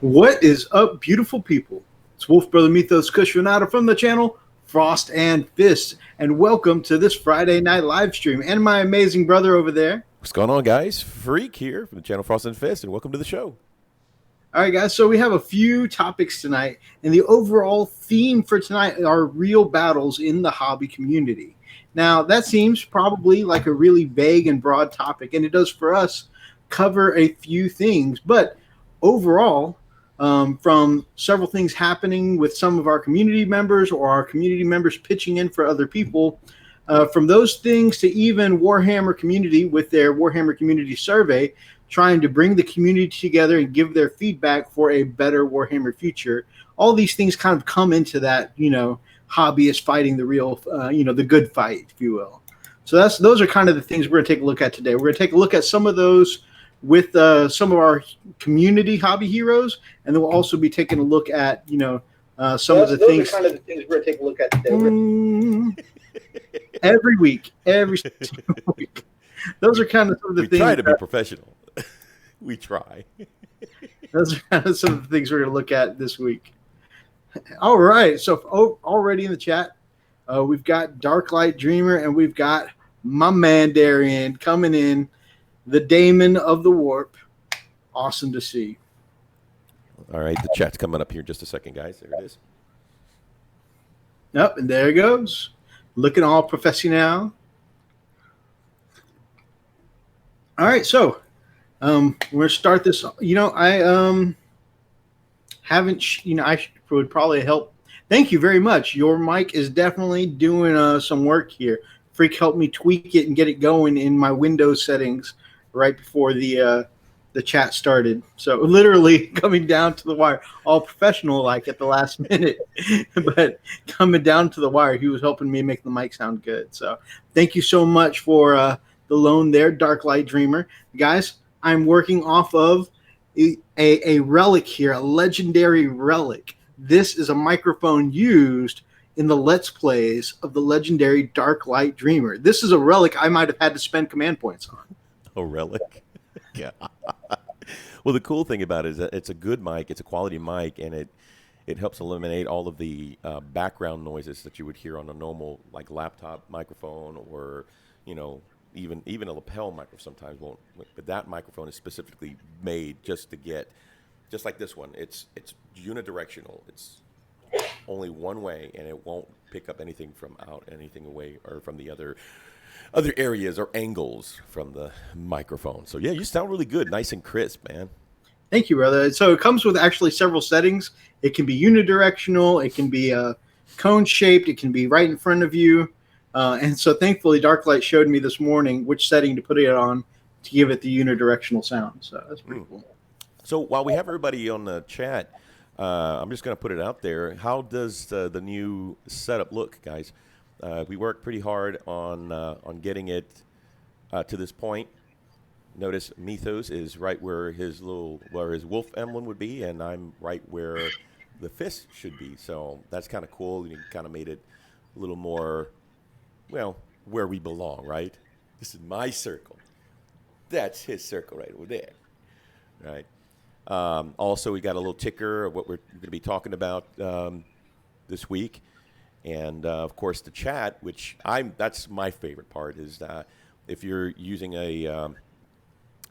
What is up, beautiful people? It's Wolf Brother Mythos Cushionata from the channel Frost and Fist, and welcome to this Friday night live stream. And my amazing brother over there. What's going on, guys? Freak here from the channel Frost and Fist, and welcome to the show. All right, guys, so we have a few topics tonight, and the overall theme for tonight are real battles in the hobby community. Now, that seems probably like a really vague and broad topic, and it does for us cover a few things, but overall, from several things happening with some of our community members or our community members pitching in for other people, from those things to even Warhammer community with their Warhammer community survey, trying to bring the community together and give their feedback for a better Warhammer future. All these things kind of come into that, hobbyist fighting the real, the good fight, if you will. So those are kind of the things we're going to take a look at today. We're going to take a look at some of those with some of our community hobby heroes, and then we'll also be taking a look at, some of the things. Those are kind of the things we're going to take a look at today. Every week, every single week. Those are kind of some of the things. We try to be professional. We try. Those are kind of some of the things we're going to look at this week. All right. So already in the chat, we've got Dark Light Dreamer, and we've got my man Darian coming in, the Daemon of the Warp. Awesome to see. All right. The chat's coming up here in just a second, guys. There it is. Yep, and there it goes. Looking all professional. All right, so we're gonna start this. I haven't. I would probably help. Thank you very much. Your mic is definitely doing some work here. Freak helped me tweak it and get it going in my Windows settings right before the chat started. So literally coming down to the wire, all professional like at the last minute, but coming down to the wire, he was helping me make the mic sound good. So thank you so much for the loan there, Dark Light Dreamer. Guys, I'm working off of a relic here, a legendary relic. This is a microphone used in the Let's Plays of the legendary Dark Light Dreamer. This is a relic I might have had to spend command points on. A relic? Yeah. Well, the cool thing about it is that it's a good mic, it's a quality mic, and it helps eliminate all of the background noises that you would hear on a normal like laptop microphone, or even a lapel microphone sometimes won't. But that microphone is specifically made just like this one. It's unidirectional. It's only one way, and it won't pick up anything away or from the other areas or angles from the microphone. So yeah, you sound really good, nice and crisp, man. Thank you, brother. So it comes with actually several settings. It can be unidirectional, it can be cone shaped, it can be right in front of you. And so thankfully Darklight showed me this morning which setting to put it on to give it the unidirectional sound. So that's pretty cool. So while we have everybody on the chat, I'm just going to put it out there. How does the new setup look, guys? We worked pretty hard on getting it to this point. Notice Mythos is right where his wolf emblem would be, and I'm right where the fist should be. So that's kind of cool. You kind of made it a little more, where we belong, right? This is my circle. That's his circle right over there, right? Also, we got a little ticker of what we're going to be talking about this week. And, of course, the chat, that's my favorite part, is that if you're using a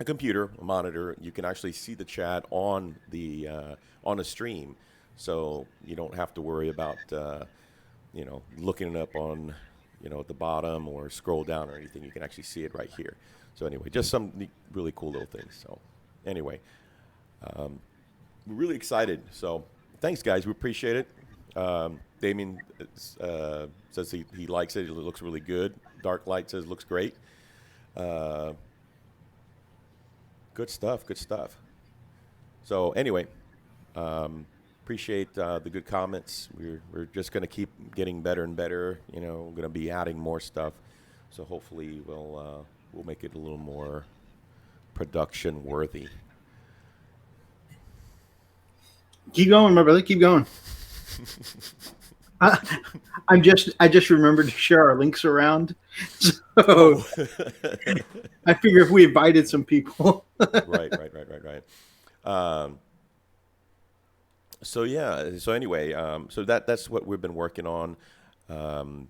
computer, a monitor, you can actually see the chat on a stream. So you don't have to worry about, looking it up on, at the bottom or scroll down or anything. You can actually see it right here. So anyway, just some really cool little things. So anyway, we're really excited. So thanks, guys. We appreciate it. Damien says he likes it. It looks really good. Dark Light says it looks great. Good stuff. Good stuff. So anyway, appreciate the good comments. We're just going to keep getting better and better. We're going to be adding more stuff. So hopefully we'll make it a little more production worthy. Keep going, my brother. Keep going. I just remembered to share our links around. So I figure if we invited some people. Right. So yeah. So anyway, so that's what we've been working on. Um,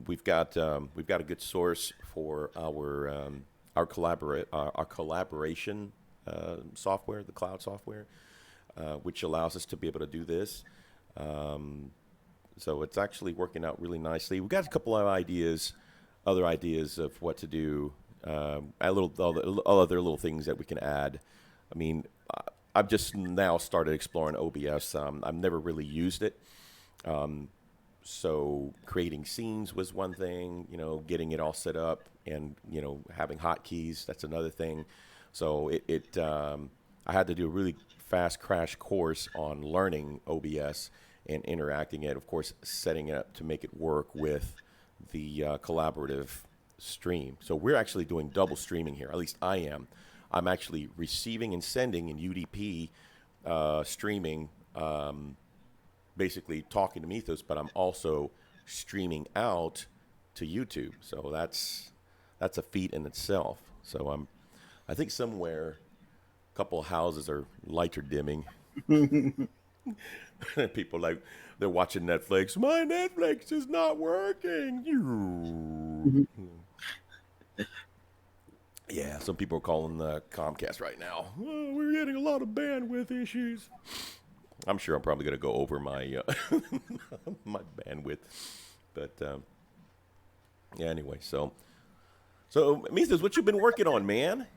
we've got a good source for our collaboration software, the cloud software, which allows us to be able to do this. Um, so it's actually working out really nicely. We've got a couple of ideas, other ideas of what to do, all other little things that we can add. I mean, I've just now started exploring OBS. I've never really used it. Um, so creating scenes was one thing, getting it all set up and, having hotkeys, that's another thing. So I had to do a really fast crash course on learning OBS and interacting it, of course, setting it up to make it work with the collaborative stream. So we're actually doing double streaming here, at least I am. I'm actually receiving and sending in UDP streaming, basically talking to Mythos, but I'm also streaming out to YouTube. So that's a feat in itself. So I think somewhere a couple of houses are lighter dimming. People like they're watching Netflix. My Netflix is not working. Yeah, some people are calling Comcast right now. Oh, we're getting a lot of bandwidth issues. I'm sure I'm probably going to go over my my bandwidth, but yeah. Anyway, so Mythos, what you been working on, man?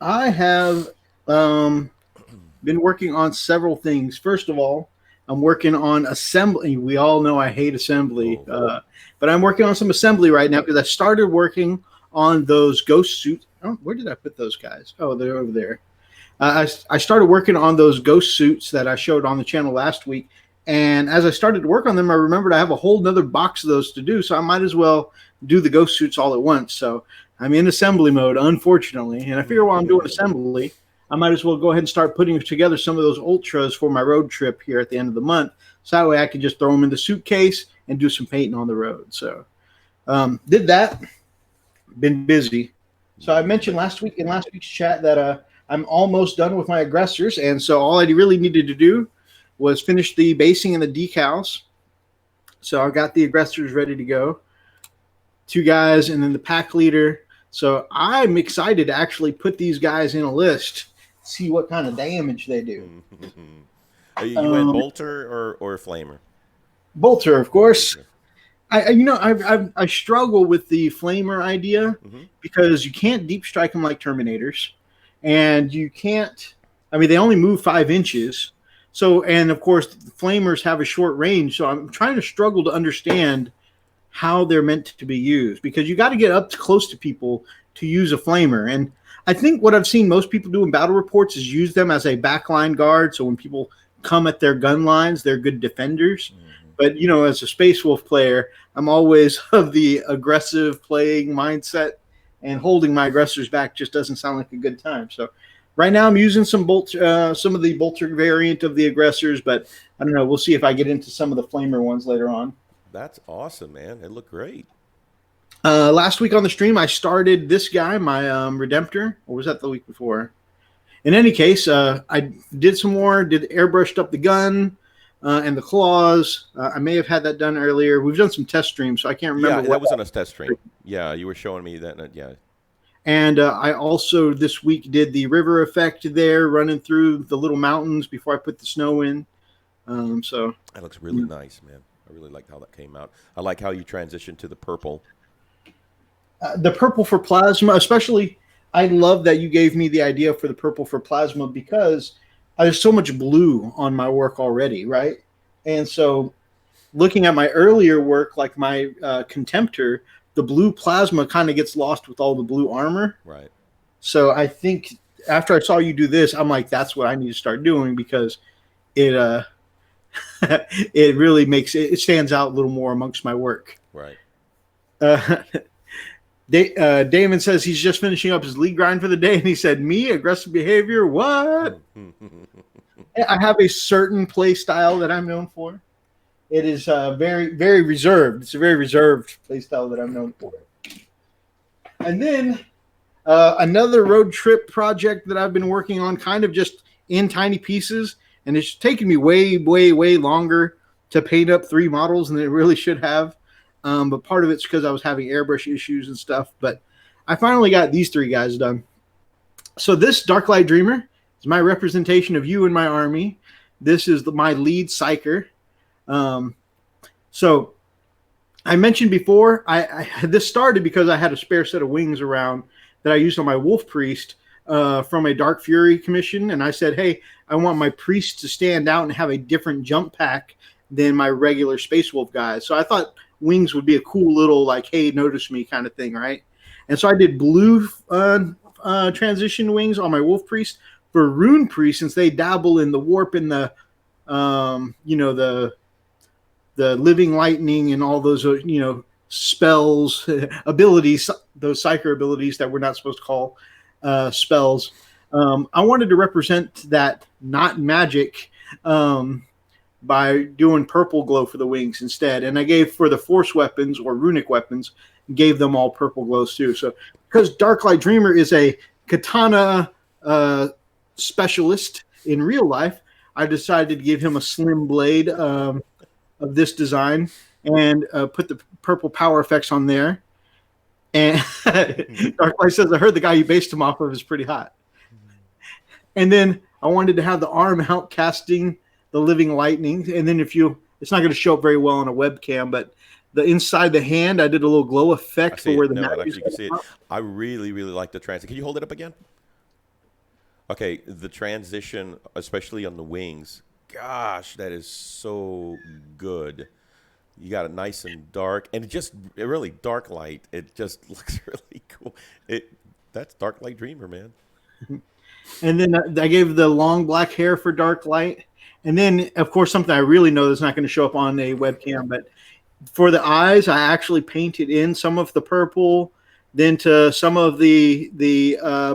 I have been working on several things. First of all, I'm working on assembly. We all know I hate assembly, but I'm working on some assembly right now because I started working on those ghost suits. Oh, where did I put those guys? Oh, they're over there. I started working on those ghost suits that I showed on the channel last week. And as I started to work on them, I remembered I have a whole nother box of those to do. So I might as well do the ghost suits all at once. So I'm in assembly mode, unfortunately. And I figure while I'm doing assembly, I might as well go ahead and start putting together some of those ultras for my road trip here at the end of the month. So that way I can just throw them in the suitcase and do some painting on the road. So did that. Been busy. So I mentioned last week's chat that I'm almost done with my aggressors. And so all I really needed to do was finish the basing and the decals. So I got the aggressors ready to go. 2 guys and then the pack leader. So I'm excited to actually put these guys in a list, see what kind of damage they do. You went bolter or flamer? Bolter, of course. I struggle with the flamer idea because you can't deep strike them like Terminators, and you can't. I mean, they only move 5 inches. So, and of course, the flamers have a short range. So I'm trying to struggle to understand how they're meant to be used because you got to get up close to people to use a flamer. And I think what I've seen most people do in battle reports is use them as a backline guard. So when people come at their gun lines, they're good defenders. But, as a Space Wolf player, I'm always of the aggressive playing mindset, and holding my aggressors back just doesn't sound like a good time. So right now I'm using some of the bolter variant of the aggressors, but I don't know. We'll see if I get into some of the flamer ones later on. That's awesome, man. It looked great. Last week on the stream, I started this guy, my Redemptor, or was that the week before? In any case, I did some more, airbrushed up the gun and the claws. I may have had that done earlier. We've done some test streams, so I can't remember. Yeah, that was on a test stream. Yeah, you were showing me that. Yeah. And I also this week did the river effect there, running through the little mountains before I put the snow in. So that looks really nice, man. I really like how that came out. I like how you transitioned to the purple. The purple for plasma, especially, I love that you gave me the idea for the purple for plasma because there's so much blue on my work already, right? And so looking at my earlier work, like my Contemptor, the blue plasma kind of gets lost with all the blue armor. Right. So I think after I saw you do this, I'm like, that's what I need to start doing because it it really makes it stands out a little more amongst my work. Right. Damon says he's just finishing up his league grind for the day, and he said, "Me, aggressive behavior, what?" I have a certain play style that I'm known for. It is very, very reserved. It's a very reserved play style that I'm known for. And then another road trip project that I've been working on, kind of just in tiny pieces, and it's taken me way, way, way longer to paint up 3 models than it really should have. But part of it's because I was having airbrush issues and stuff. But I finally got these 3 guys done. So this Darklight Dreamer is my representation of you in my army. This is my lead psyker. So I mentioned before, this started because I had a spare set of wings around that I used on my Wolf Priest from a Dark Fury commission. And I said, hey, I want my priest to stand out and have a different jump pack than my regular Space Wolf guys. So I thought wings would be a cool little, like, hey, notice me kind of thing, right? And so I did blue transition wings on my Wolf Priest. For Rune Priest, since they dabble in the warp and the living lightning and all those spells, abilities, those psyker abilities that we're not supposed to call spells. I wanted to represent that not magic by doing purple glow for the wings instead. And I gave for the force weapons or runic weapons, gave them all purple glows too. So because Darklight Dreamer is a katana specialist in real life, I decided to give him a slim blade of this design and put the purple power effects on there. And Darklight says, I heard the guy you based him off of is pretty hot. And then I wanted to have the arm out casting the living lightning. And then it's not going to show up very well on a webcam, but the inside the hand, I did a little glow effect for where the magic is. You can see it. I really, really like the transition. Can you hold it up again? Okay, the transition, especially on the wings, gosh, that is so good. You got it nice and dark, and it really dark light. It just looks really cool. That's Darklight Dreamer, man. And then I gave the long black hair for dark light. And then, of course, something I really know that's not going to show up on a webcam, but for the eyes, I actually painted in some of the purple, then to some of the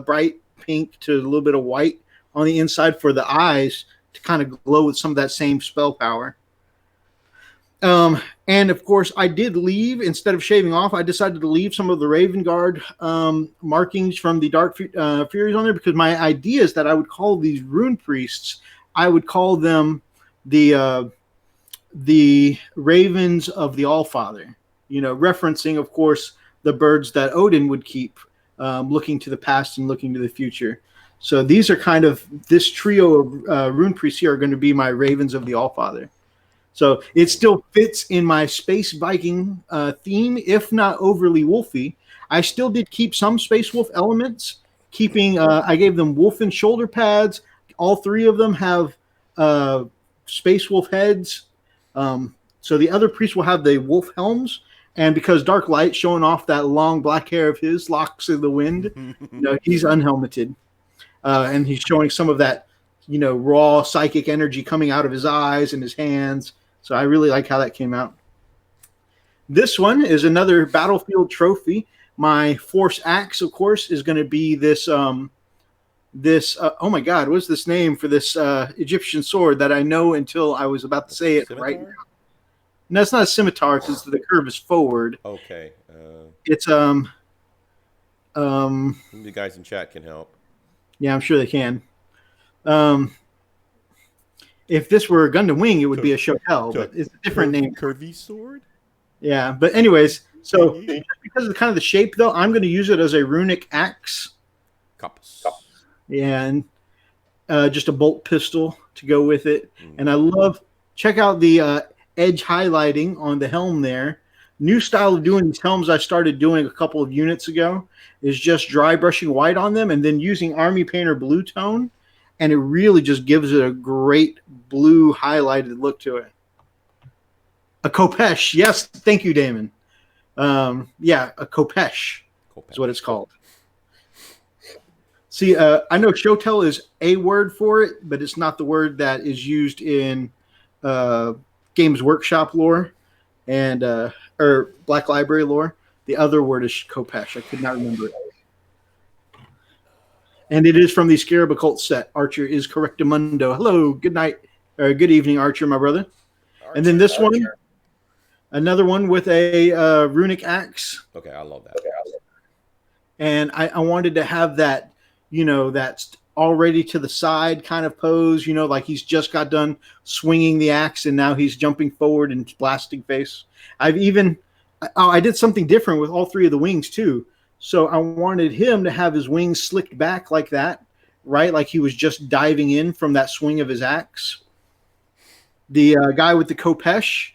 bright pink to a little bit of white on the inside for the eyes to kind of glow with some of that same spell power. And of course, I did leave, instead of shaving off, I decided to leave some of the Raven Guard markings from the Dark Furies on there, because my idea is that I would call these Rune Priests, I would call them the Ravens of the Allfather, referencing, of course, the birds that Odin would keep, looking to the past and looking to the future. So these are kind of, this trio of Rune Priests here are going to be my Ravens of the Allfather. So it still fits in my Space Viking theme, if not overly wolfy. I still did keep some Space Wolf elements, I gave them wolfen shoulder pads. All 3 of them have Space Wolf heads. So the other priests will have the wolf helms. And because Dark Light showing off that long black hair of his, locks in the wind, he's unhelmeted. And he's showing some of that, raw psychic energy coming out of his eyes and his hands. So I really like how that came out. This one is another battlefield trophy. My Force Axe, of course, is going to be this, oh my God, what's this name for this Egyptian sword that I know until I was about to say it scimitar? Right now? No, it's not a scimitar because the curve is forward. Okay. It's, the guys in chat can help. Yeah, I'm sure they can. If this were a Gundam Wing, it would be a Shotel, but it's a different name. Curvy sword? Yeah, but anyways, so because of kind of the shape, though, I'm going to use it as a runic axe. Compass. And just a bolt pistol to go with it. And I check out the edge highlighting on the helm there. New style of doing these helms I started doing a couple of units ago is just dry brushing white on them and then using Army Painter Blue Tone. And it really just gives it a great blue highlighted look to it. A Kopesh. Yes, thank you, Damon. Yeah, a Kopesh is what it's called. See, I know Shotel is a word for it, but it's not the word that is used in Games Workshop lore and or Black Library lore. The other word is Kopesh. I could not remember it. And it is from the Scarab Occult set. Archer is correctamundo. Hello, good night, or good evening, Archer, my brother. Archer, and then this one, another one with a runic axe. Okay, I love that. And I wanted to have that, that already to the side kind of pose, like he's just got done swinging the axe and now he's jumping forward and blasting face. I did something different with all three of the wings too. So I wanted him to have his wings slicked back like that, right? Like he was just diving in from that swing of his axe. The guy with the Kopesh,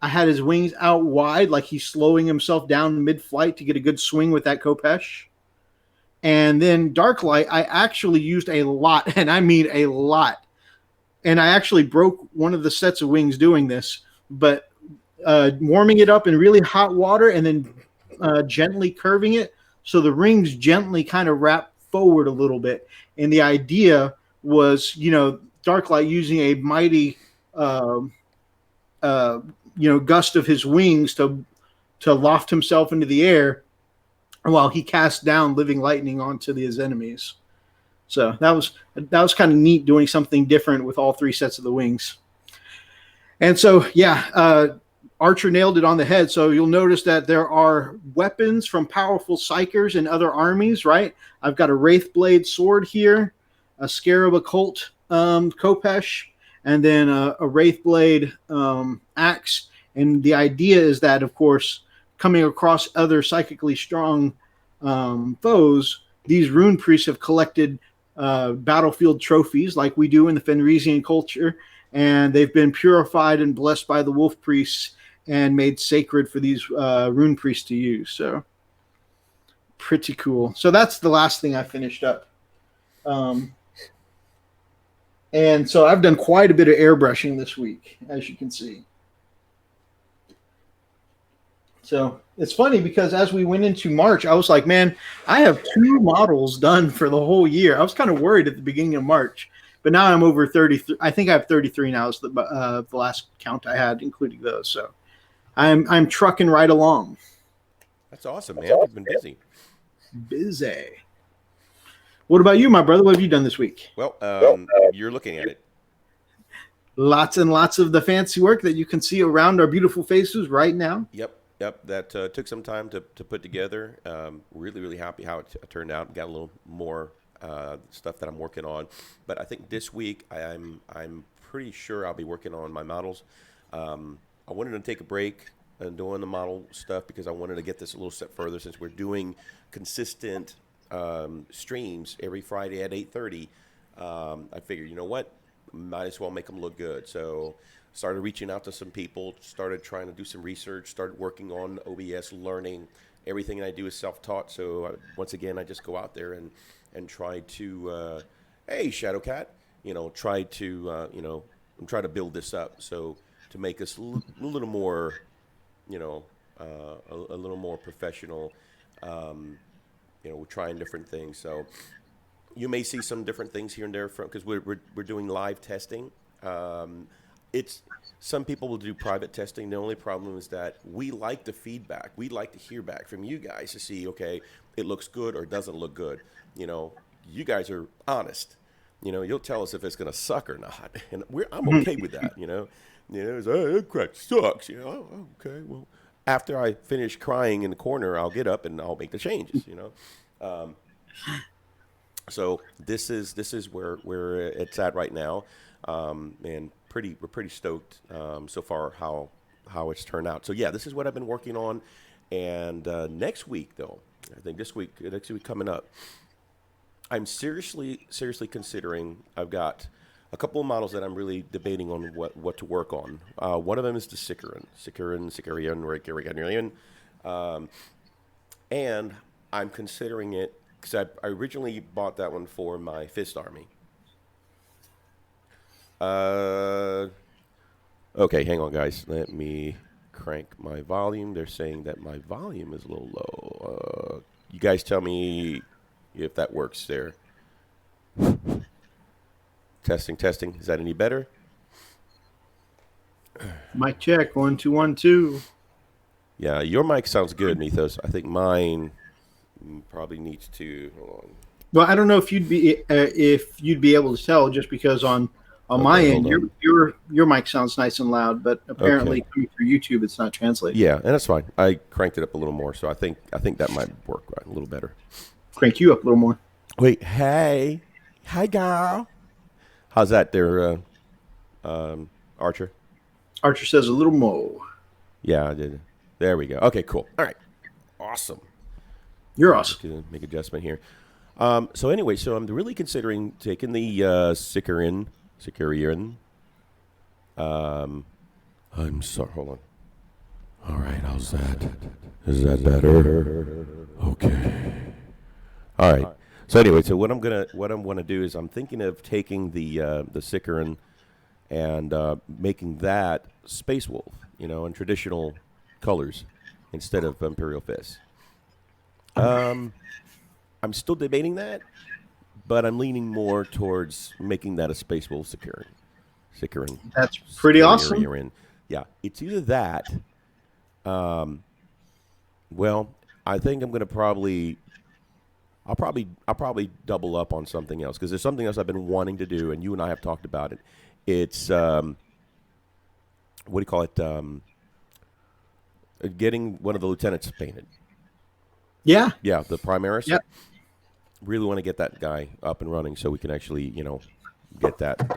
I had his wings out wide, like he's slowing himself down mid-flight to get a good swing with that Kopesh. And then Darklight, I actually used a lot, and I mean a lot. And I actually broke one of the sets of wings doing this, but warming it up in really hot water and then gently curving it so the rings gently kind of wrap forward a little bit. And the idea was, Darklight using a mighty, gust of his wings to loft himself into the air while he cast down living lightning onto his enemies. So that was kind of neat, doing something different with all three sets of the wings. And so, Archer nailed it on the head. So you'll notice that there are weapons from powerful psychers in other armies, right? I've got a Wraithblade sword here, a Scarab Occult Kopesh, and then a Wraithblade axe. And the idea is that, of course, coming across other psychically strong foes, these rune priests have collected battlefield trophies like we do in the Fenrisian culture, and they've been purified and blessed by the wolf priests and made sacred for these rune priests to use. So pretty cool. So that's the last thing I finished up. And so I've done quite a bit of airbrushing this week, as you can see. So it's funny because as we went into March, I was like, man, I have 2 models done for the whole year. I was kind of worried at the beginning of March, but now I'm over 33. I think I have 33 now is the last count I had, including those. So I'm trucking right along. That's awesome, man. You've been busy. Busy. What about you, my brother? What have you done this week? Well, you're looking at it. Lots and lots of the fancy work that you can see around our beautiful faces right now. Yep. That took some time to put together. Really, really happy how it turned out. Got a little more stuff that I'm working on, but I think this week I'm pretty sure I'll be working on my models. I wanted to take a break and doing the model stuff because I wanted to get this a little step further since we're doing consistent streams every Friday at 8:30. I figured, you know what, might as well make them look good. So started reaching out to some people, started trying to do some research, started working on OBS, learning. Everything I do is self-taught. So once again, I just go out there and try to, hey, Shadowcat, try to build this up. So to make us a little more, a little more professional. We're trying different things. So you may see some different things here and there because we're doing live testing. It's some people will do private testing. The only problem is that we like the feedback. We like to hear back from you guys to see, okay, it looks good or doesn't look good. You guys are honest. You'll tell us if it's going to suck or not, and I'm okay with that. It's, oh, that crap sucks. Oh, okay, well, after I finish crying in the corner, I'll get up and I'll make the changes. So this is where it's at right now, and we're pretty stoked so far how it's turned out. So yeah, this is what I've been working on, and next week though, I think next week coming up, I'm seriously considering. I've got a couple of models that I'm really debating on what to work on. One of them is the Sicarian, and I'm considering it because I originally bought that one for my Fist Army. Okay, hang on, guys. Let me crank my volume. They're saying that my volume is a little low. You guys tell me if that works there. Testing. Is that any better? Mic check. 1 2 1 2. Yeah, your mic sounds good, Mythos. I think mine probably needs to. Hold on. Well, I don't know if you'd be able to tell just because on my end your mic sounds nice and loud, but apparently coming through YouTube it's not translating. Yeah, and that's fine. I cranked it up a little more, so I think that might work a little better. Crank you up a little more. Wait, hey. Hi, girl. How's that there, Archer? Archer says a little more. Yeah, I did. There we go. Okay, cool. All right. Awesome. You're awesome. Make adjustment here. So anyway, so I'm really considering taking the Sicurian. I'm sorry. Hold on. All right, how's that? Is that better? Okay. All right. So anyway, so what I'm gonna do is I'm thinking of taking the Sicurian and making that Space Wolf, in traditional colors instead of Imperial Fist. I'm still debating that, but I'm leaning more towards making that a Space Wolf Sicurian. That's pretty awesome. Yeah, it's either that. Well, I think I'm gonna I'll probably double up on something else because there's something else I've been wanting to do, and you and I have talked about it. It's what do you call it? Getting one of the lieutenants painted. Yeah. Yeah, the Primaris. Yep. Really want to get that guy up and running so we can actually, get that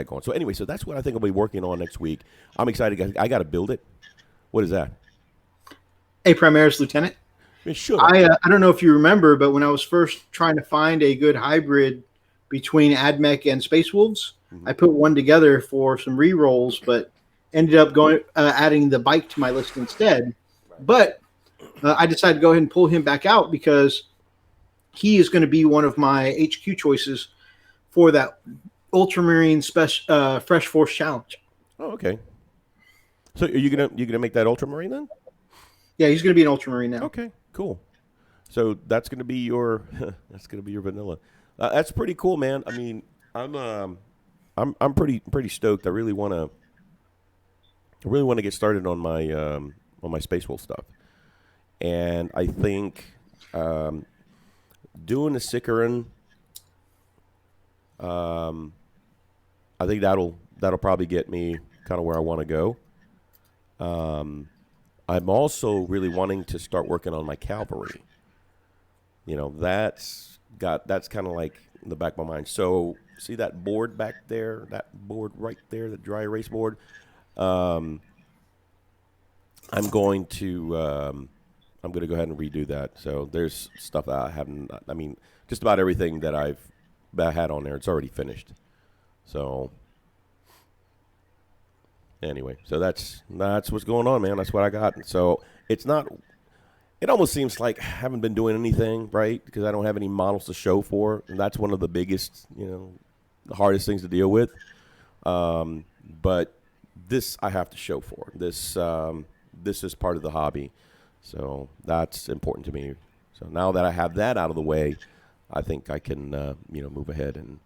going. So anyway, so that's what I think I'll be working on next week. I'm excited. I got to build it. What is that? A Primaris Lieutenant. Sure. I don't know if you remember, but when I was first trying to find a good hybrid between AdMech and Space Wolves, I put one together for some re-rolls, but ended up going adding the bike to my list instead. But I decided to go ahead and pull him back out because he is going to be one of my HQ choices for that Ultramarine Fresh Force Challenge. Oh, okay. So are you gonna make that Ultramarine then? Yeah, he's going to be an Ultramarine now. Okay, cool. So that's gonna be your vanilla. That's pretty cool, man. I mean, I'm pretty stoked. I really want to get started on my Space Wolf stuff, and I think doing the Sicurian, I think that'll probably get me kind of where I want to go. I'm also really wanting to start working on my cavalry. That's kind of like in the back of my mind. So see that board back there, that board right there, the dry erase board. I'm going to go ahead and redo that. So there's stuff that I haven't. I mean, just about everything that I've had on there, it's already finished. So anyway, so that's what's going on, man. That's what I got. So it's not. It almost seems like I haven't been doing anything, right? Because I don't have any models to show for, and that's one of the biggest, the hardest things to deal with. But this I have to show for. This is part of the hobby, so that's important to me. So now that I have that out of the way, I think I can, move ahead and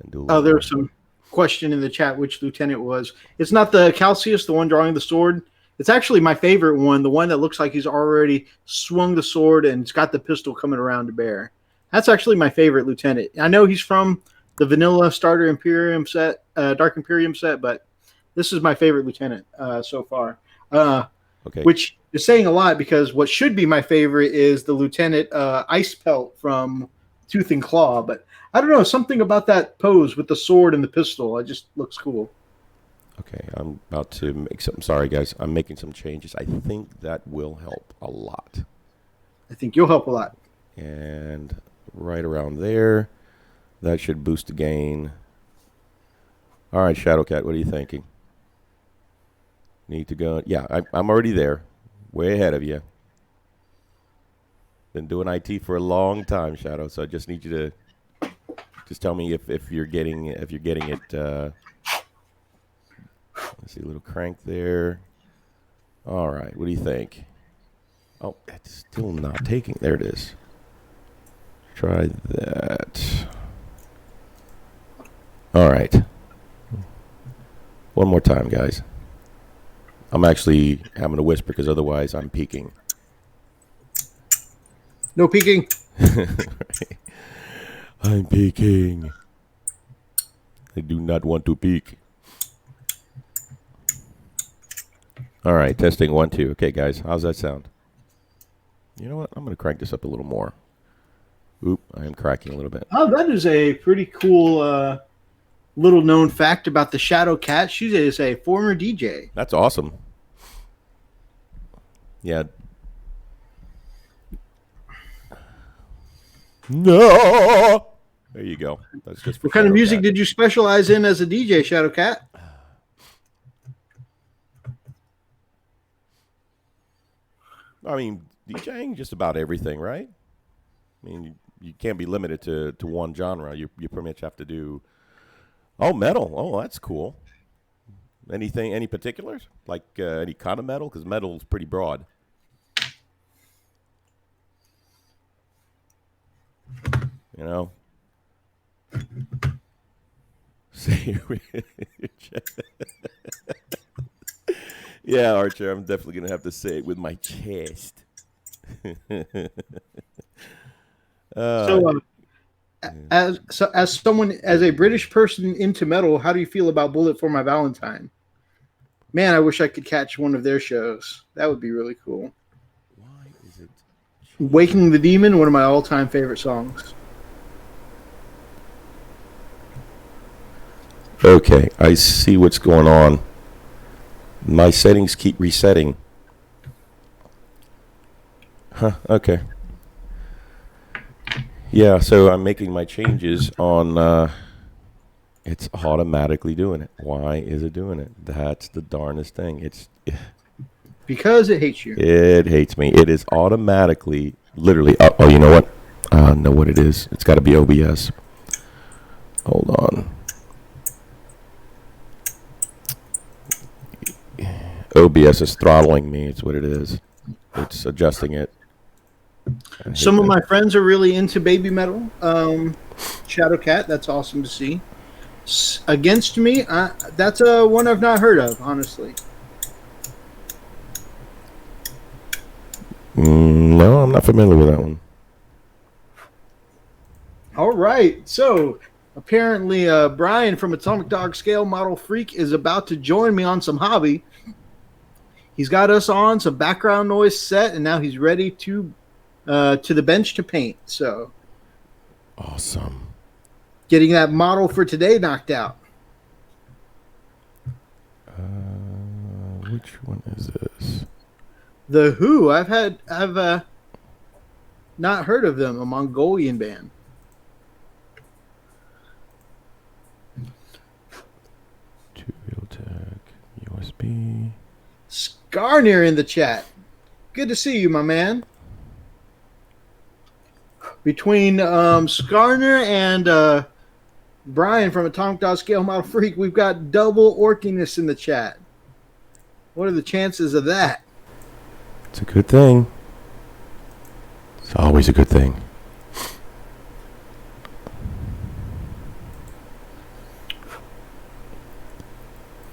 do a little. Oh, there's some question in the chat which lieutenant was. It's not the Calcius, the one drawing the sword. It's actually my favorite one, the one that looks like he's already swung the sword and it's got the pistol coming around to bear. That's actually my favorite lieutenant. I know he's from the vanilla starter Imperium set, Dark Imperium set, but this is my favorite lieutenant so far. Okay. Which is saying a lot because what should be my favorite is the Lieutenant Ice Pelt from Tooth and Claw. But I don't know, something about that pose with the sword and the pistol. It just looks cool. Okay, I'm about to make some. Sorry, guys. I'm making some changes. I think that will help a lot. I think you'll help a lot. And right around there, that should boost the gain. All right, Shadowcat, what are you thinking? Need to go. Yeah, I'm already there. Way ahead of you. Been doing IT for a long time, Shadow. So I just need you to just tell me if you're getting it. Let's see, a little crank there. All right, what do you think? Oh, it's still not taking. There it is. Try that. All right. One more time, guys. I'm actually having to whisper because otherwise I'm peeking. No peeking. I'm peeking. I do not want to peek. All right, testing 1, 2. Okay, guys, how's that sound? You know what? I'm going to crank this up a little more. Oop, I am cracking a little bit. Oh, that is a pretty cool little known fact about the Shadow Cat. She is a former DJ. That's awesome. Yeah. No. There you go. That's just for What kind of Shadow music Cat. did you specialize in as a DJ, Shadow Cat? I mean, DJing just about everything, right? I mean, you can't be limited to one genre. You pretty much have to do. Oh, metal. Oh, that's cool. Anything? Any particulars? Like any kind of metal? Because metal is pretty broad. You know. Yeah, Archer. I'm definitely gonna have to say it with my chest. As someone, as a British person into metal, how do you feel about Bullet for My Valentine? Man, I wish I could catch one of their shows. That would be really cool. Why is it? Waking the Demon, one of my all-time favorite songs. Okay, I see what's going on. My settings keep resetting. Huh, okay. Yeah, so I'm making my changes on, it's automatically doing it. Why is it doing it? That's the darnest thing. Because it hates you. It hates me. It is automatically, literally, oh, you know what? I know what it is. It's got to be OBS. Hold on. OBS is throttling me. It's what it is. It's adjusting it. Some of my friends are really into baby metal. Shadow Cat, that's awesome to see. Against Me, that's one I've not heard of, honestly. No, I'm not familiar with that one. All right, so apparently Brian from Atomic Dog Scale Model Freak is about to join me on some hobby. He's got us on some background noise set, and now he's ready to the bench to paint. So awesome. Getting that model for today knocked out. Which one is this? The Who. I've not heard of them. A Mongolian band. Realtek USB. Skarner in the chat. Good to see you, my man. Between Skarner and Brian from Atomic Dog Scale Model Freak, we've got double orkiness in the chat. What are the chances of that? It's a good thing. It's always a good thing.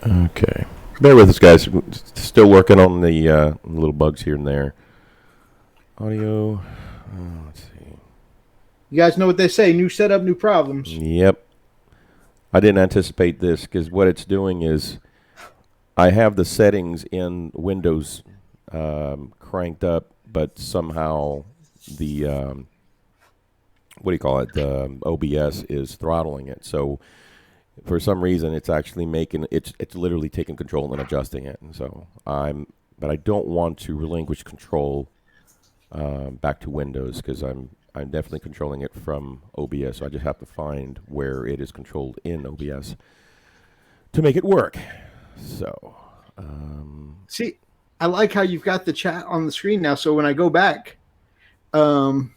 Okay. Bear with us, guys. Still working on the little bugs here and there. Audio. Let's see. You guys know what they say. New setup, new problems. Yep. I didn't anticipate this because what it's doing is I have the settings in Windows cranked up, but somehow the, what do you call it, the OBS is throttling it. So for some reason, it's actually making it's literally taking control and adjusting it. And so but I don't want to relinquish control back to Windows because I'm definitely controlling it from OBS. So I just have to find where it is controlled in OBS to make it work. So see, I like how you've got the chat on the screen now. So when I go back, when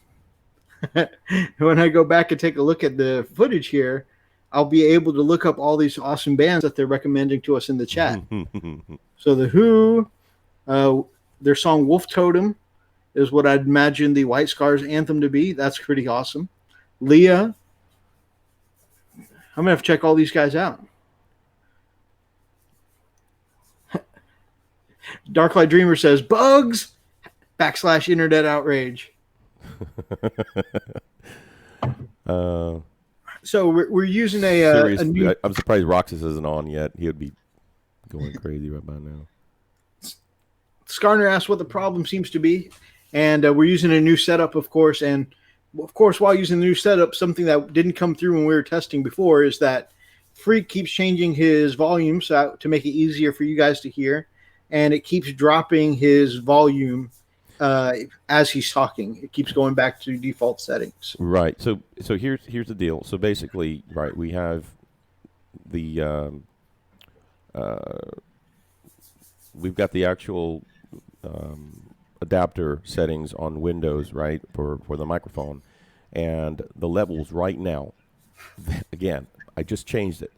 I go back and take a look at the footage here, I'll be able to look up all these awesome bands that they're recommending to us in the chat. So The Who, their song Wolf Totem is what I'd imagine the White Scars anthem to be. That's pretty awesome. Leah. I'm going to have to check all these guys out. Darklight Dreamer says, bugs! / internet outrage. So we're using a new... I'm surprised Roxas isn't on yet. He would be going crazy right by now. Skarner asked what the problem seems to be, and we're using a new setup, of course, and of course, while using the new setup, something that didn't come through when we were testing before is that Freak keeps changing his volume to make it easier for you guys to hear, and it keeps dropping his volume as he's talking. It keeps going back to default settings. Right. So here's the deal. So basically, right, we have the we've got the actual adapter settings on Windows, right, for the microphone, and the levels right now. Again, I just changed it.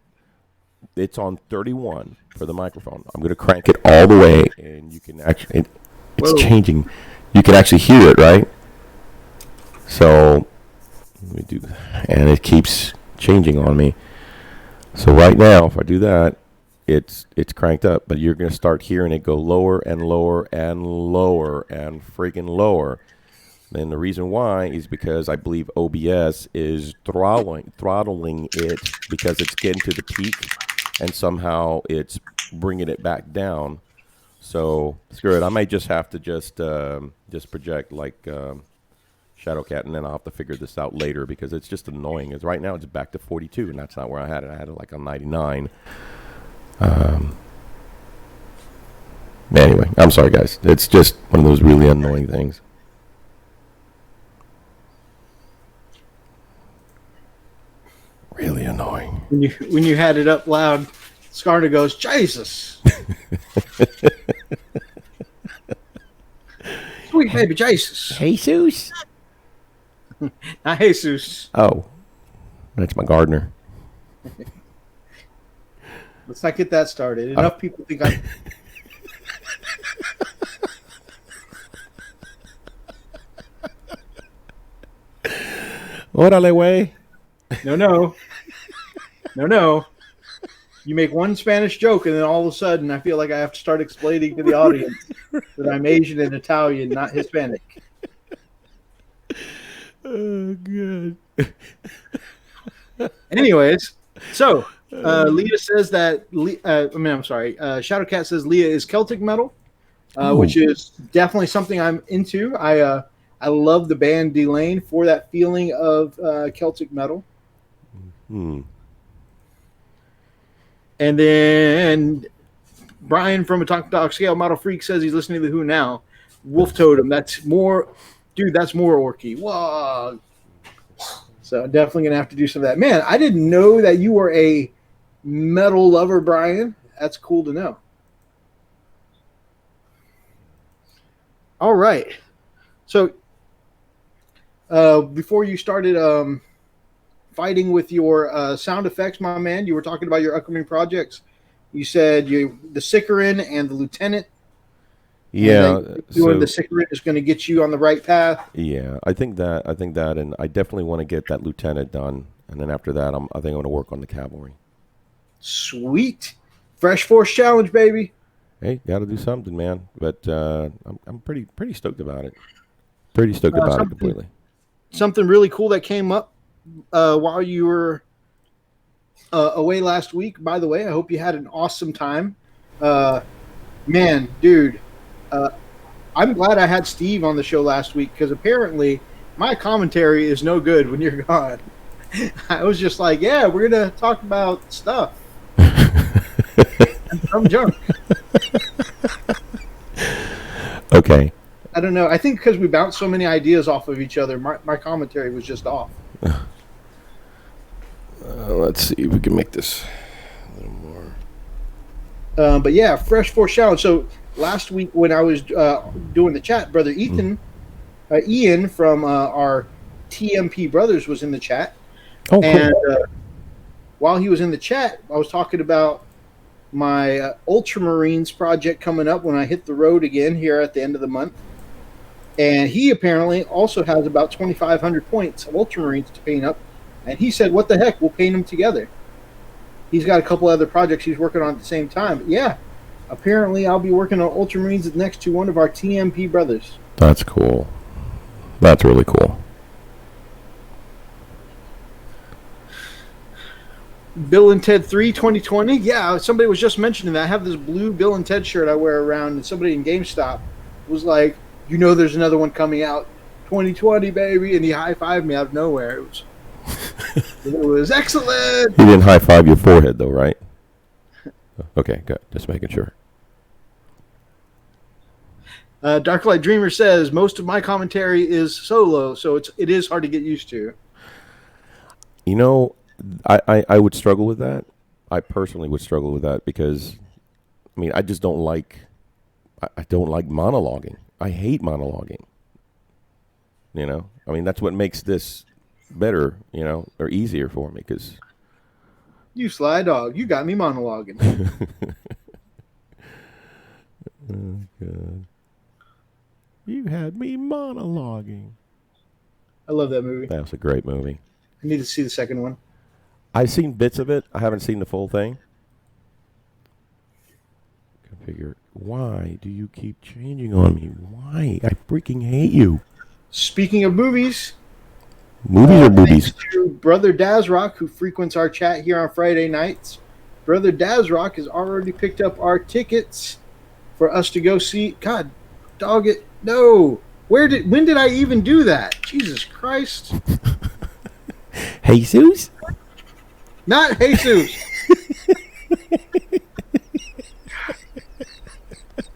It's on 31 for the microphone. I'm going to crank it all the way, and you can actually it's changing. You can actually hear it, right? So let me do, and it keeps changing on me. So right now, if I do that, it's cranked up, but you're going to start hearing it go lower and lower and lower and freaking lower. And the reason why is because I believe OBS is throttling it because it's getting to the peak, and somehow it's bringing it back down. So screw it. I might just have to just project like Shadowcat, and then I'll have to figure this out later because it's just annoying. Because right now it's back to 42, and that's not where I had it. I had it like on 99. Anyway, I'm sorry, guys. It's just one of those really annoying things. Really annoying. When you had it up loud, Skarna goes, Jesus. Sweet baby Jesus. Jesus? Not Jesus. Oh, that's my gardener. Let's not get that started. Enough people think I'm... Órale, güey. No. You make one Spanish joke, and then all of a sudden, I feel like I have to start explaining to the audience that I'm Asian and Italian, not Hispanic. Oh, good. Anyways, so Leah says that. Shadowcat says Leah is Celtic metal, which is definitely something I'm into. I love the band Delane for that feeling of Celtic metal. And then Brian from a Talk Dog Scale Model Freak says he's listening to The Who now. Wolf Totem, that's more orky. Whoa. So definitely going to have to do some of that. Man, I didn't know that you were a metal lover, Brian. That's cool to know. All right. So before you started fighting with your sound effects, my man, you were talking about your upcoming projects. You said the Sickerin and the Lieutenant. Yeah, doing the Sickerin is going to get you on the right path. Yeah, I think that, and I definitely want to get that Lieutenant done, and then after that, I think I'm going to work on the Cavalry. Sweet, Fresh Force Challenge, baby. Hey, got to do something, man. But I'm pretty stoked about it. Pretty stoked about it completely. Something really cool that came up while you were away last week. By the way, I hope you had an awesome time. Man, dude, I'm glad I had Steve on the show last week because apparently my commentary is no good when you're gone. I was just like, yeah, we're going to talk about stuff. Some junk. Okay. I don't know. I think because we bounced so many ideas off of each other, my commentary was just off. Let's see if we can make this a little more. But yeah, Fresh Force Challenge. So last week when I was doing the chat, brother Ian from our TMP Brothers was in the chat. Oh, cool. And while he was in the chat, I was talking about my Ultramarines project coming up when I hit the road again here at the end of the month. And he apparently also has about 2,500 points of Ultramarines to paint up. And he said, what the heck, we'll paint them together. He's got a couple other projects he's working on at the same time. But yeah, apparently I'll be working on Ultramarines next to one of our TMP brothers. That's cool. That's really cool. Bill and Ted 3 2020. Yeah, somebody was just mentioning that. I have this blue Bill and Ted shirt I wear around, and somebody in GameStop was like, there's another one coming out 2020, baby, and he high-fived me out of nowhere. It was excellent. He didn't high-five your forehead, though, right? Okay, good. Just making sure. Darklight Dreamer says, most of my commentary is solo, so it is hard to get used to. You know, I would struggle with that. I personally would struggle with that because, I mean, I just don't like, I don't like monologuing. I hate monologuing. You know, I mean, that's what makes this better, you know, or easier for me because. You sly dog, you got me monologuing. Oh, God. You had me monologuing. I love that movie. That was a great movie. I need to see the second one. I've seen bits of it. I haven't seen the full thing. I figure, why do you keep changing on me? Why? I freaking hate you. Speaking of movies. Movies or boobies? To Brother Dazrock, who frequents our chat here on Friday nights. Brother Dazrock has already picked up our tickets for us to go see. God, dog it. No. When did I even do that? Jesus Christ. Jesus? Not Jesus.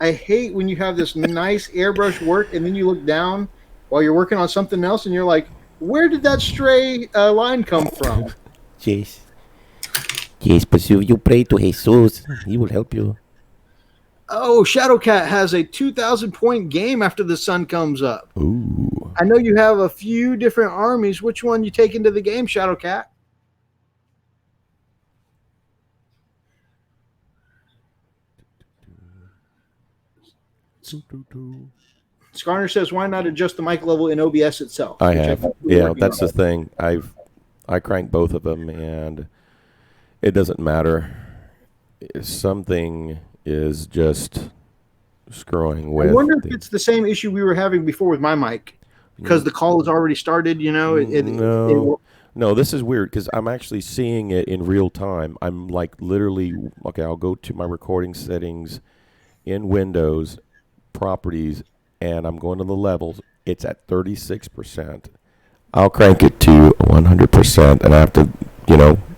I hate when you have this nice airbrush work and then you look down while you're working on something else and you're like, where did that stray line come from? Yes. Yes, but you pray to Jesus, he will help you. Oh, Shadowcat has a 2,000-point game after the sun comes up. Ooh. I know you have a few different armies. Which one you take into the game, Shadowcat? Skarner says, why not adjust the mic level in OBS itself? I have. Yeah, that's the thing. I cranked both of them, and it doesn't matter. Something is just screwing with. I wonder if it's the same issue we were having before with my mic, because the call has already started. You know, no, this is weird because I'm actually seeing it in real time. I'm like literally okay. I'll go to my recording settings in Windows, properties, and I'm going to the levels. It's at 36%. I'll crank it to 100%, and I have to,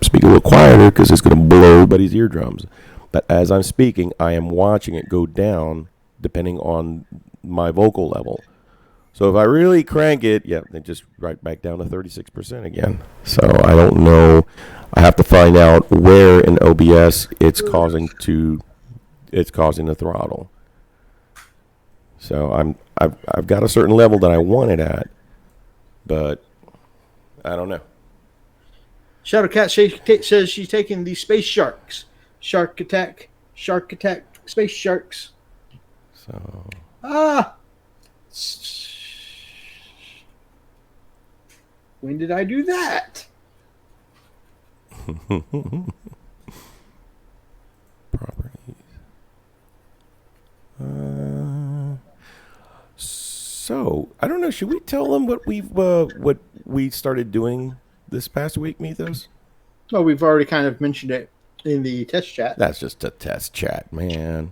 speak a little quieter because it's going to blow everybody's eardrums. But as I'm speaking, I am watching it go down depending on my vocal level. So if I really crank it, then just right back down to 36% again. So I don't know. I have to find out where in OBS it's causing the throttle. So I've got a certain level that I want it at, but I don't know. Shadowcat says she's taking the space sharks. Shark attack, space sharks. So when did I do that? Properties. So I don't know. Should we tell them what we started doing this past week, Mythos? Oh, we've already kind of mentioned it in the test chat. That's just a test chat, man.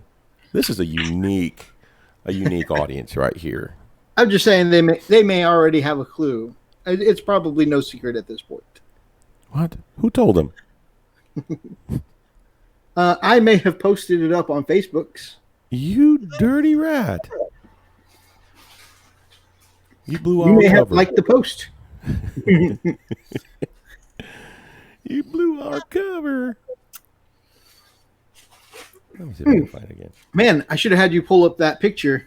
This is a unique audience right here. I'm just saying they may already have a clue. It's probably no secret at this point. What? Who told them? I may have posted it up on Facebook's. You dirty rat. You blew our cover. You may have cover. liked the post. You blew our cover. Let me see if I can find it again. Man, I should have had you pull up that picture.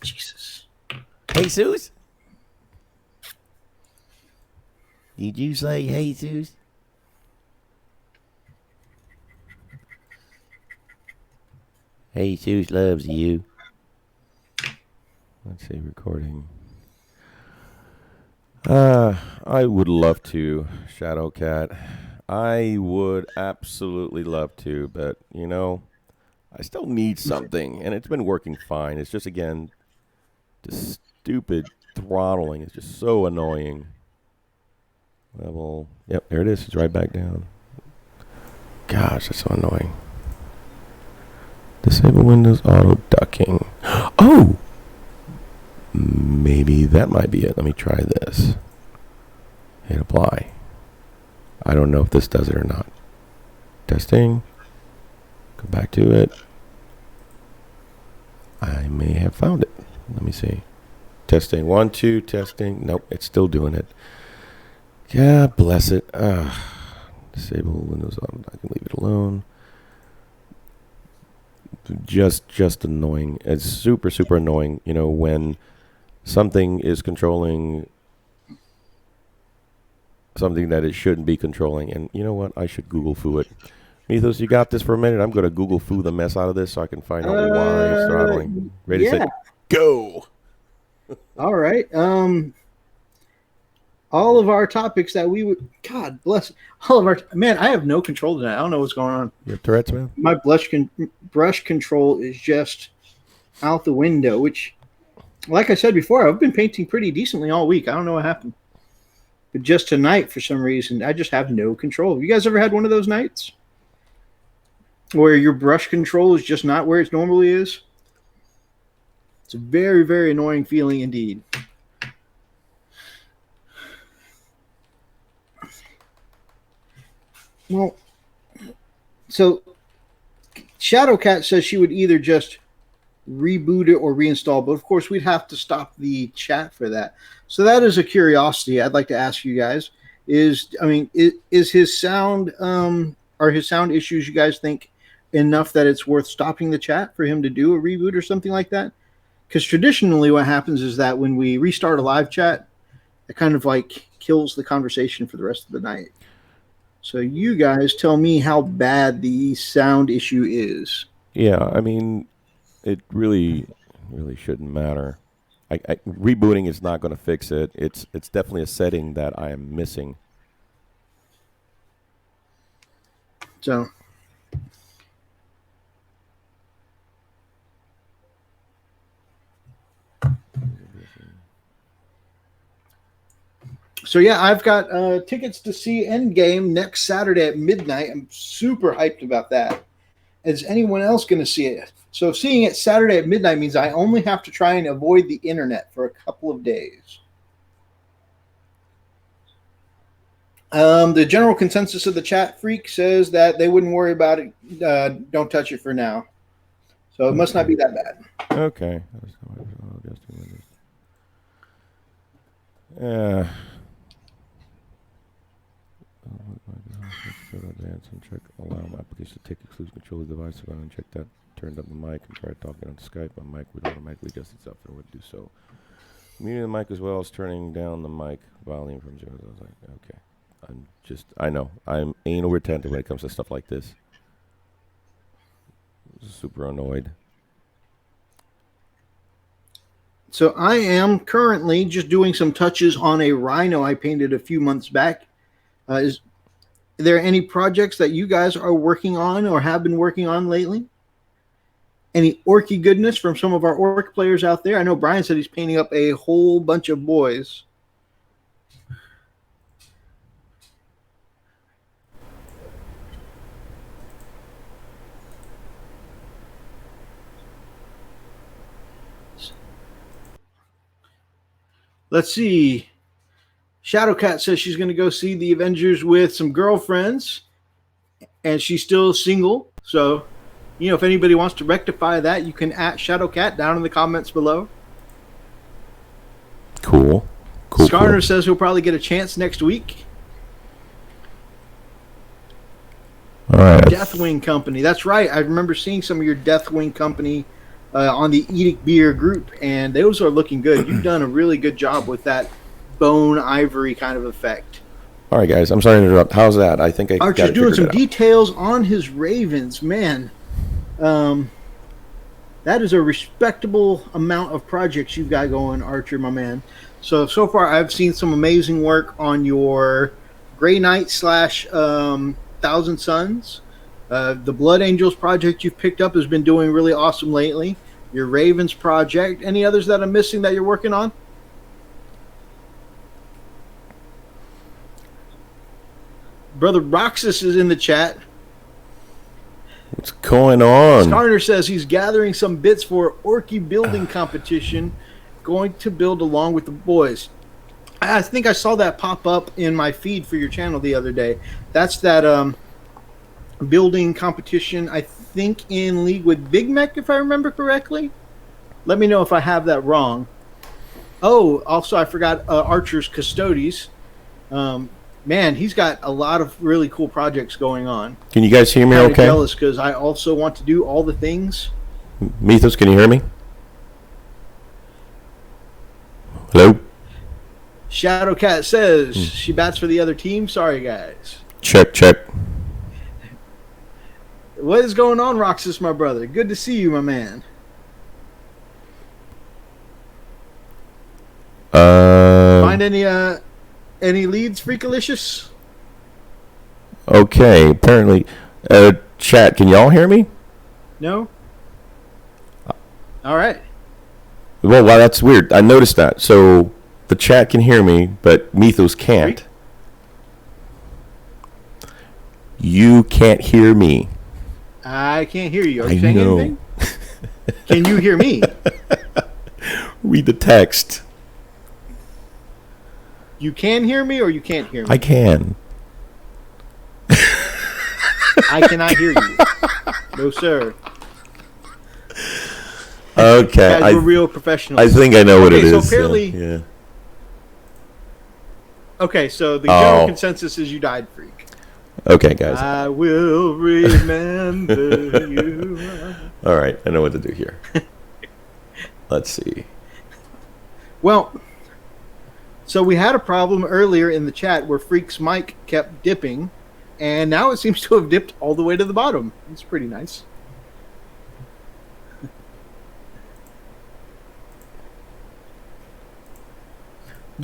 Jesus. Jesus? Did you say Jesus? Jesus loves you. Let's see, recording. I would love to, Shadowcat. I would absolutely love to, but, I still need something, and it's been working fine. It's just, again, the stupid throttling is just so annoying. Level, yep, there it is. It's right back down. Gosh, that's so annoying. Disable Windows auto ducking. Oh! Maybe that might be it. Let me try this. Hit apply. I don't know if this does it or not. Testing. Go back to it. I may have found it. Let me see. Testing. 1, 2, testing. Nope, it's still doing it. God bless it. Disable Windows. I can leave it alone. Just annoying. It's super annoying. You know, when something is controlling something that it shouldn't be controlling. And you know what? I should Google foo it. Mythos, you got this for a minute? I'm going to Google foo the mess out of this so I can find out why it's throttling. Ready, set, go. All right. All of our topics that we would, God bless, all of our, man, I have no control tonight. I don't know what's going on. You have Tourette's, man? My brush control is just out the window, which, like I said before, I've been painting pretty decently all week. I don't know what happened. But just tonight, for some reason, I just have no control. Have you guys ever had one of those nights where your brush control is just not where it normally is? It's a very, very annoying feeling indeed. Well, so Shadowcat says she would either just reboot it or reinstall, but of course we'd have to stop the chat for that. So that is a curiosity I'd like to ask you guys. Is his sound are his sound issues, you guys think, enough that it's worth stopping the chat for him to do a reboot or something like that? Because traditionally what happens is that when we restart a live chat, it kind of like kills the conversation for the rest of the night. So you guys tell me how bad the sound issue is. Yeah, I mean, it really shouldn't matter. Rebooting is not going to fix it. It's definitely a setting that I am missing. So yeah, I've got tickets to see Endgame next Saturday at midnight. I'm super hyped about that. Is anyone else going to see it? So seeing it Saturday at midnight means I only have to try and avoid the internet for a couple of days. The general consensus of the chat freak says that they wouldn't worry about it. Don't touch it for now. So it must not be that bad. Okay. Advance and check allow my application to take exclusive control of the device. Go and check that. Turned up the mic and tried talking on Skype. My mic would automatically adjust itself and would do so. Muting the mic as well as turning down the mic volume from 0. I was like, okay. I know. I'm anal retentive when it comes to stuff like this. Super annoyed. So I am currently just doing some touches on a rhino I painted a few months back. Is there any projects that you guys are working on or have been working on lately? Any orky goodness from some of our orc players out there? I know Brian said he's painting up a whole bunch of boys. Let's see. Shadowcat says she's going to go see the Avengers with some girlfriends, and she's still single. So, you know, if anybody wants to rectify that, you can at Shadowcat down in the comments below. Cool. Skarner says he'll probably get a chance next week. All right. Deathwing Company. That's right. I remember seeing some of your Deathwing Company on the Edict Beer group, and those are looking good. You've done a really good job with that bone ivory kind of effect. All right, guys. I'm sorry to interrupt. How's that? I think I Archer's doing some details on his ravens. Man, that is a respectable amount of projects you've got going, Archer, my man. So far, I've seen some amazing work on your Grey Knight / Thousand Suns. The Blood Angels project you've picked up has been doing really awesome lately. Your Ravens project. Any others that I'm missing that you're working on? Brother Roxas is in the chat. What's going on? Skarner says he's gathering some bits for Orky building competition. going to build along with the boys. I think I saw that pop up in my feed for your channel the other day. That's that building competition, I think in league with Big Mech, if I remember correctly. Let me know if I have that wrong. Oh, also I forgot Archer's Custodes. Man, he's got a lot of really cool projects going on. Can you guys hear me I'm okay? jealous because I also want to do all the things. Mythos, can you hear me? Hello? Shadowcat says she bats for the other team. Sorry, guys. Check. What is going on, Roxas, my brother? Good to see you, my man. Find any leads, Freakalicious? Okay, apparently. Chat, can y'all hear me? No? All right. Well, wow, that's weird. I noticed that. So the chat can hear me, but Mythos can't. You can't hear me. I can't hear you. Are you I saying know. anything? Can you hear me? Read the text. You can hear me or you can't hear me? I can. I cannot hear you. No, sir. Okay. Guys, we're real professionals. I think I know what it so is. Apparently, yeah. Okay, so the general consensus is you died, Freak. Okay, guys. I will remember you. All right, I know what to do here. Let's see. Well, so we had a problem earlier in the chat where Freak's mic kept dipping, and now it seems to have dipped all the way to the bottom. It's pretty nice.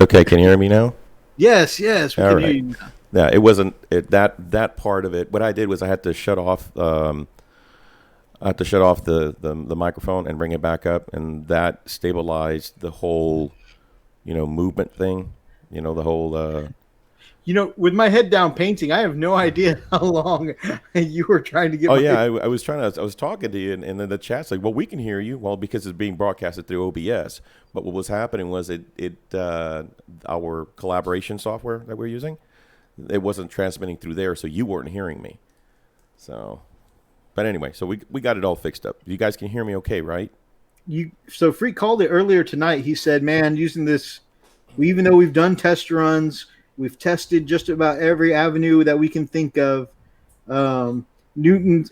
Okay, can you hear me now? Yes, we All can right. hear you now. Yeah, it wasn't that part of it. What I did was I had to shut off the microphone and bring it back up, and that stabilized the whole, movement thing. The whole. With my head down painting, I have no idea how long you were trying to get. Oh yeah, I was talking to you, and then the chat's like, "Well, we can hear you." Well, because it's being broadcasted through OBS. But what was happening was our collaboration software that we're using, it wasn't transmitting through there, so you weren't hearing me. So, but anyway, so we got it all fixed up. You guys can hear me okay, right? So Freak called it earlier tonight. He said, "Man, using this, even though we've done test runs, we've tested just about every avenue that we can think of. Murphy's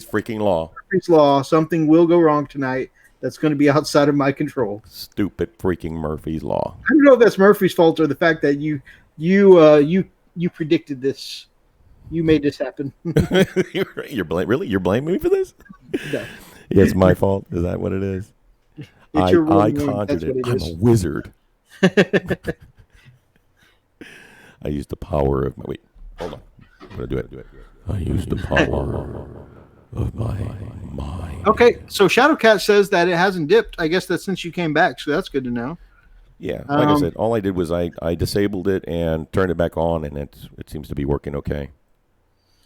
freaking law. Murphy's law. Something will go wrong tonight. That's going to be outside of my control. Stupid freaking Murphy's law. I don't know if that's Murphy's fault or the fact that you predicted this. You made this happen. You're blaming me for this? No. Yeah, it's my fault. Is that what it is? I conjured it. I'm a wizard. I used the power of my... Wait, hold on. I'm going to do it. I used the power of my mind. Okay, so Shadowcat says that it hasn't dipped. I guess that's since you came back, so that's good to know. Yeah, like I said, all I did was I disabled it and turned it back on, and it seems to be working okay.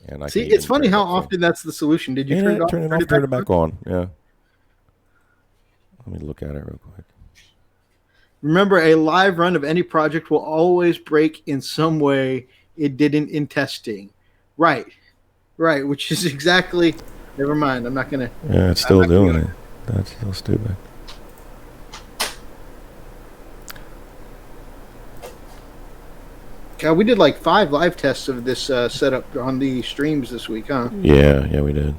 And See, it's funny how often that's the solution. Did you turn it off? Turn it back on. Yeah. Let me look at it real quick. Remember, a live run of any project will always break in some way it didn't in testing. Right, which is exactly... Never mind, I'm not going to... Yeah, it's still doing it. That's still stupid. God, we did like 5 live tests of this setup on the streams this week, huh? Yeah, we did.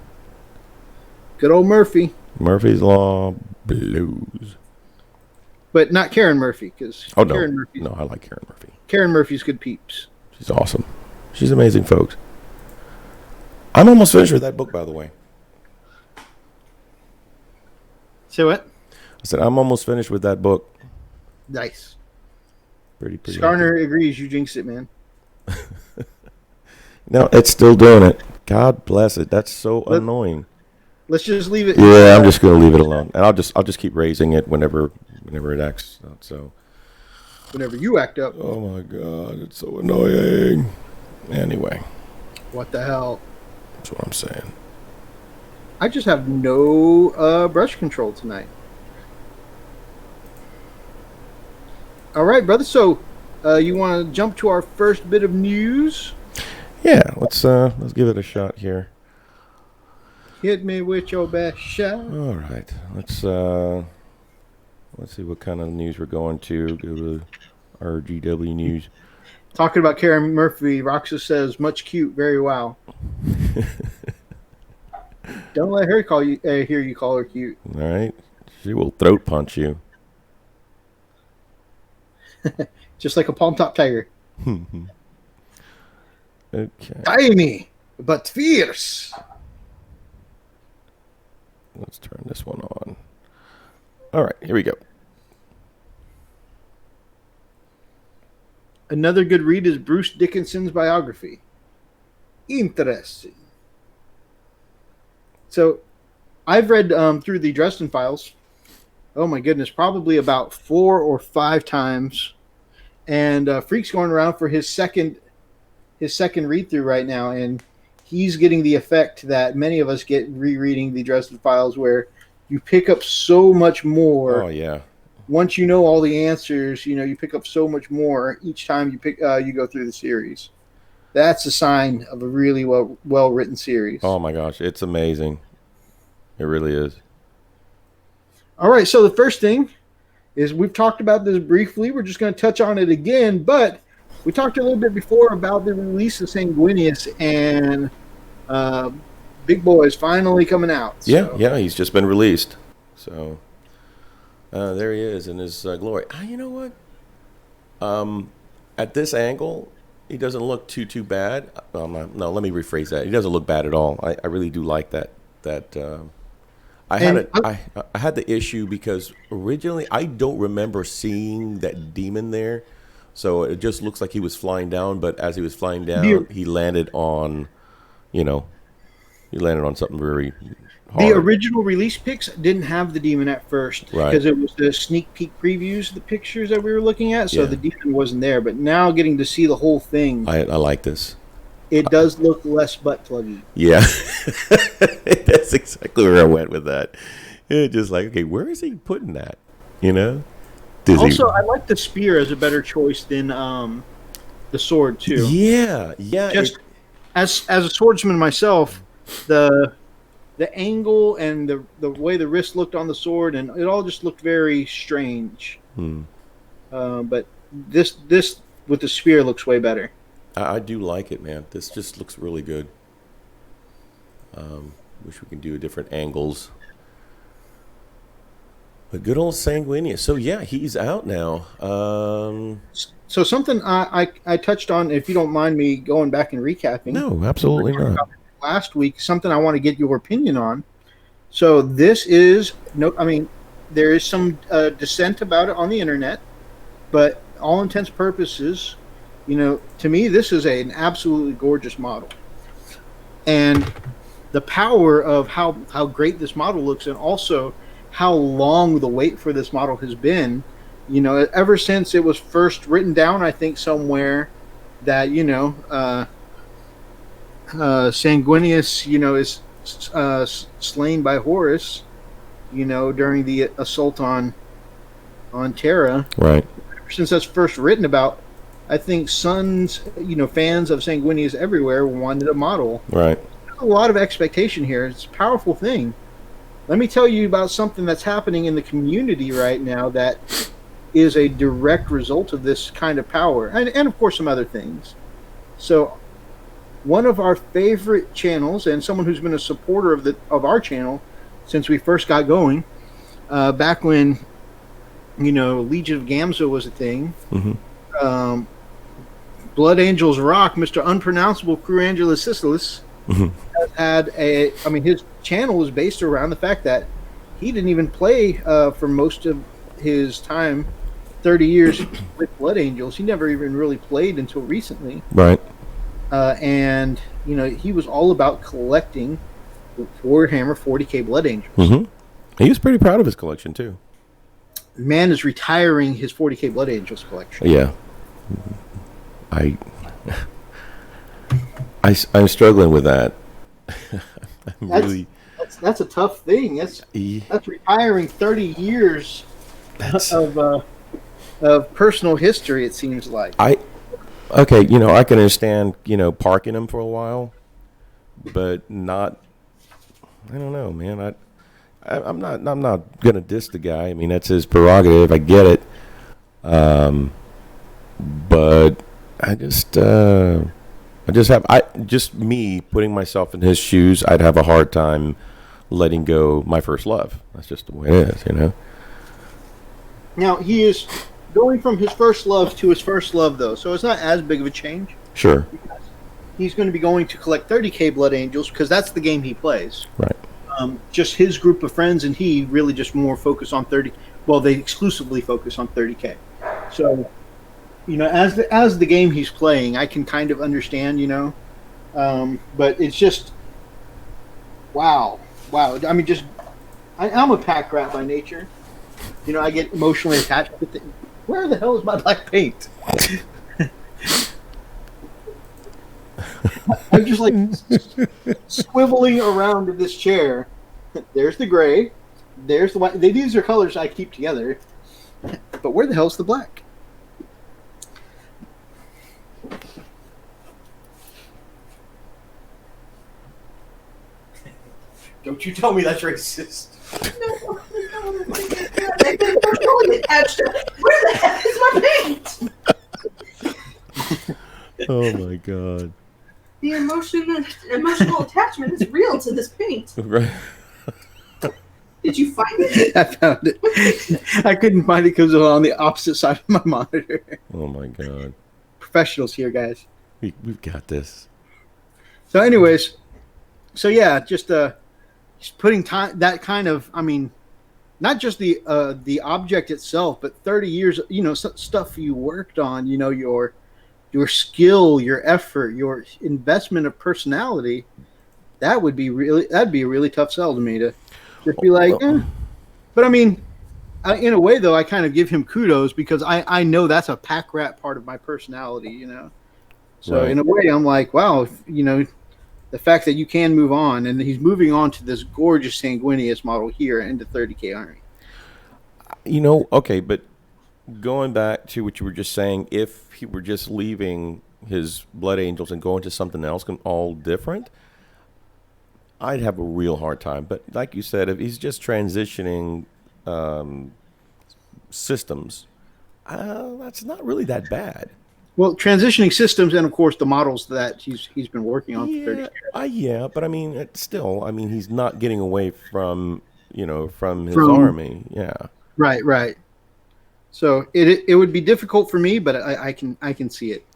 Good old Murphy. Murphy's Law Blues. But not Karen Murphy, because no, I like Karen Murphy. Karen Murphy's good peeps. She's awesome. She's amazing, folks. I'm almost finished with that book, by the way. Say what? I said I'm almost finished with that book. Nice. Pretty. Skarner agrees. You jinxed it, man. No, it's still doing it. God bless it. That's so annoying. Let's just leave it. Yeah, I'm just gonna leave it alone, and I'll just keep raising it whenever it acts out. So. Whenever you act up. Oh my God, it's so annoying. Anyway. What the hell? That's what I'm saying. I just have no brush control tonight. All right, brother. So, you want to jump to our first bit of news? Yeah, let's give it a shot here. Hit me with your best shot. All right, let's see what kind of news we're going to. Go to RGW news. Talking about Karen Murphy, Roxas says, "Much cute, very wow." Don't let her call you. Hear you call her cute. All right, she will throat punch you. Just like a palm top tiger. Okay. Tiny, but fierce. Let's turn this one on. All right, here we go. Another good read is Bruce Dickinson's biography. Interesting. So, I've read through the Dresden Files. Oh my goodness, probably about 4 or 5 times. And Freak's going around for his second read through right now, and he's getting the effect that many of us get rereading the Dresden Files, where you pick up so much more. Oh yeah. Once you know all the answers, you pick up so much more each time you go through the series. That's a sign of a really well written series. Oh my gosh, it's amazing. It really is. All right, so the first thing is, we've talked about this briefly. We're just going to touch on it again, but we talked a little bit before about the release of Sanguinius, and Big Boy is finally coming out. So. Yeah, he's just been released. So there he is in his glory. You know what? At this angle, he doesn't look too bad. No, let me rephrase that. He doesn't look bad at all. I really do like that. I had the issue because originally I don't remember seeing that demon there, so it just looks like he was flying down. But as he was flying down, he landed on something very hard. The original release pics didn't have the demon at first, because it was the sneak peek previews, the pictures that we were looking at, so the demon wasn't there. But now getting to see the whole thing, I like this. It does look less butt pluggy. Yeah, that's exactly where I went with that. It's just like, okay, where is he putting that? Also, I like the spear as a better choice than the sword too. Yeah. Just as a swordsman myself, the angle and the way the wrist looked on the sword, and it all just looked very strange. But this with the spear looks way better. I do like it, man. This just looks really good. Wish we could do different angles. But good old Sanguinius. So yeah, he's out now. So something I touched on, if you don't mind me going back and recapping. No, absolutely not. Last week, something I want to get your opinion on. So this is there is some dissent about it on the internet, but all intents and purposes, to me, this is an absolutely gorgeous model. And the power of how great this model looks, and also how long the wait for this model has been, ever since it was first written down, I think somewhere that, Sanguinius, is slain by Horus, during the assault on Terra. Right. Ever since that's first written about, I think fans of Sanguinius everywhere wanted a model. Right. There's a lot of expectation here. It's a powerful thing. Let me tell you about something that's happening in the community right now that is a direct result of this kind of power, and of course some other things. So, one of our favorite channels, and someone who's been a supporter of our channel since we first got going, back when Legion of Gamza was a thing. Mm-hmm. Blood Angels Rock, Mr. Unpronounceable Cruangela Sicilis, has had his channel was based around the fact that he didn't even play for most of his time, 30 years with Blood Angels. He never even really played until recently. Right. And he was all about collecting Warhammer 40k Blood Angels. Mm-hmm. He was pretty proud of his collection too. Man is retiring his 40k Blood Angels collection. Yeah. I'm struggling with that. That's a tough thing. That's retiring 30 years of of personal history. It seems like. Okay, I can understand, parking them for a while, but not. I don't know, man. I'm not gonna diss the guy. I mean, that's his prerogative. I get it. But just me putting myself in his shoes. I'd have a hard time letting go my first love. That's just the way it is. Now he is going from his first love to his first love, though, so it's not as big of a change. Sure. He's going to be going to collect 30k Blood Angels because that's the game he plays. Right. Just his group of friends and he really just more focus on 30. Well, they exclusively focus on 30k. So, as the game he's playing, I can kind of understand, but it's just wow. I mean, I'm a pack rat by nature. I get emotionally attached with it. Where the hell is my black paint? I'm just like swiveling around in this chair. There's the gray. There's the white. These are colors I keep together. But where the hell's the black? Don't you tell me that's racist. No. Where the heck is my paint? Oh my god. The emotional attachment is real to this paint. Right. Did you find it? I found it. I couldn't find it because it was on the opposite side of my monitor. Oh my god. Professionals here, guys. We've got this. So, anyways, just putting time that kind of. I mean, not just the object itself, but 30 years. Stuff you worked on. Your skill, your effort, your investment of personality. That'd be a really tough sell to me to just be like. But I mean, in a way though, I kind of give him kudos because I know that's a pack rat part of my personality. So right. In a way, I'm like, wow, the fact that you can move on, and he's moving on to this gorgeous Sanguinius model here into 30k Army. Okay, but going back to what you were just saying, if he were just leaving his Blood Angels and going to something else all different, I'd have a real hard time. But like you said, if he's just transitioning systems, that's not really that bad. Well, transitioning systems and, of course, the models that he's been working on for 30 years. Yeah, but I mean, he's not getting away from his army. Yeah. Right. So it would be difficult for me, but I can see it.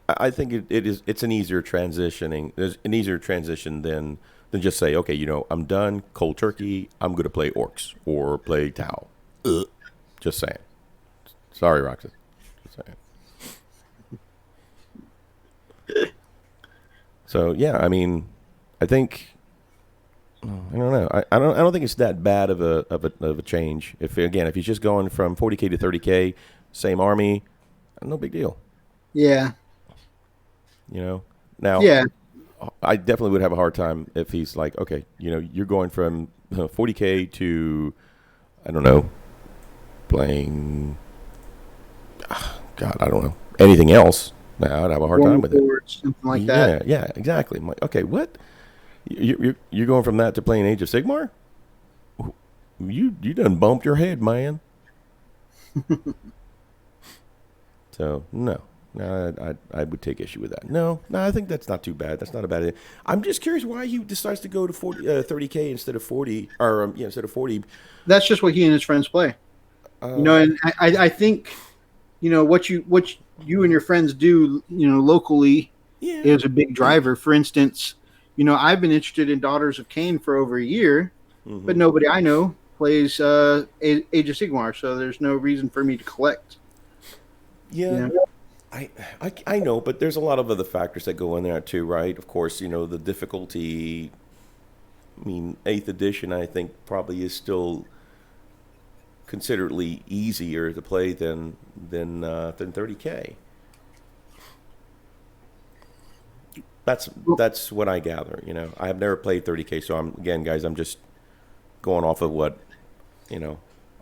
I think it's an easier transitioning. There's an easier transition than just say, okay, I'm done cold turkey. I'm going to play orcs or play Tau. Just saying. Sorry, Roxas. Just saying. So yeah, I mean, I think I don't know. I don't think it's that bad of a change. If he's just going from 40k to 30k, same army, no big deal. Yeah. Now. Yeah. I definitely would have a hard time if he's like, okay, you're going from 40k to, I don't know, playing. God, I don't know anything else. I'd have a hard time with it. Something like that. Yeah, exactly. I'm like, okay, what? You're going from that to playing Age of Sigmar? You done bumped your head, man. So no, I would take issue with that. No, I think that's not too bad. That's not a bad idea. I'm just curious why he decides to go to 30k instead of 40, or instead of 40. That's just what he and his friends play. And I think, what you and your friends do, locally, is a big driver. For instance, I've been interested in Daughters of Cain for over a year, but nobody I know plays Age of Sigmar, so there's no reason for me to collect. Yeah. I know, but there's a lot of other factors that go in there too, right? Of course, the difficulty. I mean, 8th edition, I think, probably is still considerably easier to play than 30k. That's what I gather. I have never played 30k, so I'm just going off of what I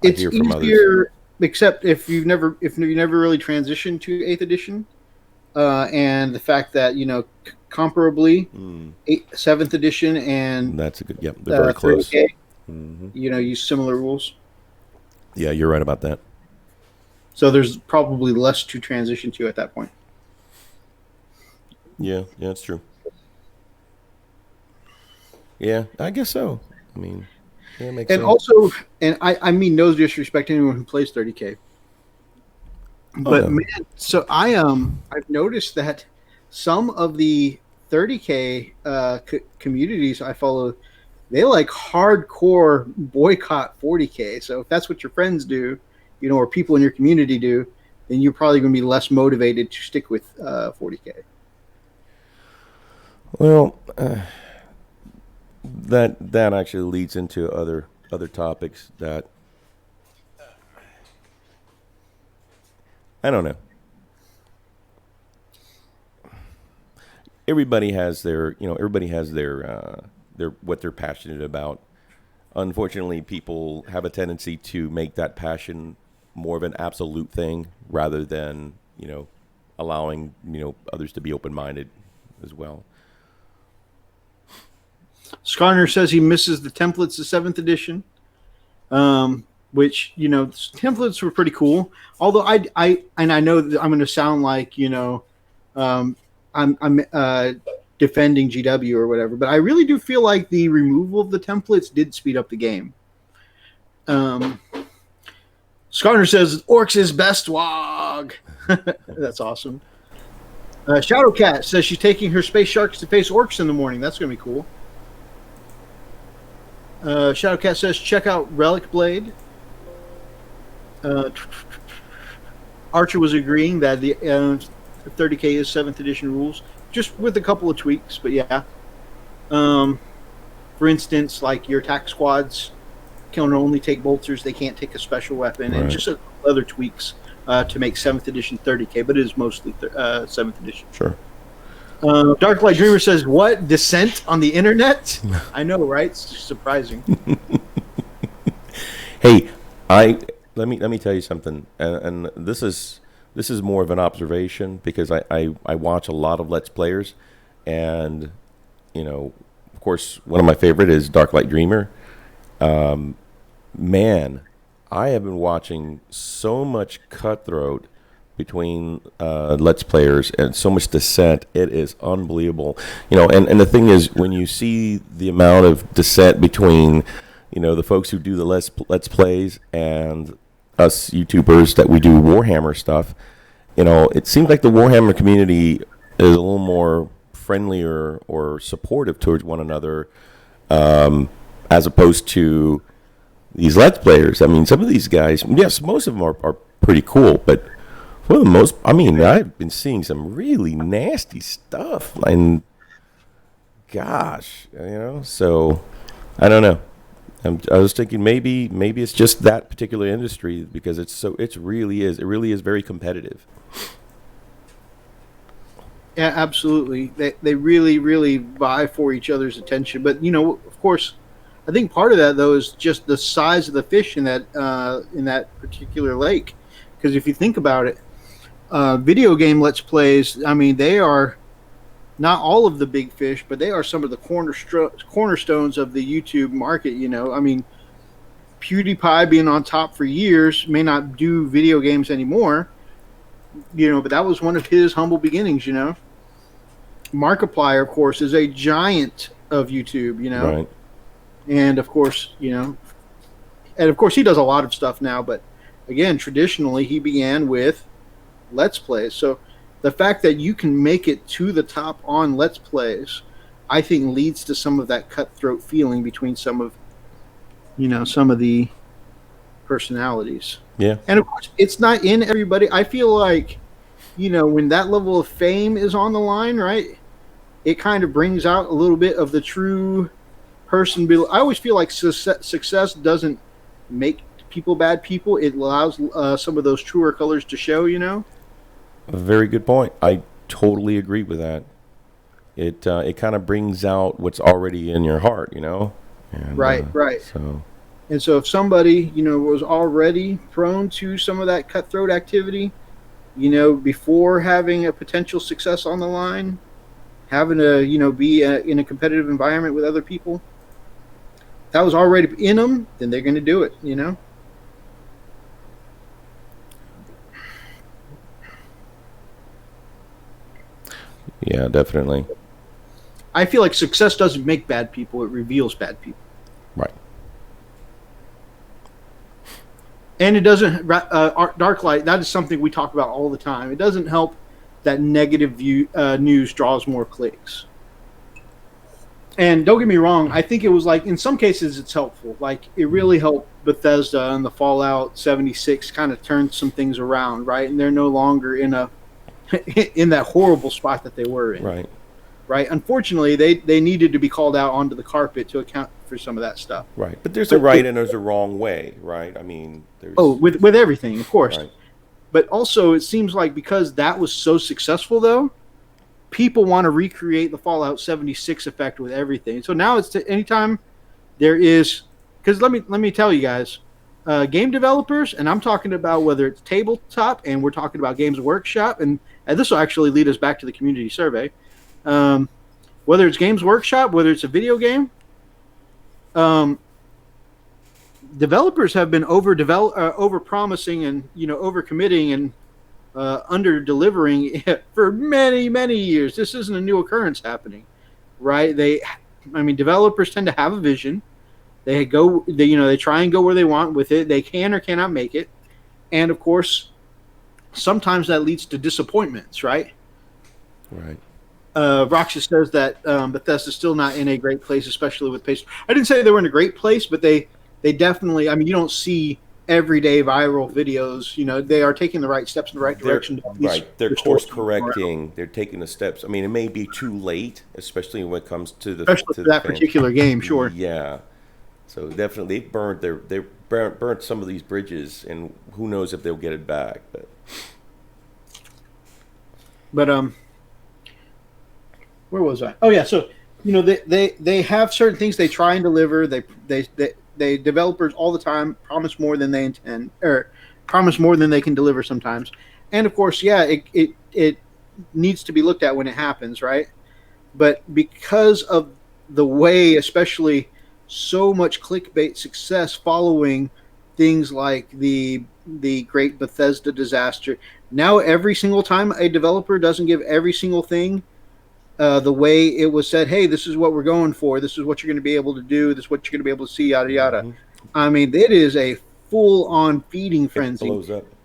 hear from others. except if you never really transitioned to 8th edition, and the fact that comparably, 7th edition and That's a good. Yep, they're very close. 30K, use similar rules. Yeah, you're right about that. So there's probably less to transition to at that point. Yeah, that's true. Yeah, I guess so. I mean, yeah, it makes and sense. also, and I mean no disrespect to anyone who plays 30K, but man, so I've noticed that some of the 30K communities I follow, they like hardcore boycott 40K. So if that's what your friends do, or people in your community do, then you're probably going to be less motivated to stick with 40K. Well, that actually leads into other topics that I don't know. Everybody has their what they're passionate about. Unfortunately, people have a tendency to make that passion more of an absolute thing rather than, allowing, others to be open-minded as well. Skarner says he misses the templates of 7th edition, which, templates were pretty cool. Although I know that I'm going to sound like, I'm defending GW or whatever, but I really do feel like the removal of the templates did speed up the game. Skarner says, Orcs is best, Wog. That's awesome. Shadowcat says she's taking her space sharks to face orcs in the morning. That's going to be cool. Shadowcat says, check out Relic Blade. Archer was agreeing that the 30K is 7th edition rules, just with a couple of tweaks, but yeah. For instance, like your attack squads can only take bolters, they can't take a special weapon, right. And just a couple other tweaks to make 7th edition 30K, but it is mostly 7th edition. Sure. Dark Light Dreamer says, what? Descent on the internet? I know, right? It's surprising. Hey, let me tell you something, and this is more of an observation because I watch a lot of Let's Players, and of course one of my favorite is Dark Light Dreamer. Man, I have been watching so much cutthroat between Let's Players and so much dissent. It is unbelievable. And the thing is, when you see the amount of dissent between the folks who do the Let's Plays and us YouTubers that we do Warhammer stuff, it seems like the Warhammer community is a little more friendlier or supportive towards one another, as opposed to these Let's Players. I mean, some of these guys, yes, most of them are pretty cool, but for the most, I mean, I've been seeing some really nasty stuff, and gosh, so I don't know. I was thinking maybe it's just that particular industry because it really is very competitive. Yeah, absolutely. They really, really vie for each other's attention. But of course, I think part of that though is just the size of the fish in that particular lake. Because if you think about it, video game Let's Plays, I mean, they are not all of the big fish, but they are some of the cornerstones of the YouTube market. I mean, PewDiePie being on top for years may not do video games anymore, but that was one of his humble beginnings. Markiplier, of course, is a giant of YouTube. Right. And of course, he does a lot of stuff now. But again, traditionally, he began with Let's Plays. So the fact that you can make it to the top on Let's Plays, I think leads to some of that cutthroat feeling between some of the personalities. Yeah. And of course, it's not in everybody. I feel like, when that level of fame is on the line, right, it kind of brings out a little bit of the true person. I always feel like success doesn't make people bad people. It allows some of those truer colors to show, A very good point. I totally agree with that. It kind of brings out what's already in your heart, And, right. So, And so if somebody, was already prone to some of that cutthroat activity, before having a potential success on the line, having to, be in a competitive environment with other people, that was already in them, then they're going to do it. Yeah, definitely. I feel like success doesn't make bad people; it reveals bad people. Right. And it doesn't. Dark light. That is something we talk about all the time. It doesn't help that negative news draws more clicks. And don't get me wrong, I think it was like in some cases it's helpful. Like it really helped Bethesda and the Fallout 76 kind of turn some things around, right? And they're no longer in that horrible spot that they were in. Right. Right. Unfortunately, they needed to be called out onto the carpet to account for some of that stuff. Right. But there's a right and there's a wrong way, right? I mean, there's with everything, of course. Right. But also it seems like because that was so successful though, people want to recreate the Fallout 76 effect with everything. So now it's anytime there is, because let me tell you guys, game developers, and I'm talking about whether it's tabletop and we're talking about Games Workshop, and this will actually lead us back to the community survey. Whether it's Games Workshop, whether it's a video game, developers have been over promising and over committing and under delivering for many years. This isn't a new occurrence happening, right? Developers tend to have a vision. They try and go where they want with it. They can or cannot make it, and of course, sometimes that leads to disappointments, right? Right. Roxas says that Bethesda's still not in a great place, especially with pace. I didn't say they were in a great place, but they definitely. I mean, you don't see everyday viral videos. They are taking the right steps in the right direction. They're course correcting. They're taking the steps. I mean, it may be too late, especially when it comes to that particular game. Sure. Yeah. So definitely, they burnt some of these bridges, and who knows if they'll get it back. But where was I? Oh yeah, so they have certain things they try and deliver. They developers all the time promise more than they intend, or promise more than they can deliver sometimes. And of course, yeah, it needs to be looked at when it happens, right? But because of the way, especially so much clickbait success following things like the great Bethesda disaster, now every single time a developer doesn't give every single thing the way it was said, hey, this is what we're going for, this is what you're going to be able to do, this is what you're going to be able to see, yada yada. Mm-hmm. I mean, it is a full-on feeding frenzy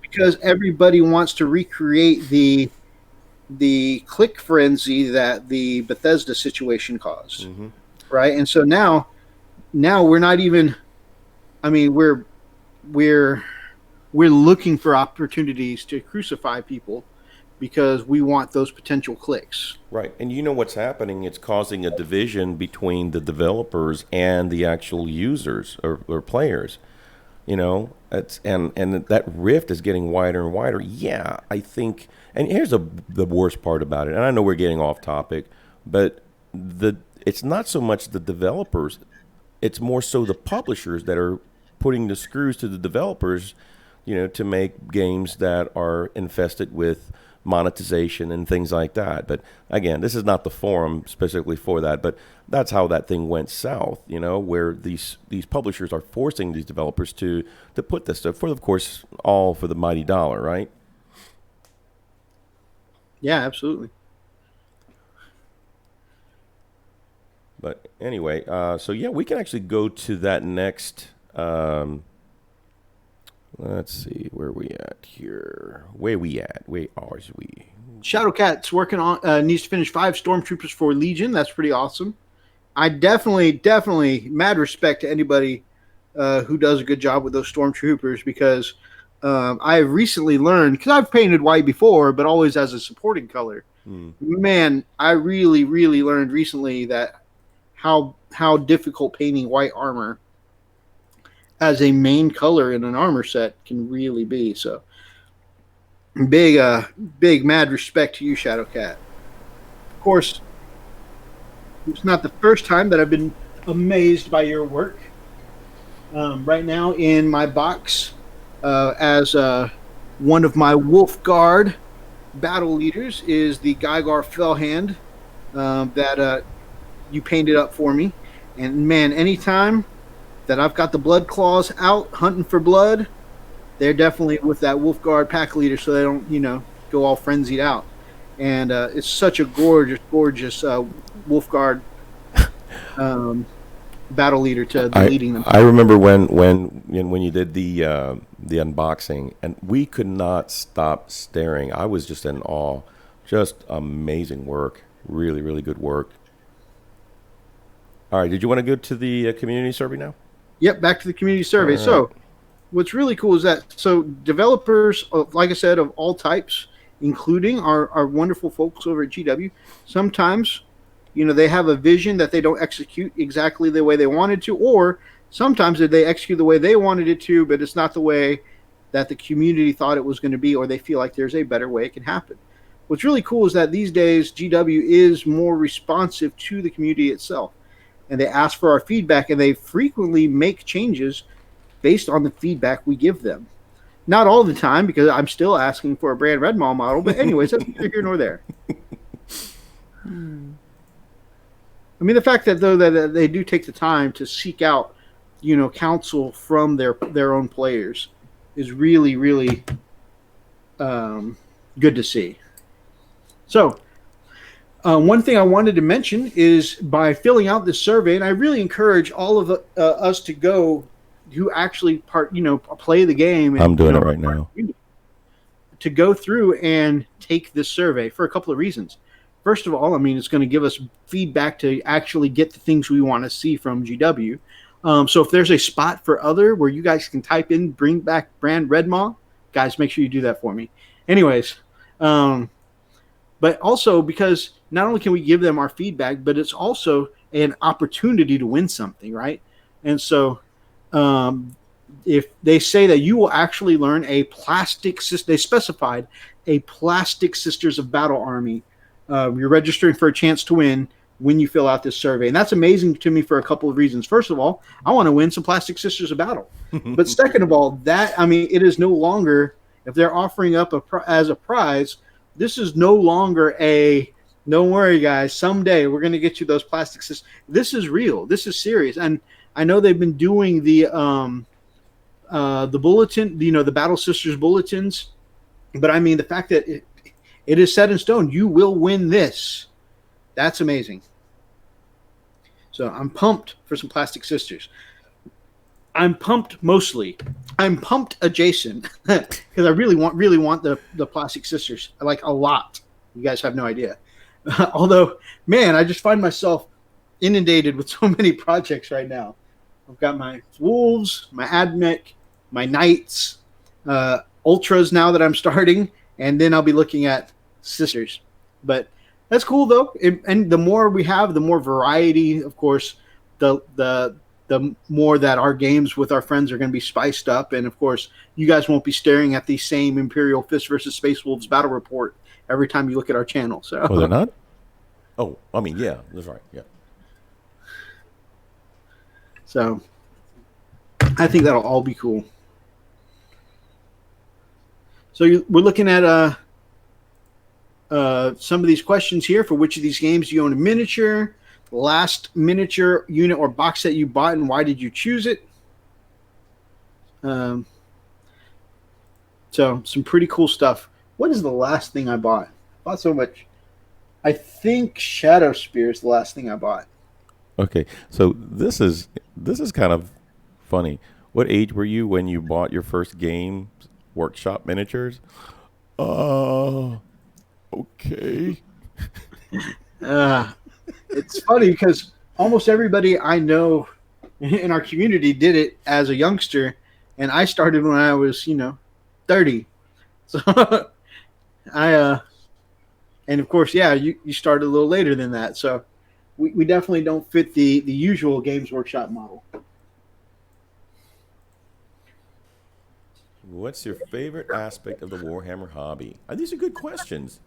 because everybody wants to recreate the click frenzy that the Bethesda situation caused. Mm-hmm. Right? And so now we're not even, I mean, we're looking for opportunities to crucify people because we want those potential clicks. Right. And you know what's happening? It's causing a division between the developers and the actual users or players. And that rift is getting wider and wider. Yeah, I think, and here's the worst part about it, and I know we're getting off topic, but it's not so much the developers, it's more so the publishers that are putting the screws to the developers, to make games that are infested with monetization and things like that. But again, this is not the forum specifically for that, but that's how that thing went south, where these publishers are forcing these developers to put this stuff for, of course, all for the mighty dollar, right? Yeah, absolutely. But anyway, so yeah, we can actually go to that next. Let's see, where we at here? Where we at? Where are we? Shadowcat's working on needs to finish 5 stormtroopers for Legion. That's pretty awesome. I definitely mad respect to anybody who does a good job with those stormtroopers, because I've recently learned, because I've painted white before, but always as a supporting color. Man, I really learned recently that how difficult painting white armor as a main color in an armor set can really be. So big mad respect to you, Shadowcat. Of course, it's not the first time that I've been amazed by your work. Right now in my box, as one of my Wolf Guard battle leaders is the Gygar Fellhand that you painted up for me. And man, anytime that I've got the blood claws out hunting for blood, they're definitely with that Wolf Guard pack leader, so they don't, go all frenzied out. And it's such a gorgeous, gorgeous Wolf Guard um, battle leader to be leading them. I remember when you did the unboxing, and we could not stop staring. I was just in awe. Just amazing work. Really, really good work. All right, did you want to go to the community survey now? Yep, back to the community survey. All right. So, what's really cool is that developers, like I said, of all types, including our wonderful folks over at GW, sometimes they have a vision that they don't execute exactly the way they wanted to, or sometimes they execute the way they wanted it to, but it's not the way that the community thought it was going to be, or they feel like there's a better way it can happen. What's really cool is that these days GW is more responsive to the community itself, and they ask for our feedback, and they frequently make changes based on the feedback we give them. Not all the time, because I'm still asking for a Brand Red Mall model, but anyways, that's neither here nor there. I mean, the fact that though that they do take the time to seek out, counsel from their own players is really, really good to see. So, one thing I wanted to mention is by filling out this survey, and I really encourage all of us to go who actually play the game. And, I'm doing it right now. To go through and take this survey for a couple of reasons. First of all, I mean, it's going to give us feedback to actually get the things we want to see from GW. So if there's a spot for other where you guys can type in bring back Brand Red Maw, guys, make sure you do that for me. Anyways, but also because not only can we give them our feedback, but it's also an opportunity to win something, right? And so if they say that you will actually learn they specified a Plastic Sisters of Battle army. You're registering for a chance to win when you fill out this survey. And that's amazing to me for a couple of reasons. First of all, I want to win some Plastic Sisters of Battle. But second of all, it is no longer, if they're offering up as a prize, this is no longer don't worry, guys, someday we're going to get you those Plastic Sisters. This is real. This is serious. And I know they've been doing the bulletin, the Battle Sisters bulletins. But I mean, the fact that it is set in stone. You will win this. That's amazing. So I'm pumped for some Plastic Sisters. I'm pumped mostly. I'm pumped adjacent because I really want the Plastic Sisters. I like a lot. You guys have no idea. Although, man, I just find myself inundated with so many projects right now. I've got my Wolves, my Admech, my Knights, Ultras now that I'm starting, and then I'll be looking at Sisters. But that's cool though, and the more we have, the more variety, of course, the more that our games with our friends are going to be spiced up, and of course you guys won't be staring at the same Imperial Fist versus Space Wolves battle report every time you look at our channel. So they're not? Oh, I mean, yeah, that's right. Yeah. So I think that'll all be cool. So we're looking at some of these questions here. For which of these games do you own a miniature? Last miniature unit or box set you bought, and why did you choose it? So some pretty cool stuff. What is the last thing I bought? I bought so much. I think Shadow Spear is the last thing I bought. Okay, so this is kind of funny. What age were you when you bought your first game workshop miniatures? Okay. It's funny because almost everybody I know in our community did it as a youngster, and I started when I was, 30. So and of course, yeah, you started a little later than that. So we definitely don't fit the usual Games Workshop model. What's your favorite aspect of the Warhammer hobby? These are good questions.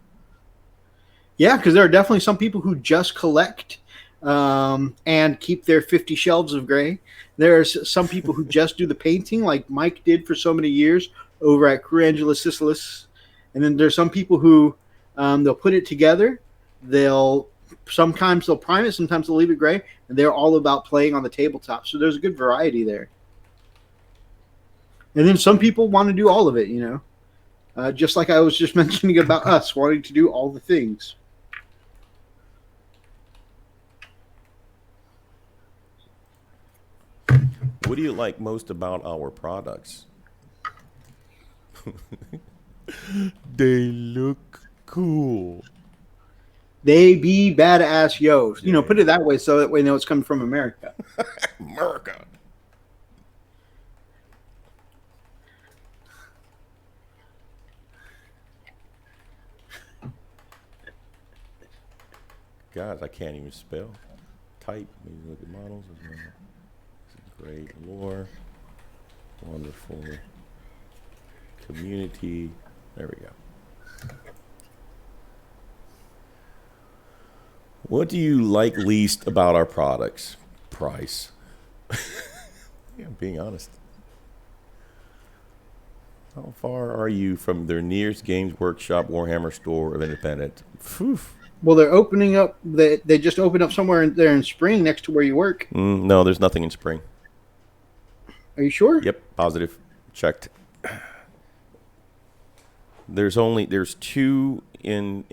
Yeah, because there are definitely some people who just collect. and keep their 50 shelves of gray. There's some people who just do the painting, like Mike did for so many years over at Crew Angela Sicilis. And then there's some people who they'll put it together. Sometimes they'll prime it, sometimes they'll leave it gray, and they're all about playing on the tabletop. So there's a good variety there. And then some people want to do all of it, just like I was just mentioning about us wanting to do all the things. What do you like most about our products? They look cool. They be badass yo. Put it that way so that we know it's coming from America. America. Guys, I can't even spell. Type. Maybe look at models. Great lore. Wonderful community. There we go. What do you like least about our products? Price. Yeah, I'm being honest. How far are you from their nearest Games Workshop, Warhammer store of independent? Phew. Well, they're opening up. They just opened up somewhere there in Spring next to where you work. No, there's nothing in Spring. Are you sure? Yep, positive. Checked. There's two in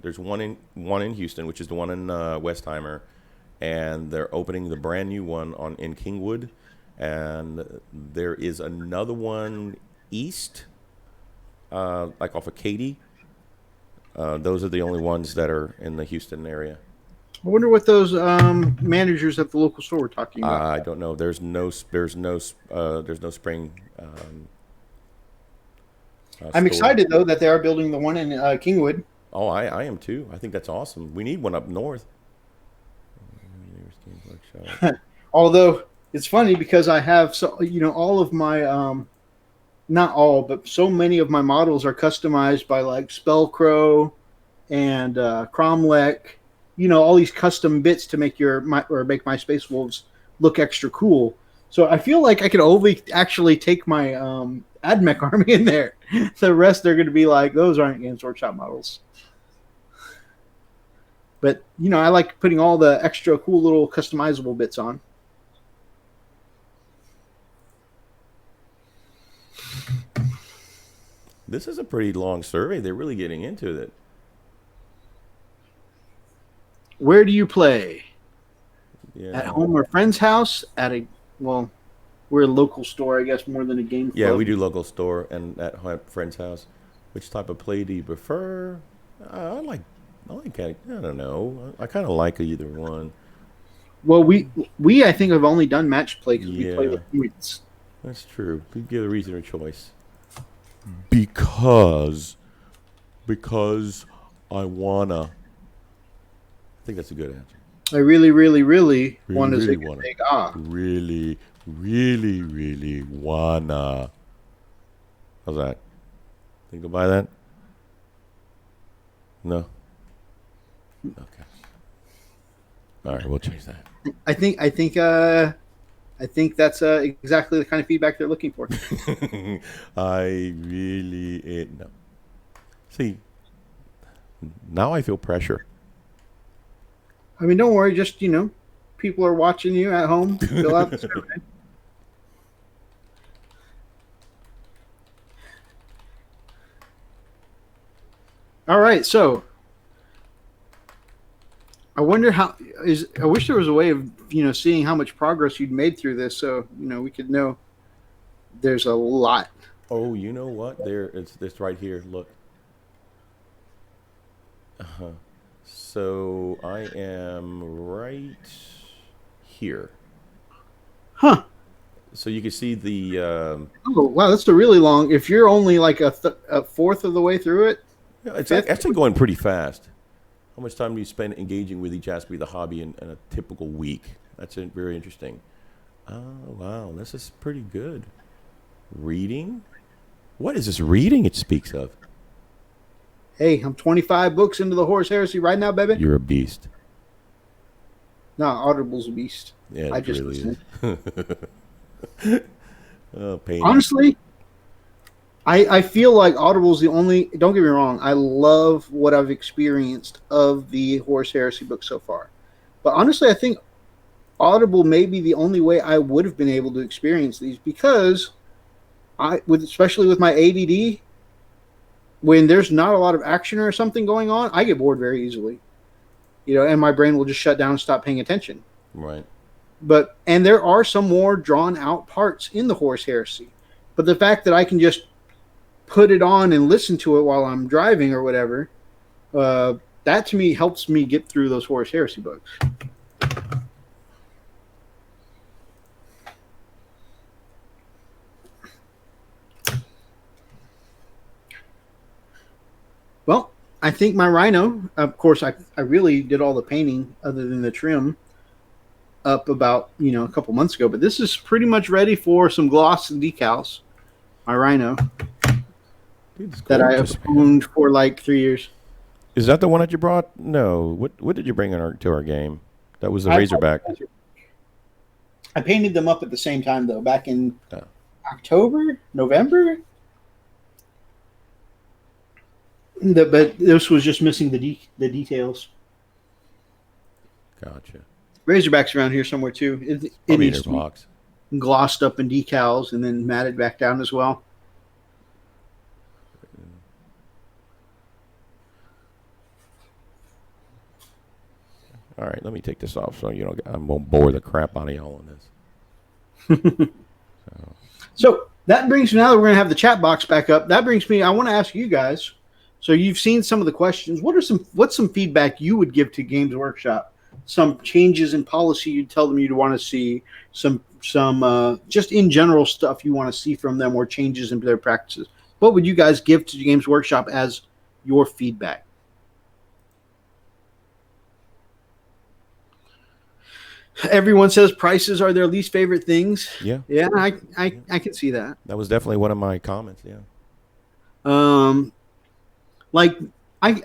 there's one in Houston, which is the one in Westheimer, and they're opening the brand new one in Kingwood, and there is another one east, like off of Katy. Those are the only ones that are in the Houston area. I wonder what those managers at the local store were talking about. I don't know. There's no Spring. I'm excited though that they are building the one in Kingwood. Oh, I am too. I think that's awesome. We need one up north. Although it's funny because I have all of my not all, but so many of my models are customized by like Spellcrow and Cromlech. All these custom bits to make make my Space Wolves look extra cool. So I feel like I could only actually take my AdMech army in there. The rest they're going to be like, those aren't Games Workshop models. But I like putting all the extra cool little customizable bits on. This is a pretty long survey. They're really getting into it. Where do you play? Yeah. At home or friend's house? We're a local store, I guess, more than a game club. Yeah, we do local store and at friend's house. Which type of play do you prefer? I like. I don't know. I kind of like either one. Well, we I think have only done match play because we play with points. That's true. We give a reason or choice. Because I wanna. I think that's a good answer. I really, really, really want to say big Really, really, really wanna. How's that? Think you'll buy that? No. Okay. All right, we'll change that. I think that's exactly the kind of feedback they're looking for. I really no. See, now I feel pressure. I mean, don't worry. Just people are watching you at home. Fill out the survey. All right, so I wonder I wish there was a way of seeing how much progress you'd made through this, so we could know. There's a lot. Oh, you know what? It's right here. Look. So I am right here. Huh. So you can see the. Oh wow, that's a really long. If you're only like a fourth of the way through it. Yeah, it's actually going pretty fast. How much time do you spend engaging with each aspect of the hobby in a typical week? That's very interesting. Oh, wow. This is pretty good. Reading? What is this reading it speaks of? Hey, I'm 25 books into the Horse Heresy right now, baby. You're a beast. No, Audible's a beast. Yeah, I it just really listen. is. Oh, pain. Honestly, I feel like Audible's the only. Don't get me wrong. I love what I've experienced of the Horus Heresy book so far, but honestly, I think Audible may be the only way I would have been able to experience these because especially with my ADD, when there's not a lot of action or something going on, I get bored very easily. And my brain will just shut down and stop paying attention. Right. And there are some more drawn out parts in the Horus Heresy, but the fact that I can just put it on and listen to it while I'm driving or whatever, that to me helps me get through those Horus Heresy books. Well, I think my Rhino, of course, I really did all the painting other than the trim up about, a couple months ago, but this is pretty much ready for some gloss and decals. My Rhino. Dude, that I have owned for like 3 years. Is that the one that you brought? No. What did you bring to our game? That was the Razorback. I painted them up at the same time, though, back in October, November. But this was just missing the details. Gotcha. Razorback's around here somewhere, too. It needs to box. Be glossed up in decals and then matted back down as well. All right, let me take this off so I won't bore the crap out of y'all on this. So that brings me, now that we're going to have the chat box back up, that brings me, I want to ask you guys, so you've seen some of the questions. What's some feedback you would give to Games Workshop? Some changes in policy you'd tell them you'd want to see, some just in general stuff you want to see from them or changes in their practices. What would you guys give to Games Workshop as your feedback? Everyone says prices are their least favorite things. Yeah. Yeah, I can see that. That was definitely one of my comments, yeah.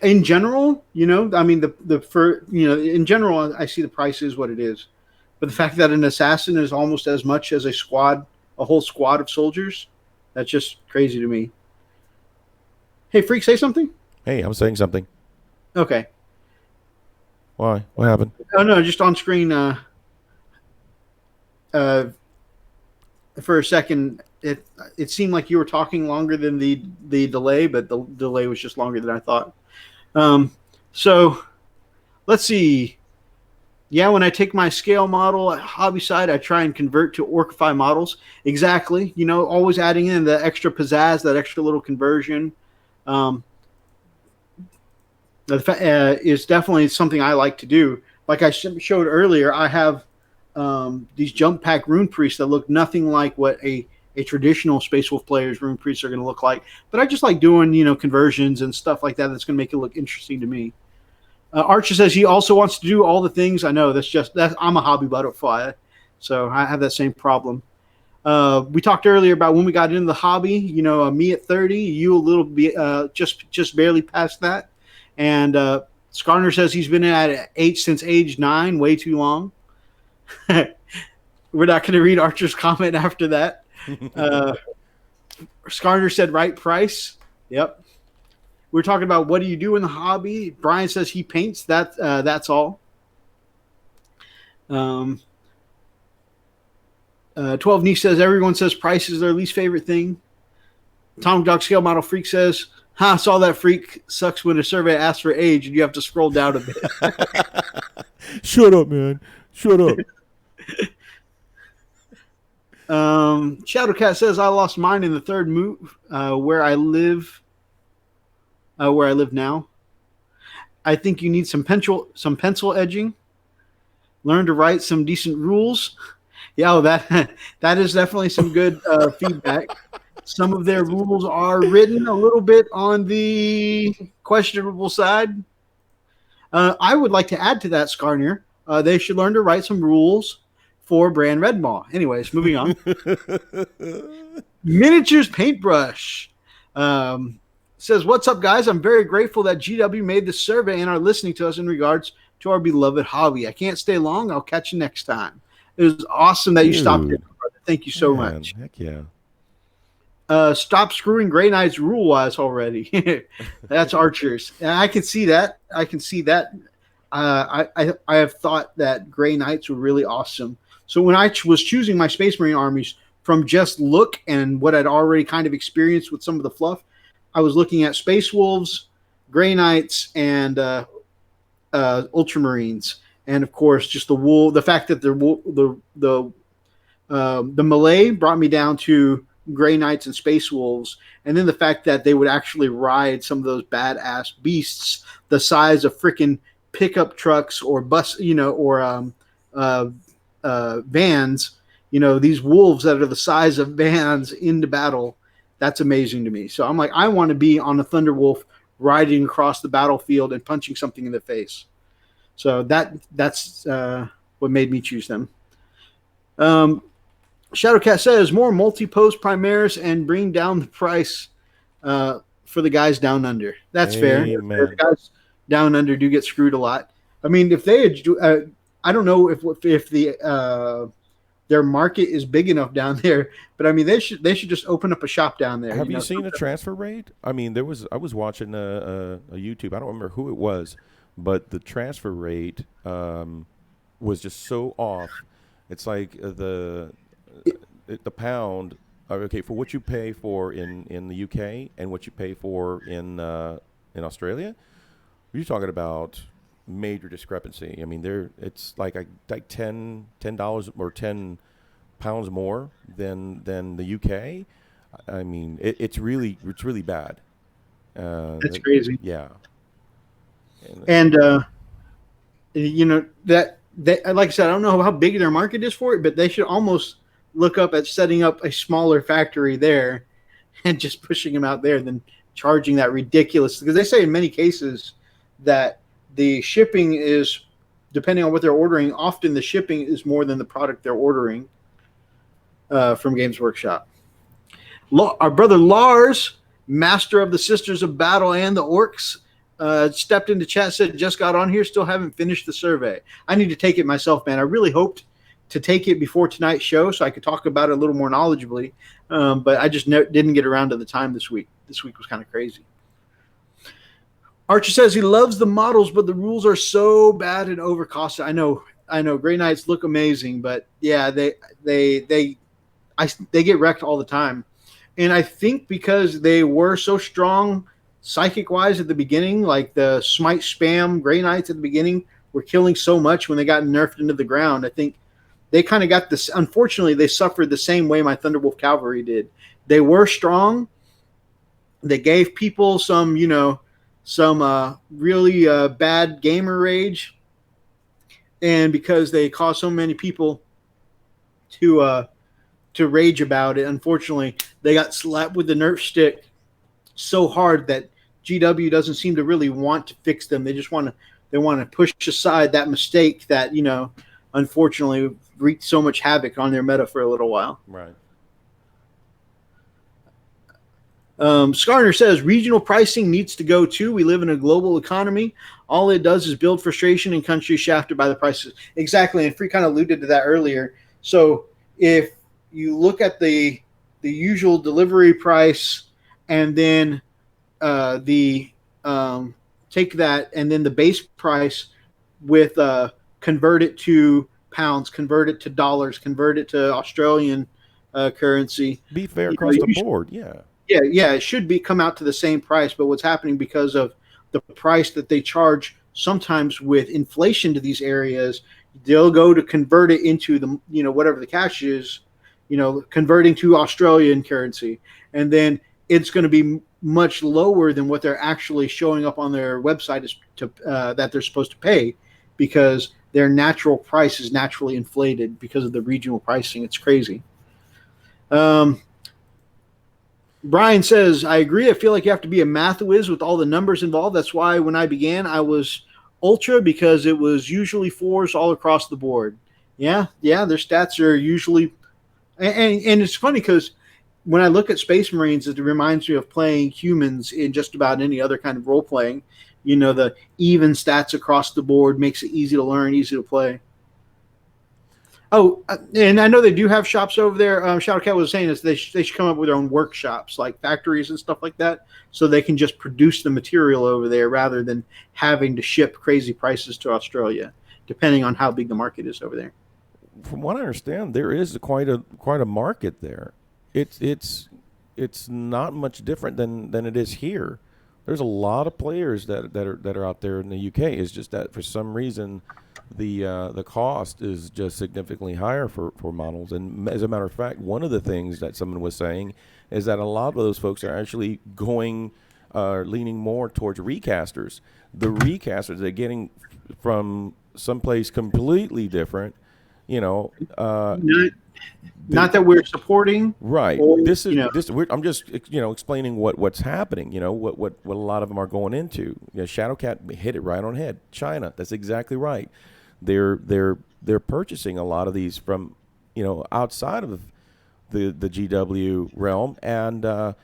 In general, in general, I see the price is what it is. But the fact that an assassin is almost as much as a whole squad of soldiers, that's just crazy to me. Hey, Freak, say something? Hey, I was saying something. Okay. Why? What happened? Oh, no, just on screen, for a second, it seemed like you were talking longer than the delay, but the delay was just longer than I thought. So let's see. Yeah, when I take my scale model at hobby side, I try and convert to Orcify models. Exactly. Always adding in the extra pizzazz, that extra little conversion. Is definitely something I like to do. Like I showed earlier, I have these jump pack rune priests that look nothing like what a traditional Space Wolf player's rune priests are going to look like. But I just like doing, conversions and stuff like that. That's going to make it look interesting to me. Archer says he also wants to do all the things. I know I'm a hobby butterfly, so I have that same problem. We talked earlier about when we got into the hobby, me at 30, you a little bit, just barely past that. And Skarner says he's been at 8 since age 9, way too long. We're not going to read Archer's comment after that. Skarner said right price. Yep. We're talking about what do you do in the hobby. Brian says he paints. That's all. 12 Niche says everyone says price is their least favorite thing. Tom Dog Scale Model Freak says, saw that, Freak. Sucks when a survey asks for age and you have to scroll down a bit. Shut up, man. Shut up. Shadowcat says I lost mine in the third move where I live now. I think you need some pencil edging. Learn to write some decent rules. Yeah, that is definitely some good feedback. Some of their rules are written a little bit on the questionable side. I would like to add to that, Skarner. They should learn to write some rules for Brand Red Maw. Anyways, moving on. Miniatures Paintbrush says, what's up, guys? I'm very grateful that GW made this survey and are listening to us in regards to our beloved hobby. I can't stay long. I'll catch you next time. It was awesome that you stopped in, Dude. brother. Thank you so Man, much. Heck yeah. Stop screwing Grey Knights rule wise already. That's archers. And I can see that. I can see that. I have thought that Grey Knights were really awesome. So when I was choosing my Space Marine armies from just look and what I'd already kind of experienced with some of the fluff, I was looking at Space Wolves, Grey Knights, and Ultramarines, and of course just the wool. The fact that the Malay brought me down to Grey Knights and Space Wolves, and then the fact that they would actually ride some of those badass beasts the size of freaking pickup trucks or bus, or vans, these wolves that are the size of vans into battle. That's amazing to me. So I'm like, I want to be on a Thunderwolf riding across the battlefield and punching something in the face. So that's what made me choose them. Shadowcat says more multi-post primaires and bring down the price for the guys down under. That's fair. The guys down under do get screwed a lot. I mean, if they had, I don't know if the their market is big enough down there, but I mean they should just open up a shop down there. Have you seen a transfer rate? I mean, I was watching a YouTube. I don't remember who it was, but the transfer rate was just so off. It's like the pound. Okay, for what you pay for in the UK and what you pay for in Australia, you're talking about major discrepancy. I mean, it's like $10 or £10 more than the UK. I mean, it's really bad. That's crazy. Yeah. And that like I said, I don't know how big their market is for it, but they should almost look up at setting up a smaller factory there and just pushing them out there than charging that ridiculous, because they say in many cases that the shipping is, depending on what they're ordering, often the shipping is more than the product they're ordering from Games Workshop. Our brother Lars, master of the Sisters of Battle and the Orcs, stepped into chat, said, just got on here, still haven't finished the survey. I need to take it myself, man. I really hoped to take it before tonight's show so I could talk about it a little more knowledgeably, but I just didn't get around to the time this week. This week was kind of crazy. Archer says he loves the models, but the rules are so bad and overcosted. I know. Grey Knights look amazing, but yeah, they get wrecked all the time. And I think because they were so strong psychic-wise at the beginning, like the smite spam Grey Knights at the beginning were killing so much when they got nerfed into the ground. I think they kind of got this. Unfortunately, they suffered the same way my Thunderwolf Cavalry did. They were strong. They gave people some really bad gamer rage, and because they caused so many people to rage about it, unfortunately, they got slapped with the nerf stick so hard that GW doesn't seem to really want to fix them. They just want to push aside that mistake that unfortunately wreaked so much havoc on their meta for a little while. Right. Skarner says regional pricing needs to go too. We live in a global economy. All it does is build frustration in countries shafted by the prices. Exactly, and Free kind of alluded to that earlier. So if you look at the usual delivery price and then take that and then the base price with convert it to pounds, convert it to dollars, convert it to Australian currency. Be fair across the board, yeah. Yeah, it should come out to the same price, but what's happening because of the price that they charge sometimes with inflation to these areas, they'll go to convert it into the whatever the cash is, converting to Australian currency, and then it's going to be much lower than what they're actually showing up on their website that they're supposed to pay, because their natural price is naturally inflated because of the regional pricing. It's crazy. Brian says, I agree. I feel like you have to be a math whiz with all the numbers involved. That's why when I began, I was ultra, because it was usually 4s all across the board. Yeah, their stats are usually – and it's funny because when I look at Space Marines, it reminds me of playing humans in just about any other kind of role-playing, the even stats across the board, makes it easy to learn, easy to play. Oh, and I know they do have shops over there. Shadowcat was saying is they should come up with their own workshops, like factories and stuff like that, so they can just produce the material over there rather than having to ship crazy prices to Australia, depending on how big the market is over there. From what I understand, there is quite a market there. It's not much different than it is here. There's a lot of players that are out there in the UK. It's just that for some reason the cost is just significantly higher for models. And as a matter of fact, one of the things that someone was saying is that a lot of those folks are actually leaning more towards recasters. The recasters they're getting from someplace completely different. Not that we're supporting, right? Or, I'm just explaining what's happening. What a lot of them are going into. Shadowcat hit it right on head. China, that's exactly right. They're purchasing a lot of these from outside of the GW realm, and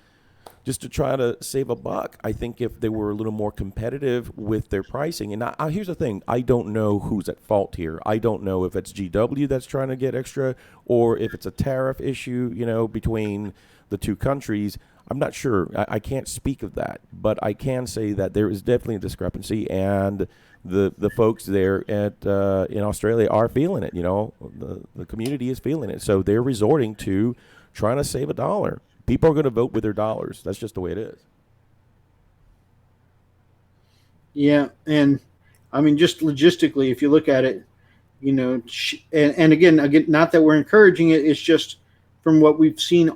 just to try to save a buck. I think if they were a little more competitive with their pricing, and here's the thing, I don't know who's at fault here. I don't know if it's GW that's trying to get extra or if it's a tariff issue, between the two countries. I'm not sure. I can't speak of that, but I can say that there is definitely a discrepancy, and the folks there in Australia are feeling it. The community is feeling it, so they're resorting to trying to save a dollar. People are going to vote with their dollars. That's just the way it is. Yeah, and I mean, just logistically, if you look at it, and again, not that we're encouraging it, it's just from what we've seen,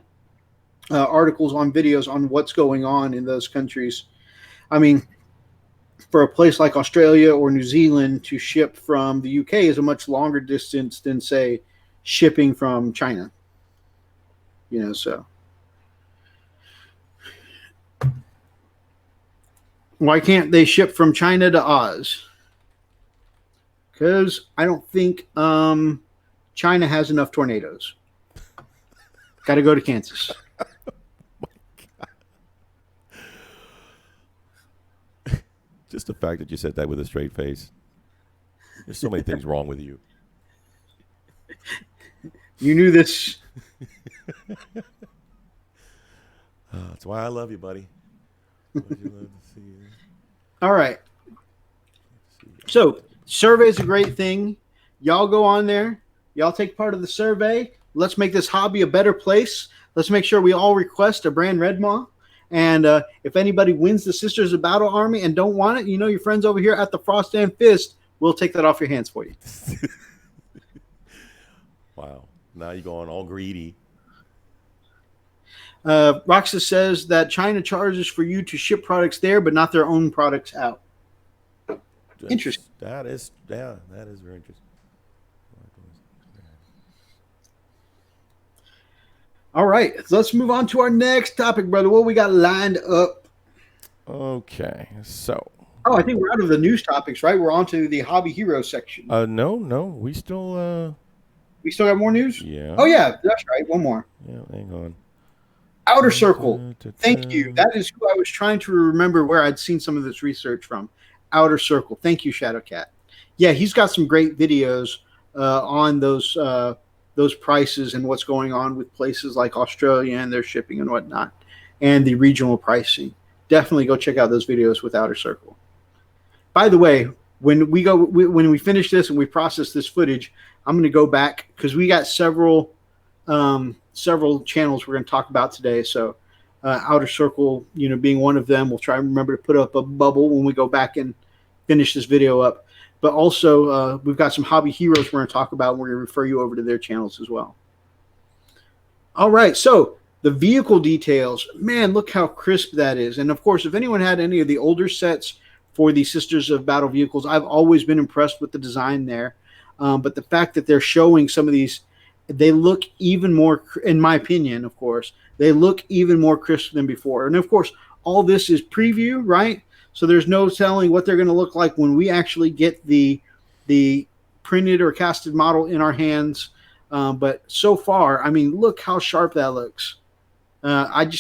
articles on videos on what's going on in those countries. I mean, for a place like Australia or New Zealand to ship from the UK is a much longer distance than, say, shipping from China. So. Why can't they ship from China to Oz? Because I don't think China has enough tornadoes. Got to go to Kansas. Just the fact that you said that with a straight face. There's so many things wrong with you. You knew this. That's why I love you, buddy. All right. So, survey is a great thing. Y'all go on there. Y'all take part of the survey. Let's make this hobby a better place. Let's make sure we all request a brand Red Maw. And if anybody wins the Sisters of Battle Army and don't want it, your friends over here at the Frost and Fist will take that off your hands for you. Wow. Now you're going all greedy. Roxa says that China charges for you to ship products there, but not their own products out. Interesting. That is very interesting. All right, let's move on to our next topic, brother. What we got lined up? Okay, so. Oh, I think we're out of the news topics, right? We're on to the Hobby Hero section. No, we still. We still got more news? Yeah. Oh, yeah, that's right. One more. Yeah, hang on. Outer Circle. Thank you. That is who I was trying to remember where I'd seen some of this research from. Outer Circle. Thank you, Shadowcat. Yeah, he's got some great videos on those prices and what's going on with places like Australia and their shipping and whatnot, and the regional pricing. Definitely go check out those videos with Outer Circle. By the way, when we finish this and we process this footage, I'm going to go back because we got several channels we're going to talk about today. So Outer Circle, being one of them, we'll try and remember to put up a bubble when we go back and finish this video up. But also, we've got some hobby heroes we're going to talk about, and we're going to refer you over to their channels as well. All right, so the vehicle details. Man, look how crisp that is. And, of course, if anyone had any of the older sets for the Sisters of Battle vehicles, I've always been impressed with the design there. But the fact that they're showing some of these, they look even more, in my opinion, of course, they look even more crisp than before. And, of course, all this is preview, right? So there's no telling what they're going to look like when we actually get the printed or casted model in our hands. But so far, I mean, look how sharp that looks. I've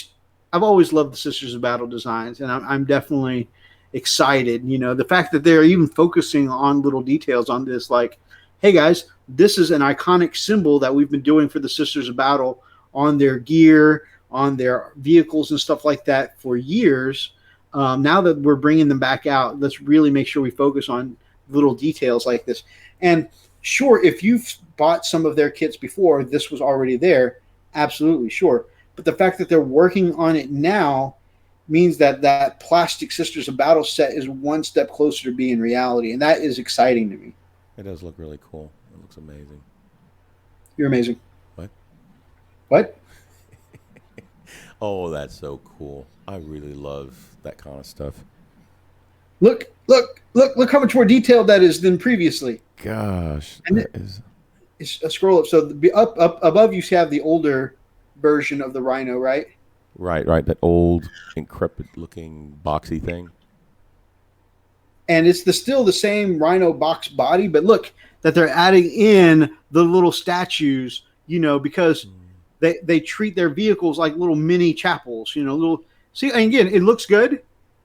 always loved the Sisters of Battle designs, and I'm definitely excited. The fact that they're even focusing on little details on this, like, hey guys, this is an iconic symbol that we've been doing for the Sisters of Battle on their gear, on their vehicles and stuff like that for years. Now that we're bringing them back out, let's really make sure we focus on little details like this. And sure, if you've bought some of their kits before, this was already there. Absolutely, sure. But the fact that they're working on it now means that that plastic Sisters of Battle set is one step closer to being reality. And that is exciting to me. It does look really cool. It looks amazing. You're amazing. What? What? Oh, that's so cool. I really love that kind of stuff. Look how much more detailed that is than previously. Gosh. And it's a scroll up. So up above you have the older version of the Rhino, right? Right. That old, decrepit-looking, boxy thing. And it's still the same Rhino box body, but look that they're adding in the little statues, because they treat their vehicles like little mini chapels, little. See, again, it looks good,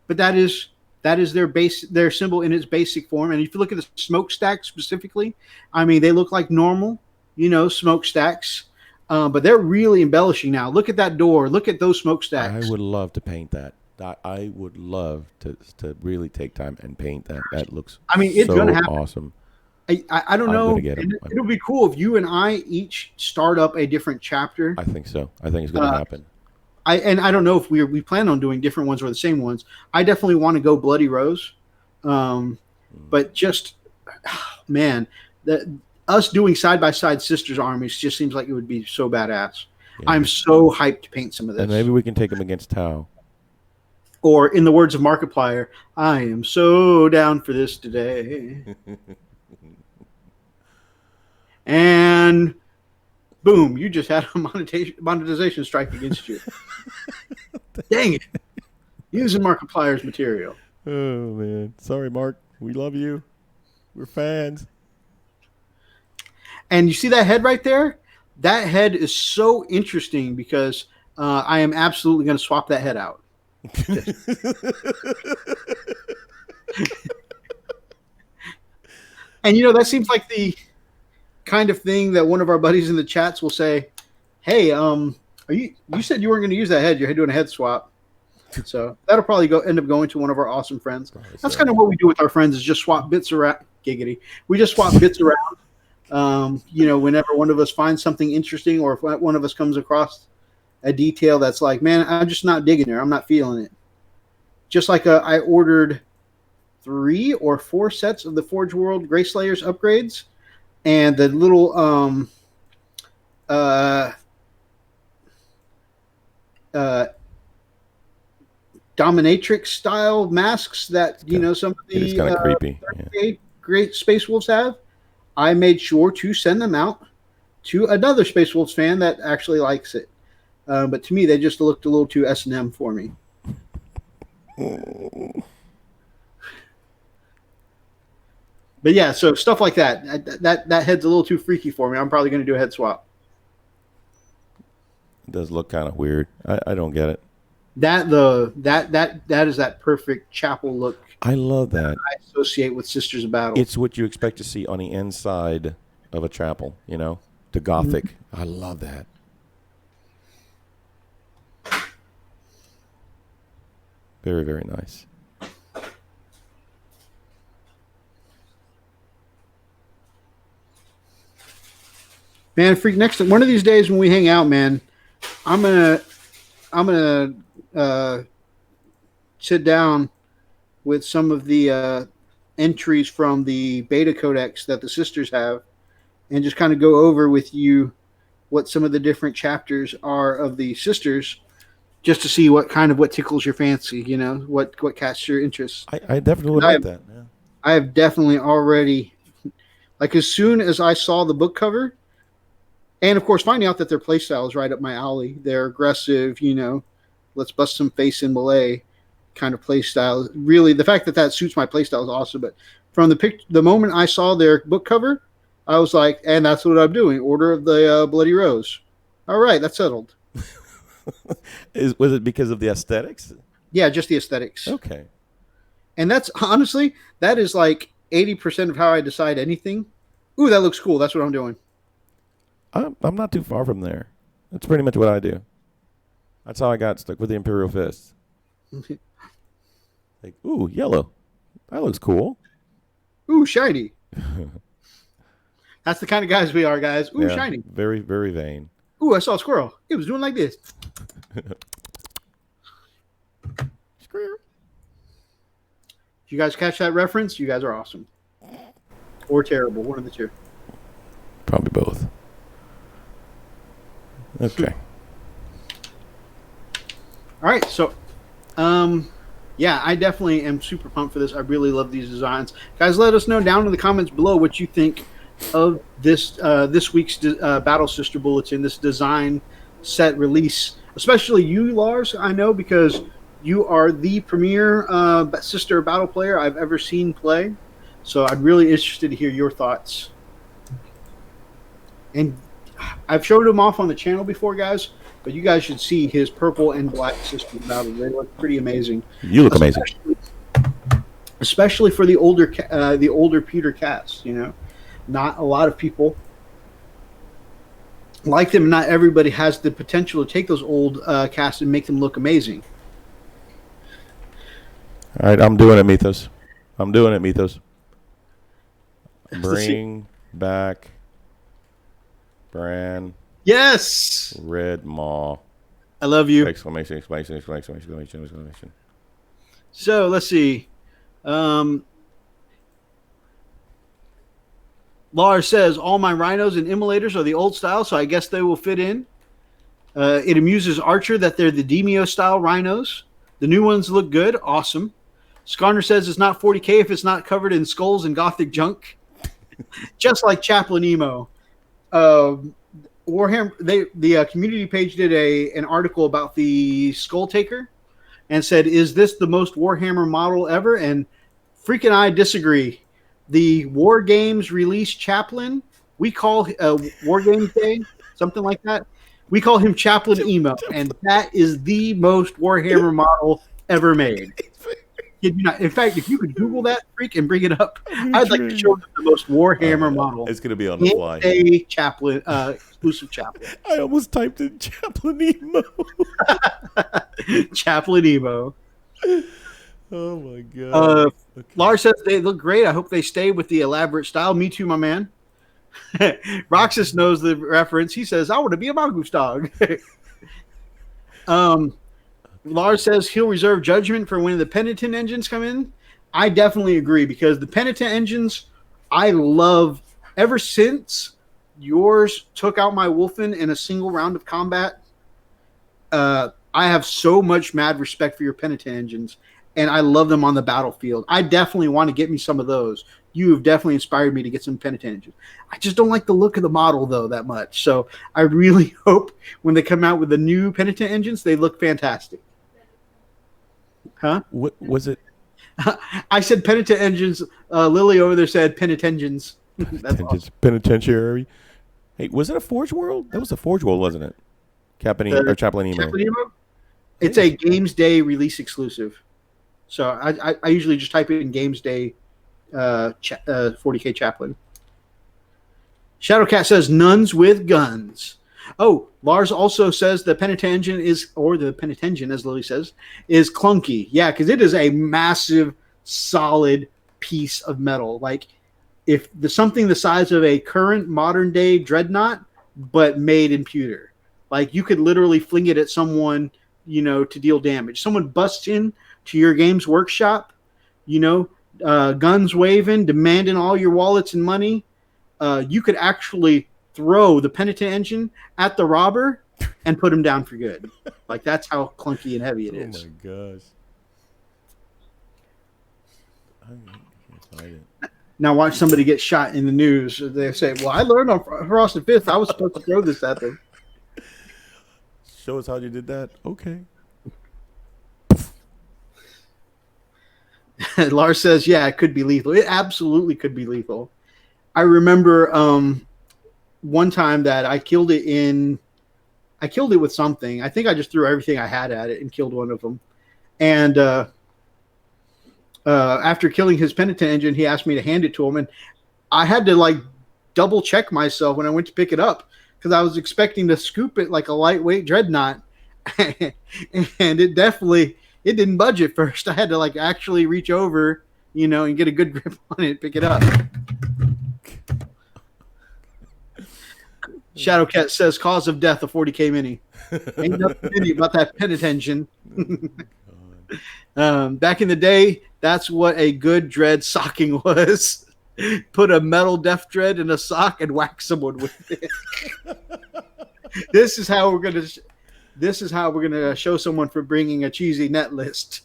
but that is their symbol in its basic form. And if you look at the smokestack specifically, I mean, they look like normal, smokestacks, but they're really embellishing now. Look at that door. Look at those smokestacks. I would love to paint that. I would love to really take time and paint that. That looks. I mean, it's going to happen. Awesome. I don't know. It'll be cool if you and I each start up a different chapter. I think so. I think it's going to happen. I don't know if we plan on doing different ones or the same ones. I definitely want to go Bloody Rose, but just man, us doing side by side sisters armies just seems like it would be so badass. Yeah. I'm so hyped to paint some of this. And maybe we can take them against Tau. Or in the words of Markiplier, I am so down for this today. And boom, you just had a monetization strike against you. Dang it. Using Markiplier's material. Oh, man. Sorry, Mark. We love you. We're fans. And you see that head right there? That head is so interesting because I am absolutely going to swap that head out. And that seems like the kind of thing that one of our buddies in the chats will say, hey, you said you weren't going to use that head, you're doing a head swap. So that'll probably end up going to one of our awesome friends. That's kind of what we do with our friends, is just swap bits around. Giggity. We just swap bits around. Whenever one of us finds something interesting, or if one of us comes across a detail that's like, man, I'm just not digging there. I'm not feeling it. Just like I ordered 3 or 4 sets of the Forge World Grayslayers upgrades, and the little dominatrix style masks that some of the kind of creepy. Great Space Wolves have. I made sure to send them out to another Space Wolves fan that actually likes it. But to me, they just looked a little too S&M for me. But yeah, so stuff like that. That head's a little too freaky for me. I'm probably going to do a head swap. It does look kind of weird. I don't get it. That is that perfect chapel look. I love that. I associate with Sisters of Battle. It's what you expect to see on the inside of a chapel, the Gothic. Mm-hmm. I love that. Very, very nice. Man, freak! Next one of these days when we hang out, man, I'm gonna sit down with some of the entries from the Beta Codex that the sisters have, and just kind of go over with you what some of the different chapters are of the sisters, just to see what tickles your fancy, what catches your interest. I definitely like that. Yeah. I have definitely already, like, as soon as I saw the book cover. And, of course, finding out that their playstyle is right up my alley. They're aggressive, let's bust some face in melee kind of playstyle. Really, the fact that suits my playstyle is awesome. But from the moment I saw their book cover, I was like, and that's what I'm doing. Order of the Bloody Rose. All right, that's settled. Was it because of the aesthetics? Yeah, just the aesthetics. Okay. And that's honestly, that is like 80% of how I decide anything. Ooh, that looks cool. That's what I'm doing. I'm not too far from there. That's pretty much what I do. That's how I got stuck with the Imperial Fist. Like, ooh, yellow. That looks cool. Ooh, shiny. That's the kind of guys we are, guys. Ooh, Yeah, shiny. very, very vain. Ooh, I saw a squirrel. It was doing like this. Squirrel. If you guys catch that reference, you guys are awesome. Or terrible. One of the two. Probably both. Okay. All right, so, yeah, I definitely am super pumped for this. I really love these designs, guys. Let us know down in the comments below what you think of this week's Battle Sister Bulletin, this design set release. Especially you, Lars. I know because you are the premier sister battle player I've ever seen play. So I'm really interested to hear your thoughts. And I've showed him off on the channel before, guys. But you guys should see his purple and black system battle. They look pretty amazing. You look amazing. Especially for the older Peter cast, you know. Not a lot of people like them. Not everybody has the potential to take those old casts and make them look amazing. All right, I'm doing it, Mythos. I'm doing it, Mythos. Bring back Bran. Yes! Red Maw. I love you. Exclamation, exclamation, exclamation, exclamation, exclamation. So, let's see. Lars says, all my rhinos and immolators are the old style, so I guess they will fit in. It amuses Archer that they're the Demio style rhinos. The new ones look good. Awesome. Sconner says it's not 40K if it's not covered in skulls and gothic junk. Just like Chaplain Emo. Warhammer, the community page did an article about the Skull Taker and said, is this the most Warhammer model ever? And freaking I disagree. The War Games release Chaplain, we call War Games Day, something like that. We call him Chaplain Emo, and that is the most Warhammer model ever made. Kid you not. In fact, if you could Google that freak and bring it up, I'd like to show you the most Warhammer model. It's going to be on the fly. A Chaplain, exclusive Chaplain. I almost typed in Chaplain Emo. Chaplain Emo. Oh, my God. Okay. Lars says they look great. I hope they stay with the elaborate style. Me too, my man. Roxas knows the reference. He says, I want to be a mongoose dog. Lars says he'll reserve judgment for when the penitent engines come in. I definitely agree because the penitent engines I love ever since yours took out my Wolfen in a single round of combat. I have so much mad respect for your penitent engines, and I love them on the battlefield. I definitely want to get me some of those. You have definitely inspired me to get some penitent engines. I just don't like the look of the model, though, that much. So I really hope when they come out with the new penitent engines, they look fantastic. Huh? What was it? I said penitent engines. Lily over there said penitentians. That's awesome. Penitentiary. Hey, was it a Forge World? That was a Forge World, wasn't it? Chaplain Emo. Chaplain Emo? It's a Games Day release exclusive. So I usually just type it in Games Day 40K Chaplain. Shadowcat says nuns with guns. Oh, Lars also says the penitent engine is, or the penitentian, as Lily says, is clunky. Yeah, because it is a massive, solid piece of metal. Like, if something the size of a current modern day dreadnought, but made in pewter. Like, you could literally fling it at someone, you know, to deal damage. Someone busts in to your game's workshop, you know, guns waving, demanding all your wallets and money. You could actually throw the penitent engine at the robber and put him down for good. Like, that's how clunky and heavy it is. Oh my gosh. I can't find it. Now watch somebody get shot in the news. They say, well, I learned on Frost and Fifth I was supposed to throw this at them. Show us how you did that. Okay. Lars says, yeah, it could be lethal. It absolutely could be lethal. I remember one time that I killed it with something. I think I just threw everything I had at it and killed one of them. And after killing his penitent engine, he asked me to hand it to him, and I had to like double check myself when I went to pick it up because I was expecting to scoop it like a lightweight dreadnought, and it didn't budge at first. I had to like actually reach over, and get a good grip on it and pick it up. Shadowcat says cause of death a 40K mini. Ain't nothing mini about that penitent engine. Back in the day, that's what a good dread socking was. Put a metal death dread in a sock and whack someone with it. This is how we're gonna show someone for bringing a cheesy net list.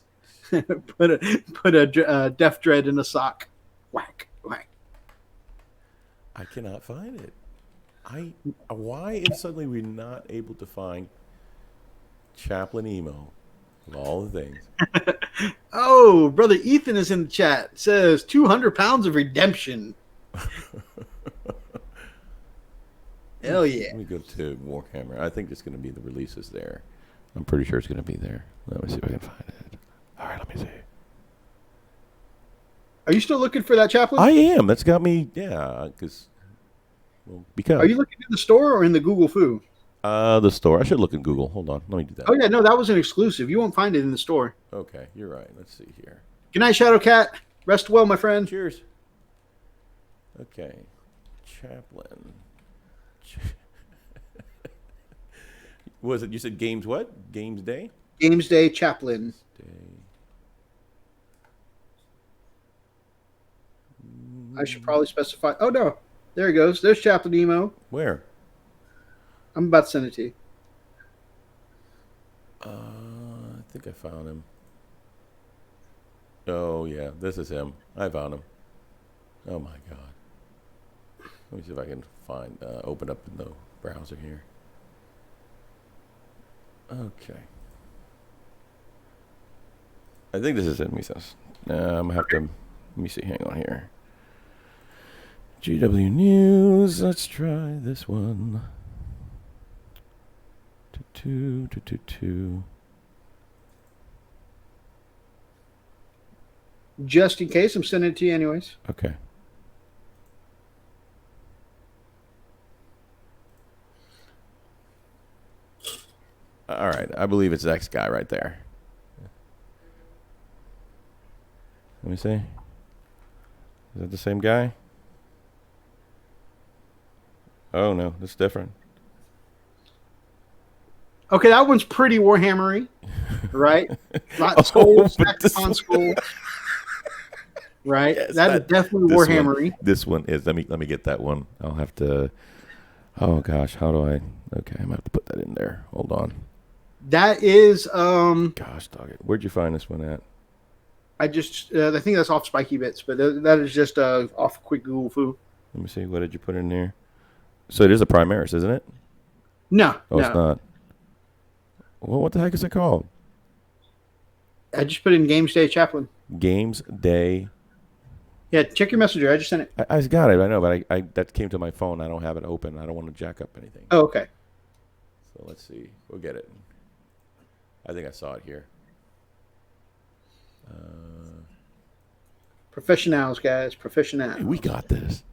put a death dread in a sock. Whack, whack. I cannot find it. Why is suddenly we're not able to find Chaplain Emo of all the things? Oh, brother Ethan is in the chat. Says 200 pounds of redemption. Hell yeah. Let me go to Warhammer. I think it's going to be the releases there. I'm pretty sure it's going to be there. Let me see if I can find it. All right, let me see. Are you still looking for that chaplain? I am. That's got me, because. Are you looking in the store or in the Google Foo? The store. I should look in Google. Hold on. Let me do that. Oh, yeah. No, that was an exclusive. You won't find it in the store. Okay. You're right. Let's see here. Good night, Shadowcat. Rest well, my friend. Cheers. Okay. Chaplain. Was it, you said games what? Games Day? Games Day Chaplain. I should probably specify. Oh, no. There he goes. There's Chaplain Emo. Where? I'm about to send it to you. I think I found him. Oh, yeah. This is him. I found him. Oh, my God. Let me see if I can open up in the browser here. Okay. I think this is it. I'm going to have to, let me see. Hang on here. GW News. Let's try this one. Two. Just in case, I'm sending it to you anyways. Okay. All right. I believe it's X guy right there. Let me see. Is that the same guy? Oh, no. That's different. Okay, that one's pretty Warhammery, right? Lot skulls, on skulls. Right? Yes, that is definitely Warhammery. This one is. Let me get that one. I'll have to. Oh gosh, how do I? Okay, I'm gonna have to put that in there. Hold on. That is. Gosh, dog it. Where'd you find this one at? I think that's off Spiky Bits, but that is just off quick Google Foo. Let me see. What did you put in there? So it is a Primaris, isn't it? No. Oh, it's not. Well, what the heck is it called? I just put in Games Day Chaplain. Games Day. Yeah, check your messenger. I just sent it. I got it. I know, but I that came to my phone. I don't have it open. I don't want to jack up anything. Oh, okay. So let's see. We'll get it. I think I saw it here. Professionals, guys. Professionals. Hey, we got this.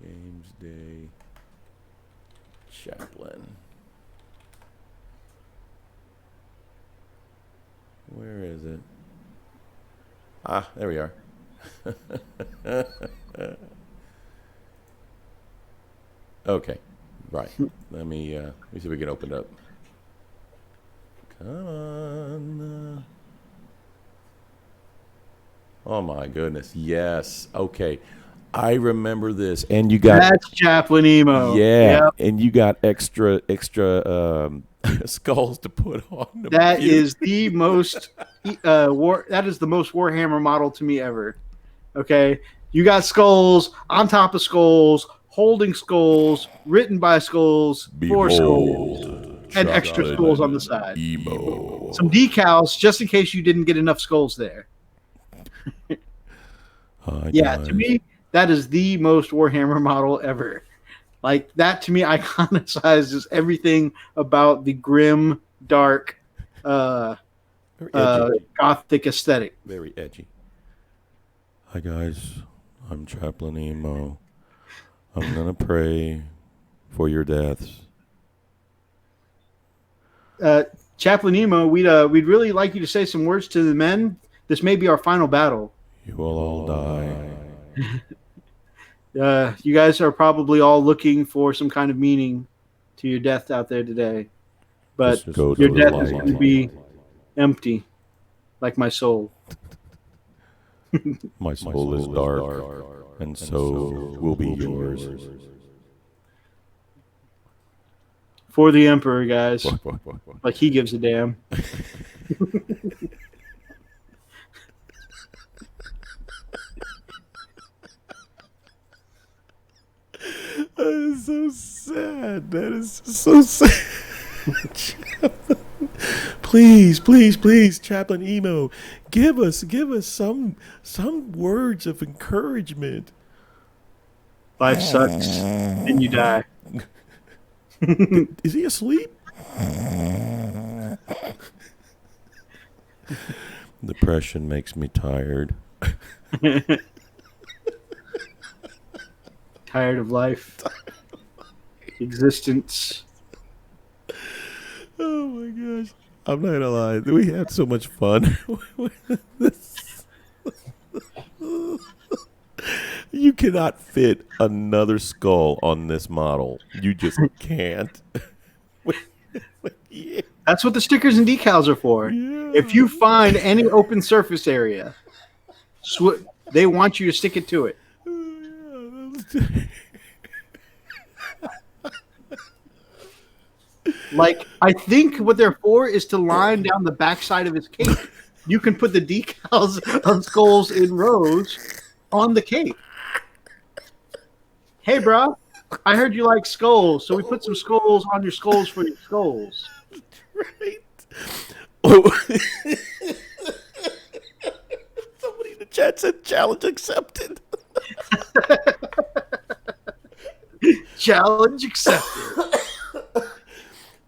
Games Day Chaplain. Where is it? Ah, there we are. Okay, right. Let me see if we can open it up. Come on. Oh my goodness, yes. Okay, I remember this, and you got that's Chaplain Emo. Yeah, yep. And you got extra skulls to put on. That is the most that is the most Warhammer model to me ever. Okay, you got skulls on top of skulls, holding skulls, written by skulls, for skulls, and extra skulls on the side. Emo. Some decals just in case you didn't get enough skulls there. Yeah, to me, that is the most Warhammer model ever. Like, that to me iconicizes everything about the grim, dark, gothic aesthetic. Very edgy. Hi guys, I'm Chaplain Emo. I'm gonna pray for your deaths. Chaplain Emo, we'd really like you to say some words to the men. This may be our final battle. You will all die. You guys are probably all looking for some kind of meaning to your death out there today, but Just go your to the death is light. going to be empty, like my soul. My soul is dark, and so will be yours. For the Emperor, guys. Like he gives a damn. That is so sad. That is so sad. Please, Chaplain Emo, give us some words of encouragement. Life sucks, and you die. Is he asleep? Depression makes me tired. Tired of life, existence. Oh my gosh. I'm not gonna lie. We had so much fun with this. You cannot fit another skull on this model. You just can't. Yeah. That's what the stickers and decals are for. Yeah. If you find any open surface area, they want you to stick it to it. Like, I think what they're for is to line down the backside of his cape. You can put the decals of skulls in rows on the cape. Hey, bro, I heard you like skulls, so we put some skulls on your skulls for your skulls. Right. Oh. Somebody in the chat said challenge accepted. Challenge accepted.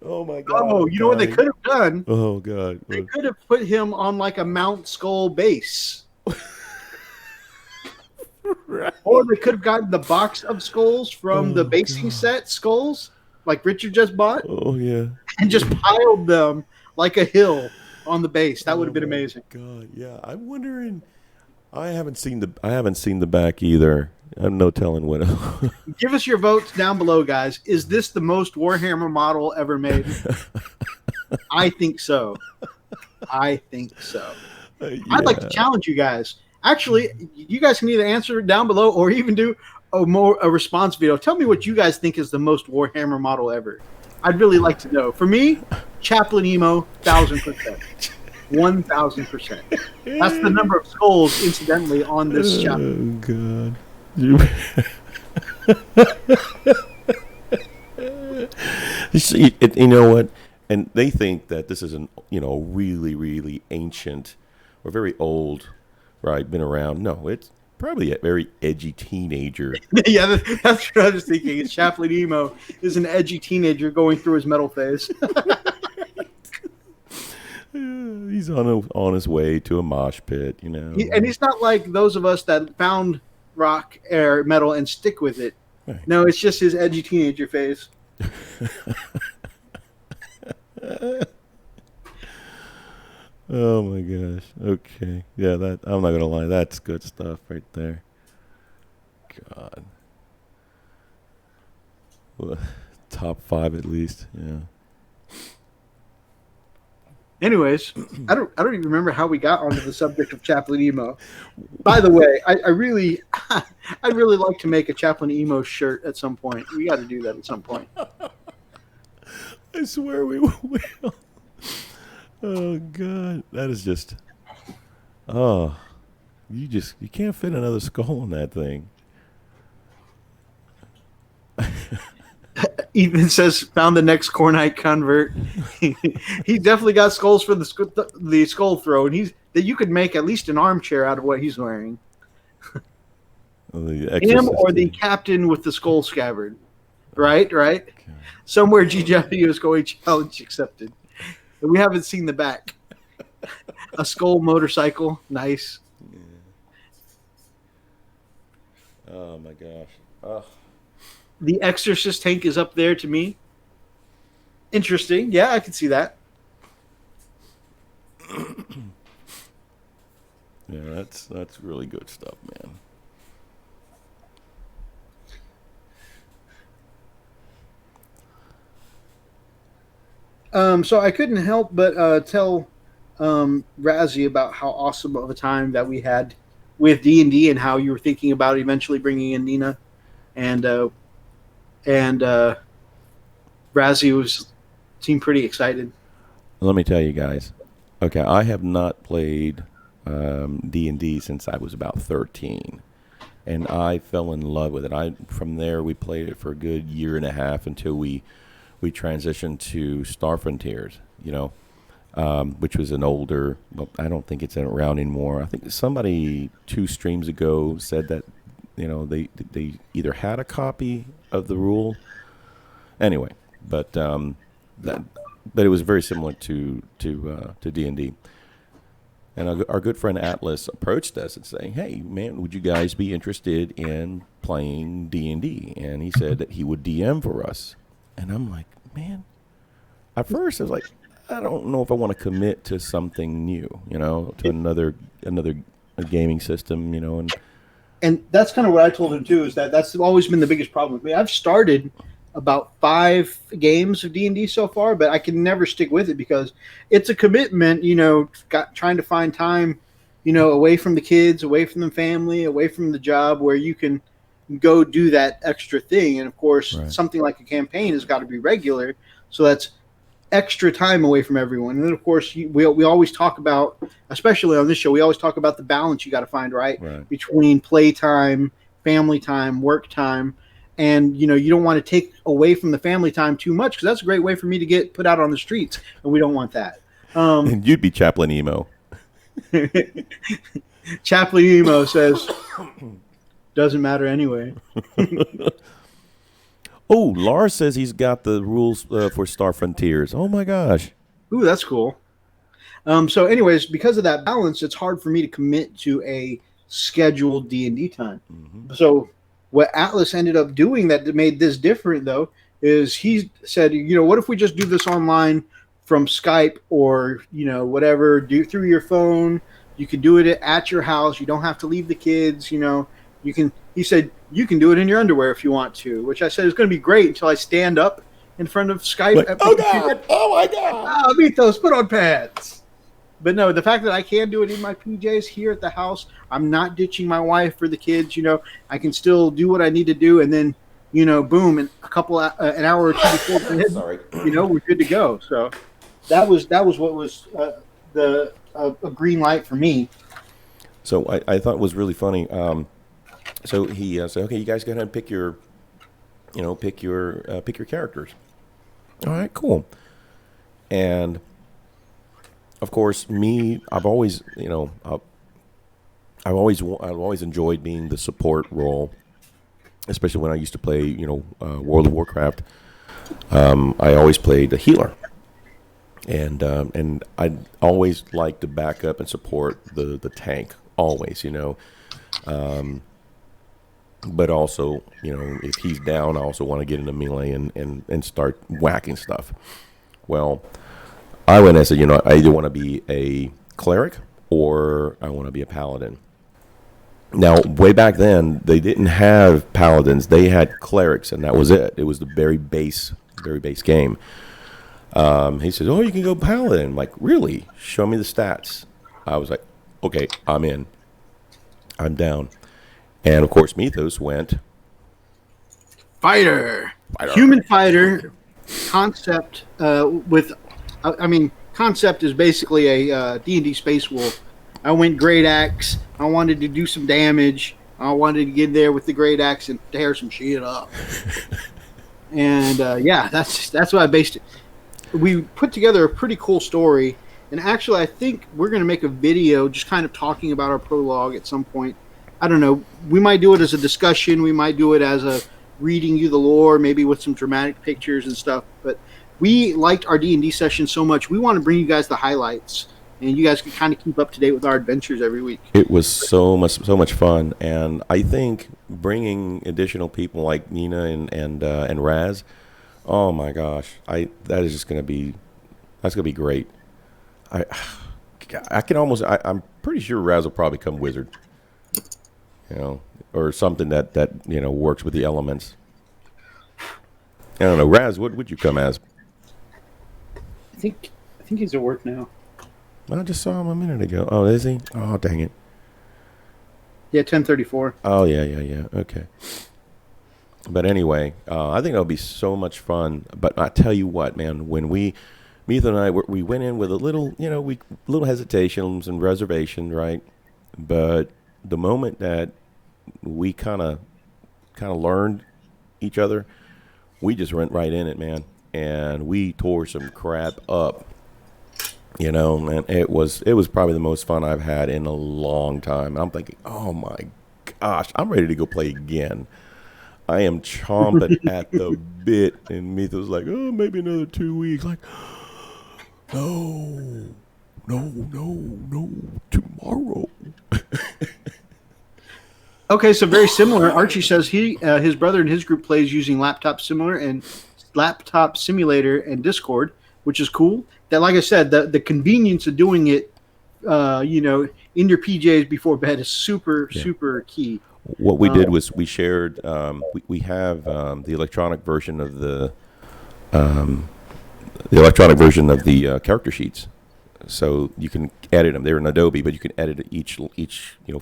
Oh my god. Oh, you know what they could have done? Oh god. They could have put him on like a Mount Skull base. Right. Or they could have gotten the box of skulls from the basing set skulls, like Richard just bought, Oh yeah. and just piled them like a hill on the base. That would have been amazing. God, yeah. I'm wondering. I haven't seen the back either. I'm no telling what. Give us your votes down below, guys. Is this the most Warhammer model ever made? I think so. I'd like to challenge you guys. Actually, you guys can either answer down below or even do a response video. Tell me what you guys think is the most Warhammer model ever. I'd really like to know. For me, Chaplain Emo, 1,000%. 1,000%. That's the number of skulls, incidentally, on this chapter. Oh god. You see, you know what? And they think that this is really, really ancient or very old, right? Been around. No, it's probably a very edgy teenager. Yeah, that's what I was thinking. Chaplain Emo is an edgy teenager going through his metal phase. He's on his way to a mosh pit, you know. And he's not like those of us that found rock or metal and stick with it. Right. No, it's just his edgy teenager phase. Oh my gosh. Okay. Yeah, that I'm not gonna lie, that's good stuff right there. God. Well, top 5 at least, yeah. Anyways, I don't even remember how we got onto the subject of Chaplain Emo. By the way, I'd really like to make a Chaplain Emo shirt at some point. We got to do that at some point. I swear we will. Oh god, that is just. Oh, you can't fit another skull in that thing. Ethan says, found the next Cornite convert. He definitely got skulls for the skull throw, and that you could make at least an armchair out of what he's wearing. Him or the captain with the skull scabbard. Right. Okay. Somewhere GW is going challenge accepted. And we haven't seen the back. A skull motorcycle. Nice. Oh my gosh. Oh. The Exorcist tank is up there to me. Interesting. Yeah, I can see that. Yeah, that's really good stuff, man. So I couldn't help but tell Razzie about how awesome of a time that we had with D&D and how you were thinking about eventually bringing in Nina, and Razzie seemed pretty excited. Let me tell you guys. Okay, I have not played D&D since I was about 13, and I fell in love with it. From there we played it for a good year and a half until we transitioned to Star Frontiers, which was an older. Well, I don't think it's around anymore. I think somebody 2 streams ago said that they either had a copy of the rule. Anyway, but it was very similar to D&D. And our good friend Atlas approached us and saying, "Hey, man, would you guys be interested in playing D&D?" And he said that he would DM for us. And I'm like, man, at first I was like, I don't know if I want to commit to something new, to another gaming system, And that's kind of what I told him too. Is that's always been the biggest problem with me. I've started about 5 games of D&D so far, but I can never stick with it because it's a commitment, trying to find time, away from the kids, away from the family, away from the job where you can go do that extra thing. And of course, right. Something like a campaign has got to be regular. So that's extra time away from everyone. And then of course, we always talk about, especially on this show, we always talk about the balance you got to find right between playtime, family time, work time. And, you don't want to take away from the family time too much because that's a great way for me to get put out on the streets. And we don't want that. And you'd be Chaplain Emo. Chaplain Emo says, doesn't matter anyway. Oh, Lars says he's got the rules for Star Frontiers. Oh, my gosh. Ooh, that's cool. So anyways, because of that balance, it's hard for me to commit to a scheduled D&D time. Mm-hmm. So what Atlas ended up doing that made this different, though, is he said, what if we just do this online from Skype or, whatever, do through your phone. You can do it at your house. You don't have to leave the kids, he said, you can do it in your underwear if you want to, which I said is going to be great until I stand up in front of Skype. Like, oh, God. Oh, my God. Meet those, put on pads. But no, the fact that I can do it in my PJs here at the house, I'm not ditching my wife for the kids. I can still do what I need to do, and then, boom, in an hour or two before bed, we're good to go. So that was what was a green light for me. So I thought it was really funny. So he said, "Okay, you guys go ahead and pick your characters." All right, cool. And of course, I've always enjoyed being the support role, especially when I used to play, World of Warcraft. I always played a healer, and I always like to back up and support the tank, always, But also, if he's down, I also want to get into melee and start whacking stuff. Well, I went and said, I either want to be a cleric or I want to be a paladin. Now, way back then, they didn't have paladins. They had clerics, and that was it. It was the very base game. He says, "Oh, you can go paladin." I'm like, really? Show me the stats. I was like, okay, I'm in. I'm down. And, of course, Mythos went Fighter. Human fighter concept concept is basically a D&D Space Wolf. I went Great Axe. I wanted to do some damage. I wanted to get there with the Great Axe and tear some shit up. And, that's what I based it. We put together a pretty cool story. And actually, I think we're going to make a video just kind of talking about our prologue at some point. I don't know. We might do it as a discussion. We might do it as a reading you the lore, maybe with some dramatic pictures and stuff. But we liked our D&D session so much. We want to bring you guys the highlights and you guys can kind of keep up to date with our adventures every week. It was so much fun, and I think bringing additional people like Nina and Raz, oh my gosh, that is just that's gonna be great. I can almost I'm pretty sure Raz will probably come wizard, or something that works with the elements. I don't know, Raz, what would you come as? I think he's at work now. I just saw him a minute ago. Oh, is he? Oh, dang it. Yeah, 10:34. Oh, yeah. Okay. But anyway, I think it'll be so much fun. But I tell you what, man, when Meetha and I, we went in with a little, little hesitations and reservation, right? But the moment that we kind of learned each other, we just went right in it, man. And we tore some crap up. And it was probably the most fun I've had in a long time. I'm thinking, oh my gosh, I'm ready to go play again. I am chomping at the bit. And Meetha was like, oh, maybe another 2 weeks. Like, no, tomorrow. Okay, so very similar. Archie says his brother and his group plays using Laptop Simulator and Discord, which is cool. That, like I said, the convenience of doing it, in your PJs before bed is super key. What we did was we shared. We have the electronic version of the character sheets, so you can edit them. They're in Adobe, but you can edit each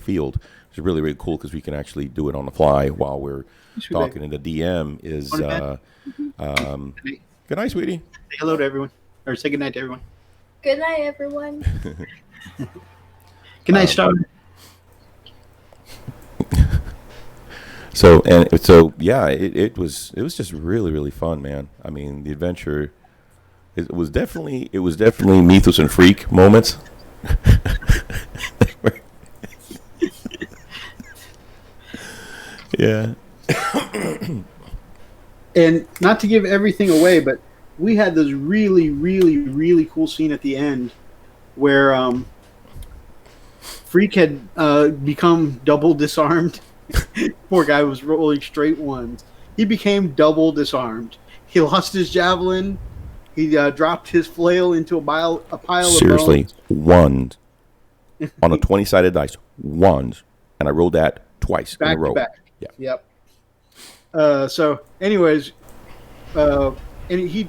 field. It's really, really cool because we can actually do it on the fly while we're talking. And the DM is good night, sweetie. Say hello to everyone, or say good night to everyone. Good night, everyone. Good night, Star. So yeah, it was just really, really fun, man. I mean, the adventure it was definitely Mythos and Freak moments. Yeah. And not to give everything away, but we had this really, really, really cool scene at the end where Freak had become double disarmed. Poor guy was rolling straight ones. He became double disarmed. He lost his javelin. He dropped his flail into a pile of bones. Seriously, ones on a 20-sided dice, ones, and I rolled that twice back in a row. To back. Yeah. Yep. So, anyways, and he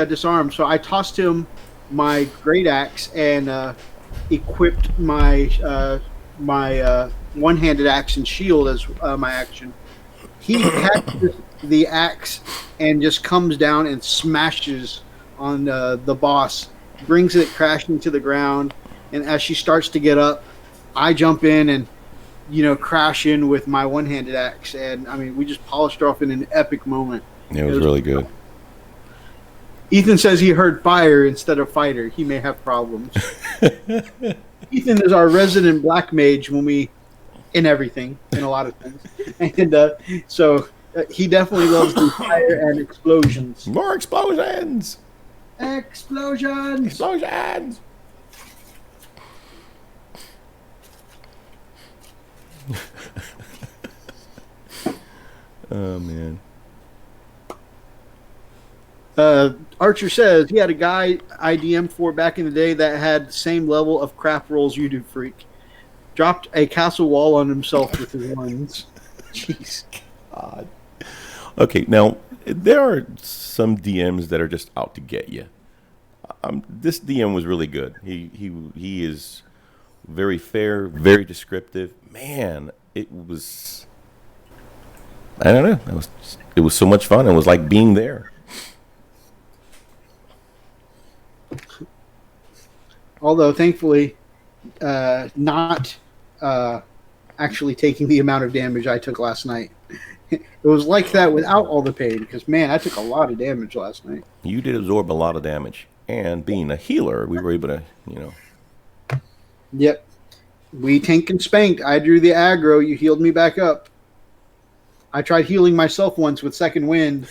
disarmed. So I tossed him my great axe and equipped my one-handed axe and shield as my action. He catches the axe and just comes down and smashes on the boss, brings it crashing to the ground. And as she starts to get up, I jump in and crash in with my one-handed axe, and I mean, we just polished her off in an epic moment. It was really good. Ethan says he heard fire instead of fighter. He may have problems. Ethan is our resident black mage in everything, in a lot of things, and so he definitely loves the fire and explosions. More explosions! Explosions! Explosions! Oh man. Archer says he had a guy IDM for back in the day that had the same level of craft rolls you do, Freak. Dropped a castle wall on himself with his ones. Jeez. God. Okay, now there are some DMs that are just out to get you. This DM was really good. He is very fair, very descriptive. Man, it was. I don't know. It was so much fun. It was like being there. Although, thankfully, not actually taking the amount of damage I took last night. It was like that without all the pain, because, man, I took a lot of damage last night. You did absorb a lot of damage. And being a healer, we were able to, Yep. We tank and spanked. I drew the aggro. You healed me back up. I tried healing myself once with second wind.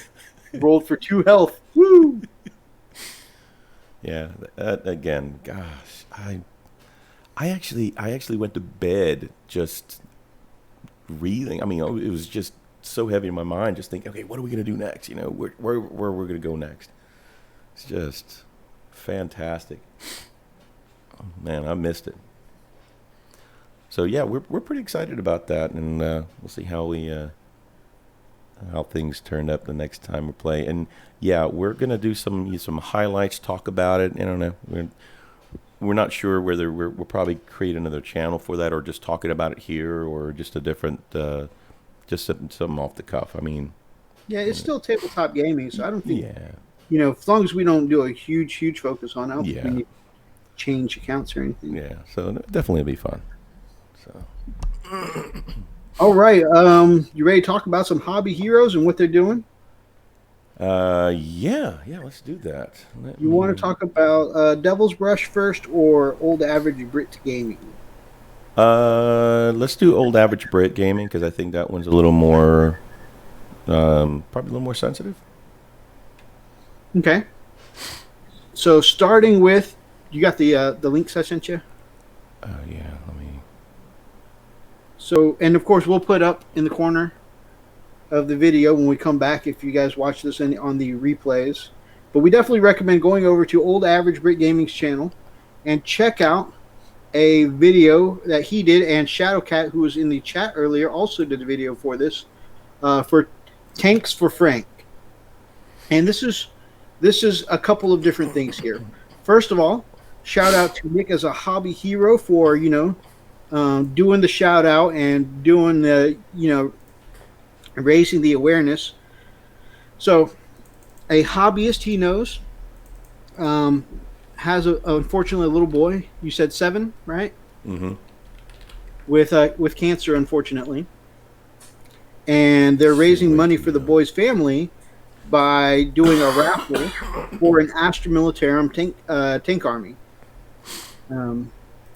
Rolled for 2 health. Woo! Yeah, again, gosh, I actually went to bed just reeling. I mean, it was just so heavy in my mind, just thinking, okay, what are we gonna do next? You know, where we're gonna go next? It's just fantastic. Oh, man, I missed it. So yeah, we're pretty excited about that, and we'll see how things turn up the next time we play. And yeah, we're gonna do some highlights, talk about it. I don't know. We're not sure whether we'll probably create another channel for that, or just talking about it here, or just a different, just something off the cuff. I mean, Yeah, it's still tabletop gaming, so I don't think yeah, as long as we don't do a huge focus on it, I don't think Yeah. we need to change accounts or anything. yeah. So definitely it'll be fun. So All right, you ready to talk about some hobby heroes and what they're doing? yeah, let's do that. You want to talk about Devil's Brush first or Old Average Brit Gaming? Let's do Old Average Brit Gaming, because I think that one's a little more, probably a little more sensitive. Okay. So starting with, you got the links I sent you? Yeah, let me. So, and of course, we'll put up in the corner of the video when we come back if you guys watch this on the replays. But we definitely recommend going over to Old Average Brit Gaming's channel and check out a video that he did, and Shadowcat, who was in the chat earlier, also did a video for this, for Tanks for Frank. And this is a couple of different things here. First of all, shout out to Nick as a hobby hero for, doing the shout out and doing the, raising the awareness. So a hobbyist he knows has unfortunately a little boy. You said 7, right? Mm-hmm. With cancer, unfortunately. And they're raising money for the boy's family by doing a raffle for an Astra Militarum tank army.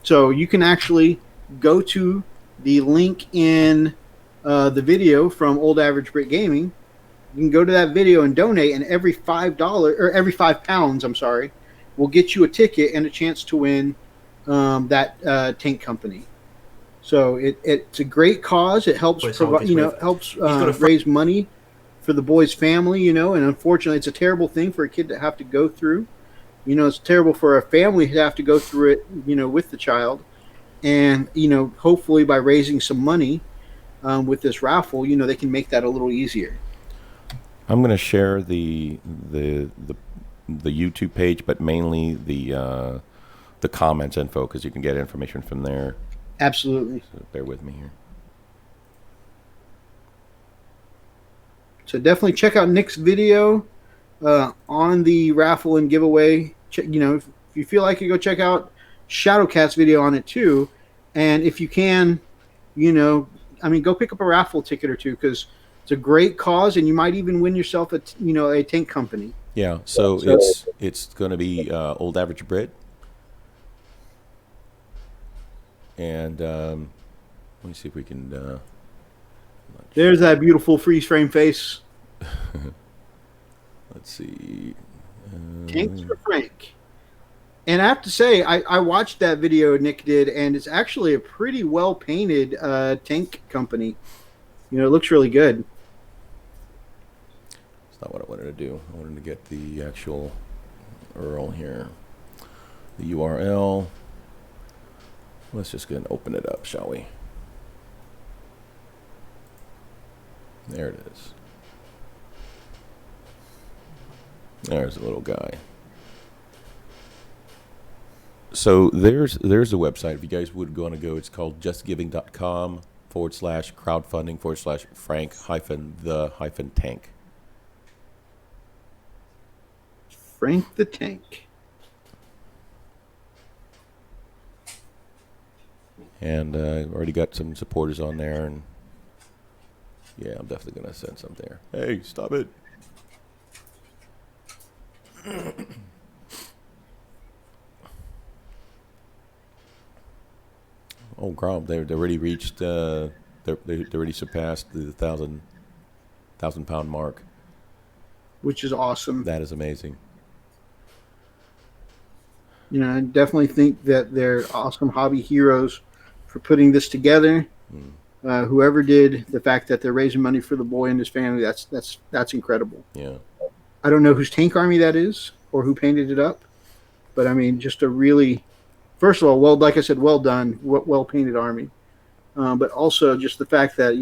So you can actually go to the link in the video from Old Average Brit Gaming. You can go to that video and donate, and every £5, I'm sorry, will get you a ticket and a chance to win that tank company. So it's a great cause. It helps raise money for the boy's family, and unfortunately it's a terrible thing for a kid to have to go through. It's terrible for a family to have to go through it, with the child. And, hopefully by raising some money with this raffle, they can make that a little easier. I'm going to share the YouTube page, but mainly the comments info, because you can get information from there. Absolutely. So bear with me here. So definitely check out Nick's video on the raffle and giveaway. If you feel like it, go check out Shadowcat's video on it too. And if you can, go pick up a raffle ticket or two, because it's a great cause, and you might even win yourself a tank company. Yeah, so it's going to be Old Average Brit. And let me see if we can... There's that beautiful freeze frame face. Let's see. Tanks for Frank. And I have to say, I watched that video Nick did, and it's actually a pretty well painted tank company. It looks really good. That's not what I wanted to do. I wanted to get the actual URL here. The URL. Let's just go and open it up, shall we? There it is. There's a little guy. So there's the website. If you guys would want to go, it's called justgiving.com/crowdfunding/Frank-the-tank. Frank the Tank. And I've already got some supporters on there, and yeah, I'm definitely going to send some there. Hey, stop it. Oh, Grom, they already reached, they already surpassed the 1,000 pound mark. Which is awesome. That is amazing. I definitely think that they're awesome hobby heroes for putting this together. Whoever did the fact that they're raising money for the boy and his family, that's incredible. Yeah. I don't know whose tank army that is or who painted it up, but I mean, just a really, first of all, well, like I said, well done, well painted army. But also just the fact that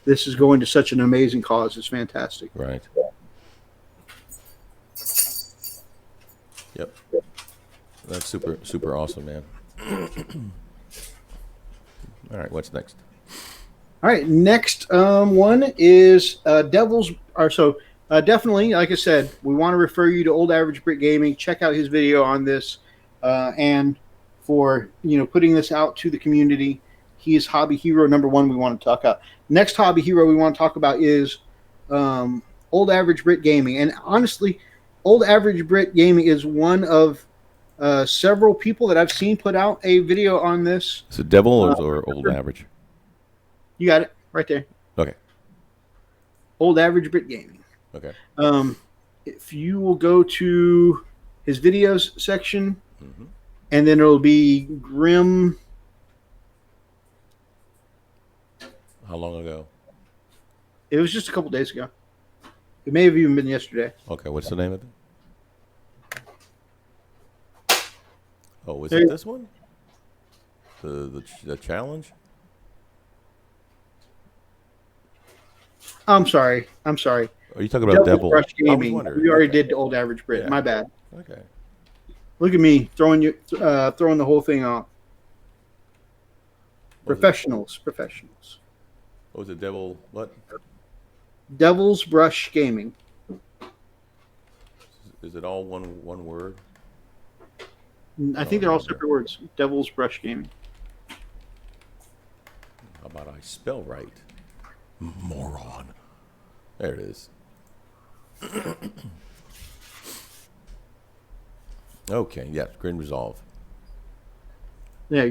this is going to such an amazing cause is fantastic. Right. Yep. That's super awesome, man. All right, what's next? All right, next one is Devils. Definitely, like I said, we want to refer you to Old Average Brit Gaming. Check out his video on this, and for putting this out to the community. He is hobby hero number one we want to talk about. Next hobby hero we want to talk about is Old Average Brit Gaming. And honestly, Old Average Brit Gaming is one of several people that I've seen put out a video on this. Is it Devil or Old Average? You got it right there. Okay. Old Average Brit Gaming. Okay. If you will go to his videos section, and then it'll be Grim. How long ago? It was just a couple days ago. It may have even been yesterday. Okay, what's the name of it? Oh, is it this one? The challenge? I'm sorry. Are you talking about Devil? Brush Gaming. We already did Old Average Brit. Yeah. My bad. Okay. Look at me throwing the whole thing off. Professionals. What was it, Devil? What? Devil's Brush Gaming. Is it all one word? I think they're all separate words. Devil's Brush Gaming. How about I spell right? Moron. There it is. Okay, yes, Grim Resolve. Yeah.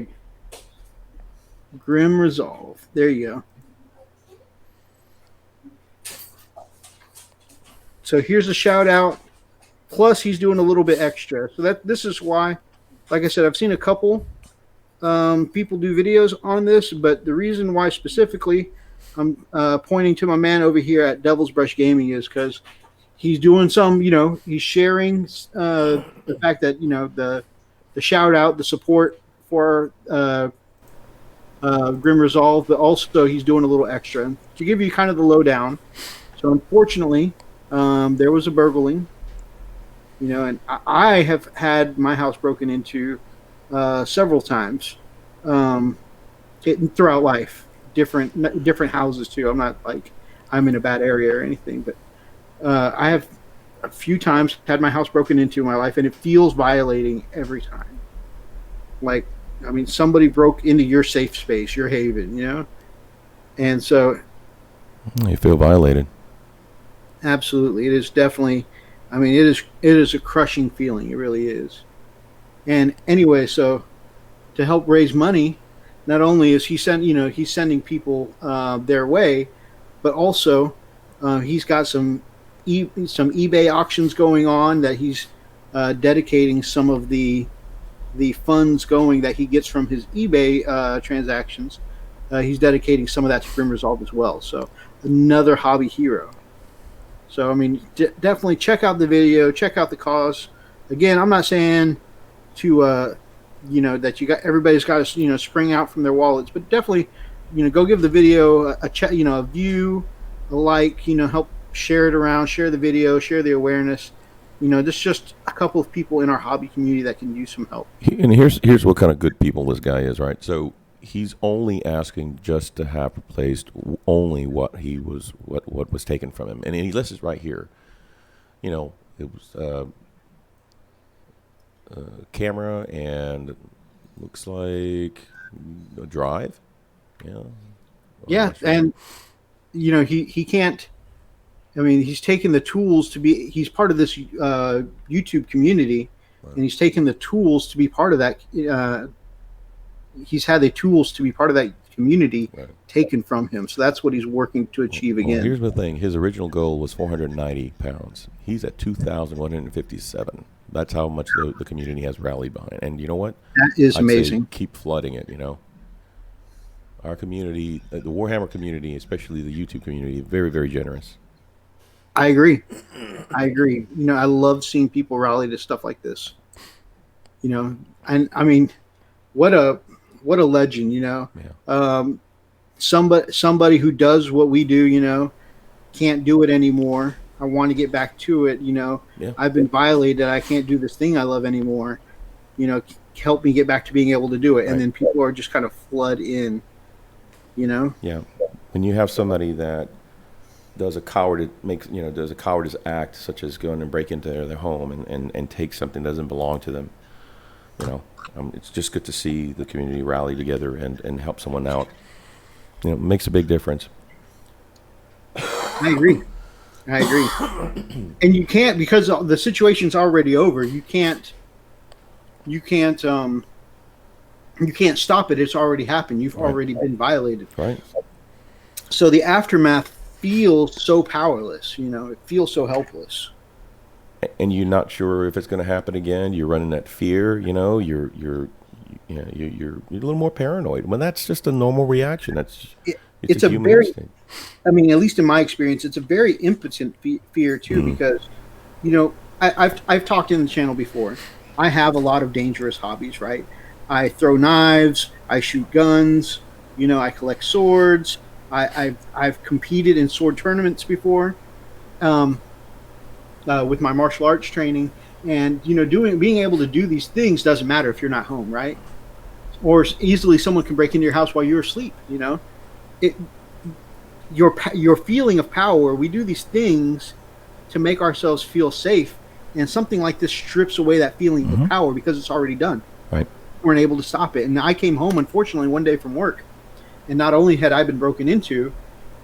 Grim Resolve. There you go. So here's a shout out. Plus, he's doing a little bit extra. So this is why, like I said, I've seen a couple people do videos on this, but the reason why specifically I'm pointing to my man over here at Devil's Brush Gaming is because he's doing some, he's sharing the fact that the shout out, the support for Grim Resolve, but also he's doing a little extra to give you kind of the lowdown. So unfortunately, there was a burgling, and I have had my house broken into several times throughout life. Different houses too. I'm not like I'm in a bad area or anything, but I have a few times had my house broken into in my life, and it feels violating every time. Like, I mean, somebody broke into your safe space, your haven, and so you feel violated. Absolutely, it is definitely. I mean, it is a crushing feeling. It really is. And anyway, so to help raise money, not only is he's sending people their way, but also he's got some eBay auctions going on that he's dedicating some of the funds going that he gets from his eBay transactions. He's dedicating some of that to Grim Resolve as well. So another hobby hero. So I mean, definitely check out the video, check out the cause. Again, I'm not saying to that everybody's got to spring out from their wallets, but definitely go give the video a view, a like, help share it around, share the video, share the awareness. There's just a couple of people in our hobby community that can use some help. And here's what kind of good people this guy is, right? So he's only asking just to have replaced only what was taken from him, and he lists it right here. It was camera and looks like a drive. Yeah, and he can't. I mean, he's taken the tools to be. He's part of this YouTube community, right. And he's taken the tools to be part of that. He's had the tools to be part of that community taken from him. So that's what he's working to achieve again. Here's the thing: his original goal was 490 pounds. He's at 2,157. That's how much the community has rallied behind. And you know what? That is I'd amazing. say keep flooding it. Our community, the Warhammer community, especially the YouTube community, very, very generous. I agree. I love seeing people rally to stuff like this. And I mean, what a legend. Yeah. Somebody who does what we do. Can't do it anymore. I want to get back to it. Yeah. I've been violated. I can't do this thing I love anymore. Help me get back to being able to do it. Right. And then people are just kind of flood in. Yeah. When you have somebody that does a cowardice act, such as going and break into their home and take something that doesn't belong to them, it's just good to see the community rally together and help someone out. It makes a big difference. I agree. And you can't, because the situation's already over. You can't stop it. It's already happened. You've already been violated. Right. So the aftermath feels so powerless. It feels so helpless. And you're not sure if it's going to happen again. You're running that fear. You're a little more paranoid. Well, that's just a normal reaction. It's a human instinct. I mean, at least in my experience, it's a very impotent fear too, because I've talked in the channel before. I have a lot of dangerous hobbies, right? I throw knives, I shoot guns, I collect swords. I've competed in sword tournaments before, with my martial arts training, and being able to do these things doesn't matter if you're not home, right? Or easily someone can break into your house while you're asleep. Your feeling of power. We do these things to make ourselves feel safe, and something like this strips away that feeling of power because it's already done. Right. We weren't able to stop it. And I came home, unfortunately, one day from work, and not only had I been broken into,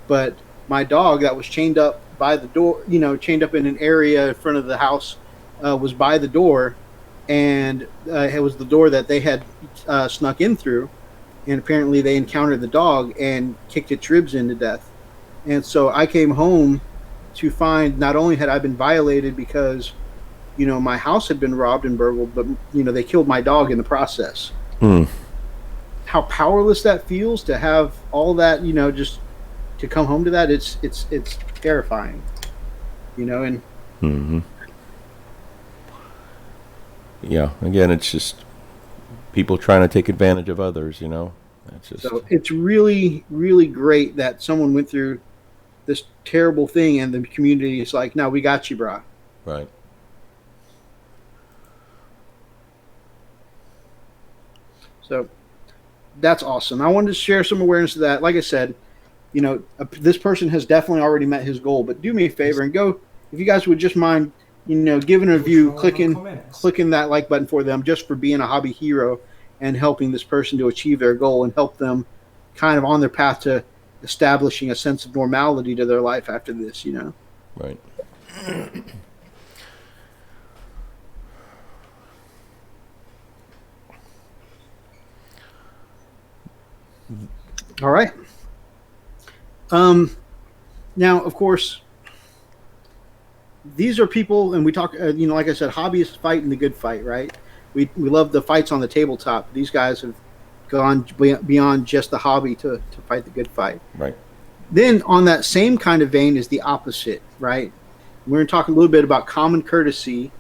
but my dog that was chained up by the door, chained up in an area in front of the house, was by the door, and it was the door that they had snuck in through, and apparently they encountered the dog and kicked its ribs in to death. And so I came home to find not only had I been violated because, my house had been robbed and burgled, but, they killed my dog in the process. How powerless that feels to have all that, just to come home to that. It's terrifying, and yeah, again, it's just people trying to take advantage of others, So it's really, really great that someone went through this terrible thing and the community is like, no, we got you, brah. Right. So that's awesome. I wanted to share some awareness of that. Like I said, this person has definitely already met his goal, but do me a favor and go, if you guys would just mind, giving a review, clicking that like button for them, just for being a hobby hero and helping this person to achieve their goal and help them kind of on their path to establishing a sense of normality to their life after this, Right. All right. Now, of course, these are people, and we talk, like I said, hobbyists fighting the good fight, right? We love the fights on the tabletop. These guys have gone beyond just the hobby to fight the good fight. Right. Then on that same kind of vein is the opposite, right? We're going to talk a little bit about common courtesy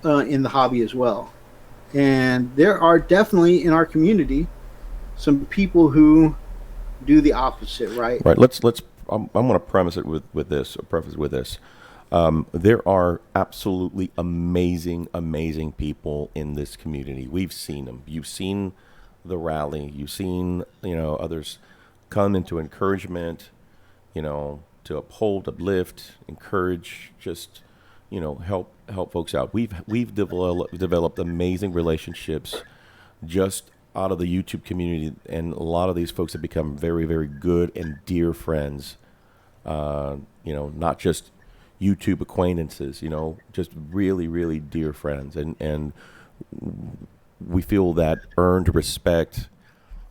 in the hobby as well. And there are definitely in our community some people who do the opposite, right? Right. I'm going to preface it with this. There are absolutely amazing people in this community. We've seen them. You've seen the rally. You've seen, others come into encouragement, to uphold, uplift, encourage, just, help folks out. We've developed amazing relationships just out of the YouTube community, and a lot of these folks have become very, very good and dear friends. Not just YouTube acquaintances, just really, really dear friends, and we feel that earned respect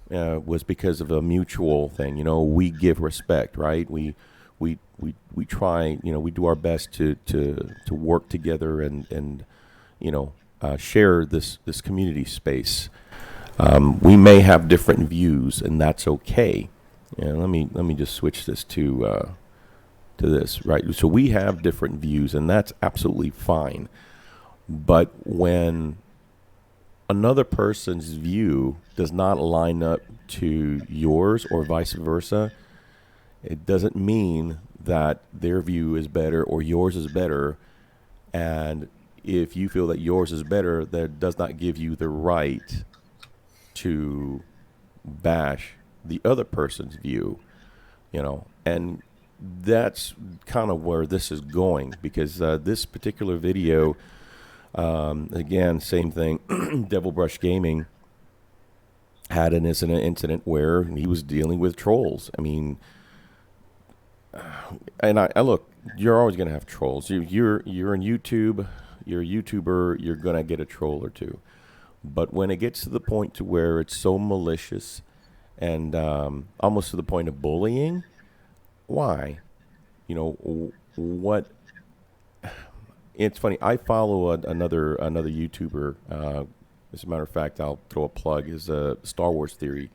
was because of a mutual thing. We give respect, right? We try, we do our best to work together and share this community space. We may have different views, and that's okay. And let me just switch this to this, right? So we have different views, and that's absolutely fine. But when another person's view does not line up to yours or vice versa, it doesn't mean that their view is better or yours is better. And if you feel that yours is better, that does not give you the right to bash the other person's view, and that's kind of where this is going, because this particular video, again, same thing, Devil Brush Gaming had an incident where he was dealing with trolls. I mean, and I look, you're always going to have trolls. You're on YouTube, you're a YouTuber, you're going to get a troll or two. But when it gets to the point to where it's so malicious and almost to the point of bullying, why? What? It's funny. I follow another YouTuber. As a matter of fact, I'll throw a plug. Is Star Wars Theory,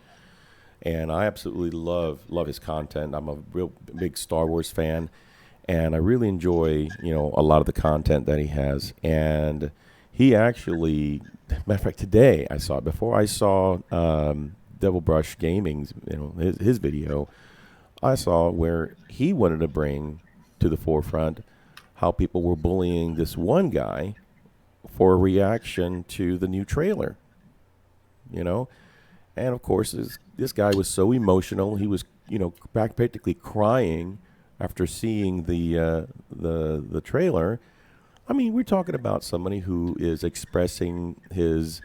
and I absolutely love his content. I'm a real big Star Wars fan, and I really enjoy a lot of the content that he has. And he actually, matter of fact, today I saw it. Before I saw Devil Brush Gaming's his video, I saw where he wanted to bring to the forefront how people were bullying this one guy for a reaction to the new trailer, and of course this guy was so emotional. He was practically crying after seeing the trailer. I mean, we're talking about somebody who is expressing his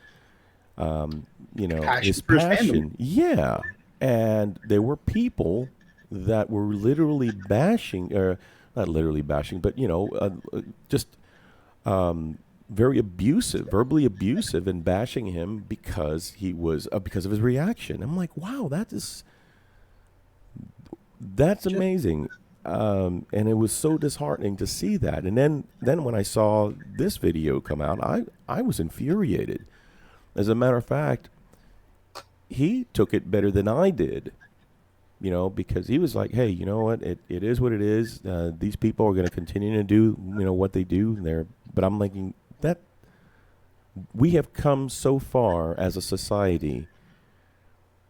his passion. Yeah, and there were people that were literally bashing, or not literally bashing, but just very abusive, verbally abusive, and bashing him because he was because of his reaction. I'm like, wow, that's amazing, and it was so disheartening to see that. And then when I saw this video come out, I was infuriated. As a matter of fact, he took it better than I did. Because he was like, hey, you know what? It is what it is. These people are going to continue to do, what they do there. But I'm thinking that we have come so far as a society,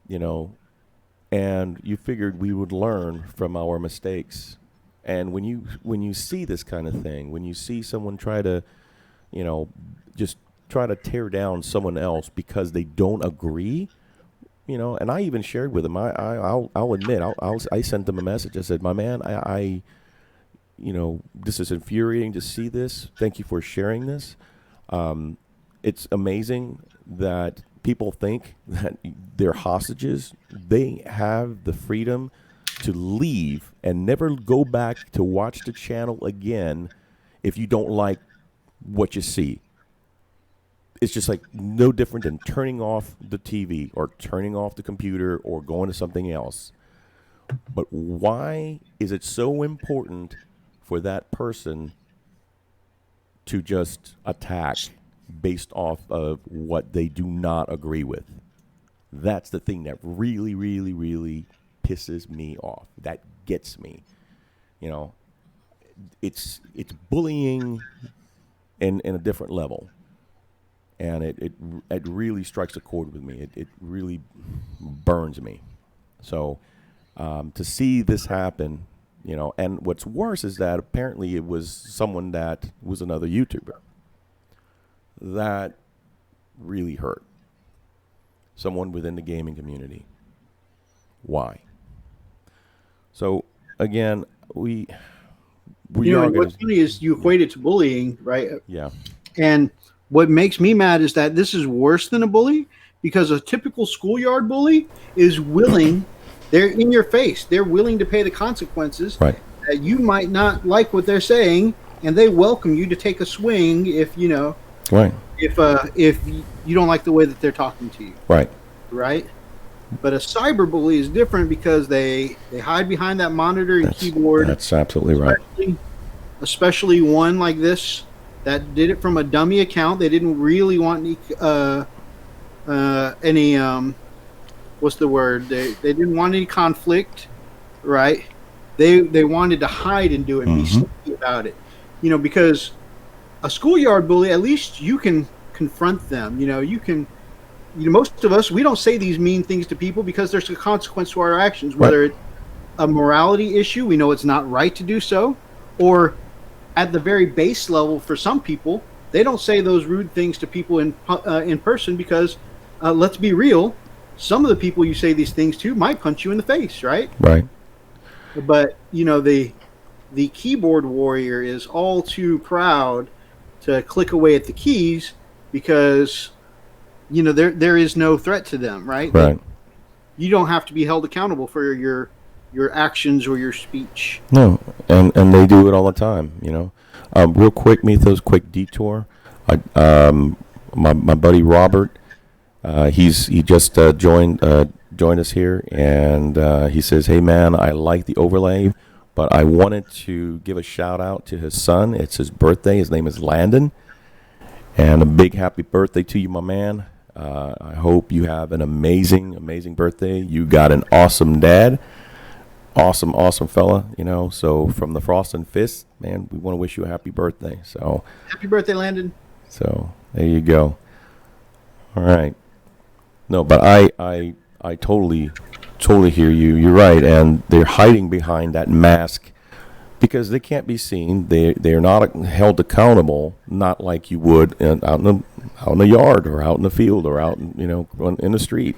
and you figured we would learn from our mistakes. And when you see this kind of thing, when you see someone try to, just try to tear down someone else because they don't agree, and I even shared with him. I'll admit, I sent them a message. I said, my man, I this is infuriating to see this. Thank you for sharing this. It's amazing that people think that they're hostages. They have the freedom to leave and never go back to watch the channel again if you don't like what you see. It's just like no different than turning off the TV or turning off the computer or going to something else. But why is it so important for that person to just attack based off of what they do not agree with? That's the thing that really, really, really pisses me off. That gets me. It's bullying in a different level. And it really strikes a chord with me. It really burns me. So to see this happen, and what's worse is that apparently it was someone that was another YouTuber. That really hurt. Someone within the gaming community. Why? So again, we are what's funny is you equate it to bullying, right? Yeah. And what makes me mad is that this is worse than a bully, because a typical schoolyard bully is willing, they're in your face, they're willing to pay the consequences. Right. That you might not like what they're saying, and they welcome you to take a swing if right. If you don't like the way that they're talking to you. Right. But a cyber bully is different because they hide behind that monitor and keyboard. That's absolutely right. Especially one like this. that did it from a dummy account. They didn't really want any what's the word? They didn't want any conflict, right? They wanted to hide and do it and be sneaky about it. Because a schoolyard bully, at least you can confront them. Most of us, we don't say these mean things to people because there's a consequence to our actions, whether it's a morality issue, we know it's not right to do so, or at the very base level for some people, they don't say those rude things to people in person because, let's be real, some of the people you say these things to might punch you in the face, right? Right. But, the keyboard warrior is all too proud to click away at the keys because, there is no threat to them, right? Right. You don't have to be held accountable for your actions or your speech. No, and they do it all the time, Real quick, Mythos, quick detour. My buddy Robert, he just joined us here, and he says, "Hey man, I like the overlay, but I wanted to give a shout out to his son. It's his birthday. His name is Landon, and a big happy birthday to you, my man. I hope you have an amazing birthday. You got an awesome dad." Awesome fella, so from the Frost and Fist, man, we want to wish you a happy birthday. So happy birthday, Landon. So there you go. All right. No, but I totally hear you. You're right, and they're hiding behind that mask because they can't be seen. They're not held accountable, not like you would out in the yard or out in the field or out in the street.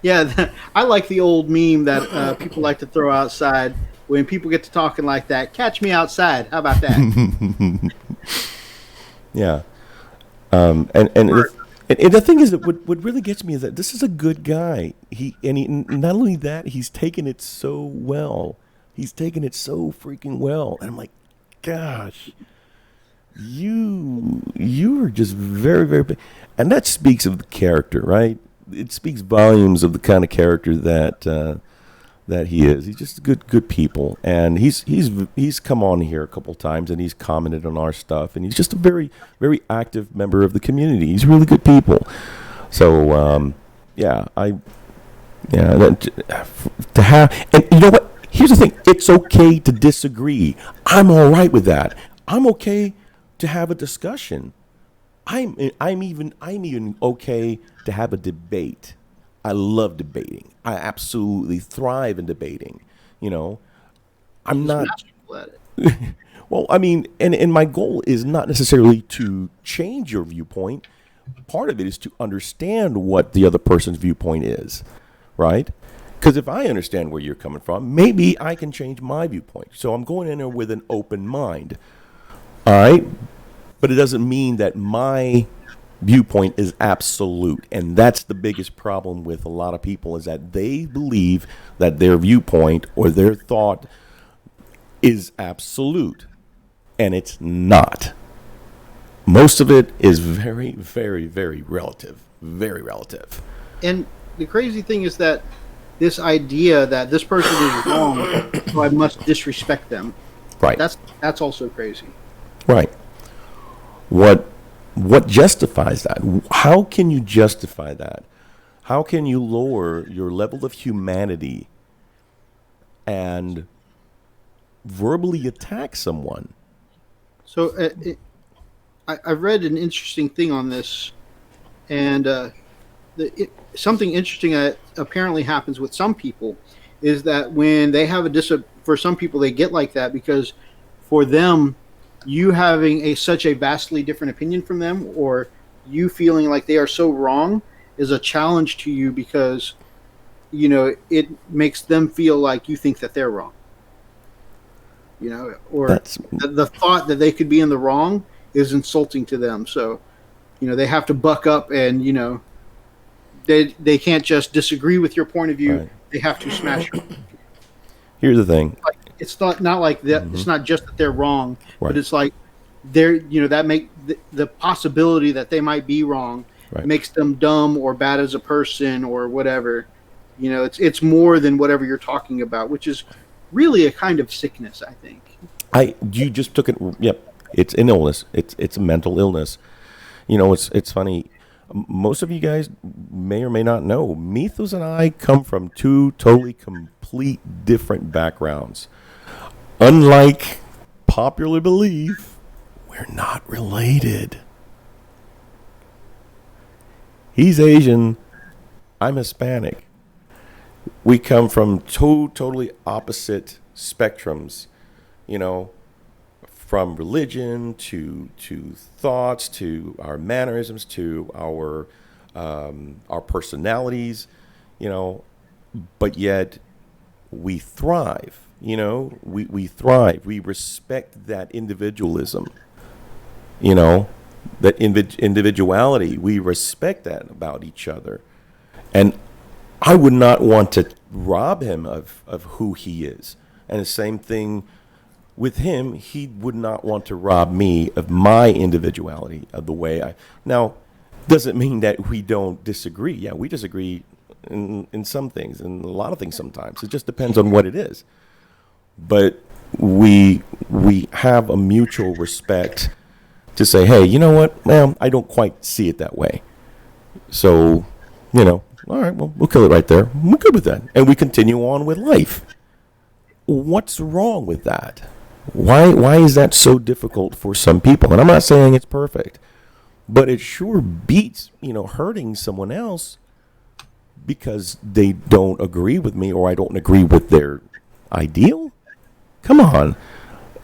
Yeah, I like the old meme that people like to throw outside when people get to talking like that. Catch me outside. How about that? Yeah. And the thing is that what really gets me is that this is a good guy. He not only that, he's taken it so well. He's taken it so freaking well. And I'm like, gosh, you are just very, very big. And that speaks of the character, right? It speaks volumes of the kind of character that he is. He's just good people, and he's come on here a couple times and he's commented on our stuff, and he's just a very, very active member of the community. He's really good people. So to have, and you know what? Here's the thing: it's okay to disagree. I'm all right with that. I'm okay to have a discussion. I'm even okay to have a debate. I love debating. I absolutely thrive in debating. I'm not. Well, I mean, and my goal is not necessarily to change your viewpoint. Part of it is to understand what the other person's viewpoint is, right? Because if I understand where you're coming from, maybe I can change my viewpoint. So I'm going in there with an open mind. All right? But it doesn't mean that my viewpoint is absolute. And that's the biggest problem with a lot of people, is that they believe that their viewpoint or their thought is absolute. And it's not. Most of it is very, very, very relative. Very relative. And the crazy thing is that this idea that this person is wrong, so I must disrespect them. Right. That's also crazy. Right. What justifies that? How can you justify that? How can you lower your level of humanity and verbally attack someone? So I read an interesting thing on this, and something interesting that apparently happens with some people is that when they have for some people they get like that because for them, you having such a vastly different opinion from them, or you feeling like they are so wrong, is a challenge to you because it makes them feel like you think that they're wrong. Or the thought that they could be in the wrong is insulting to them. So they have to buck up, and they can't just disagree with your point of view. Right. They have to smash you. Here's the thing. It's not like that. Mm-hmm. It's not just that they're wrong, right. But it's like that make the possibility that they might be wrong right. makes them dumb or bad as a person or whatever. It's more than whatever you're talking about, which is really a kind of sickness, I think. You just took it. Yep, it's an illness. It's a mental illness. You know, it's funny. Most of you guys may or may not know, Mythos and I come from two totally complete different backgrounds. Unlike popular belief, we're not related. He's Asian. I'm Hispanic. We come from two totally opposite spectrums, you know, from religion to thoughts to our mannerisms to our personalities, you know, but yet we thrive. You know, we thrive. We respect that individualism. You know, that individuality. We respect that about each other, and I would not want to rob him of who he is. And the same thing with him, he would not want to rob me of my individuality, of the way I... Now, doesn't mean that we don't disagree. Yeah, we disagree in some things, and a lot of things sometimes. It just depends on what it is. But we have a mutual respect to say, hey, you know what? Well, I don't quite see it that way. So, you know, all right, well, we'll kill it right there. We're good with that. And we continue on with life. What's wrong with that? Why is that so difficult for some people? And I'm not saying it's perfect, but it sure beats, you know, hurting someone else because they don't agree with me or I don't agree with their ideal. Come on.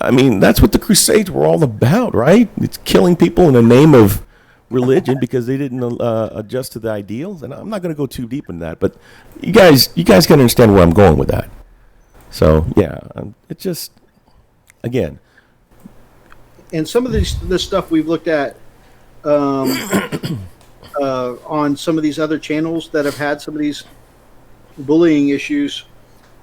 I mean, that's what the Crusades were all about, right? It's killing people in the name of religion because they didn't adjust to the ideals. And I'm not going to go too deep in that, but you guys can understand where I'm going with that. So, yeah, it's just... Again, and some of this stuff we've looked at on some of these other channels that have had some of these bullying issues,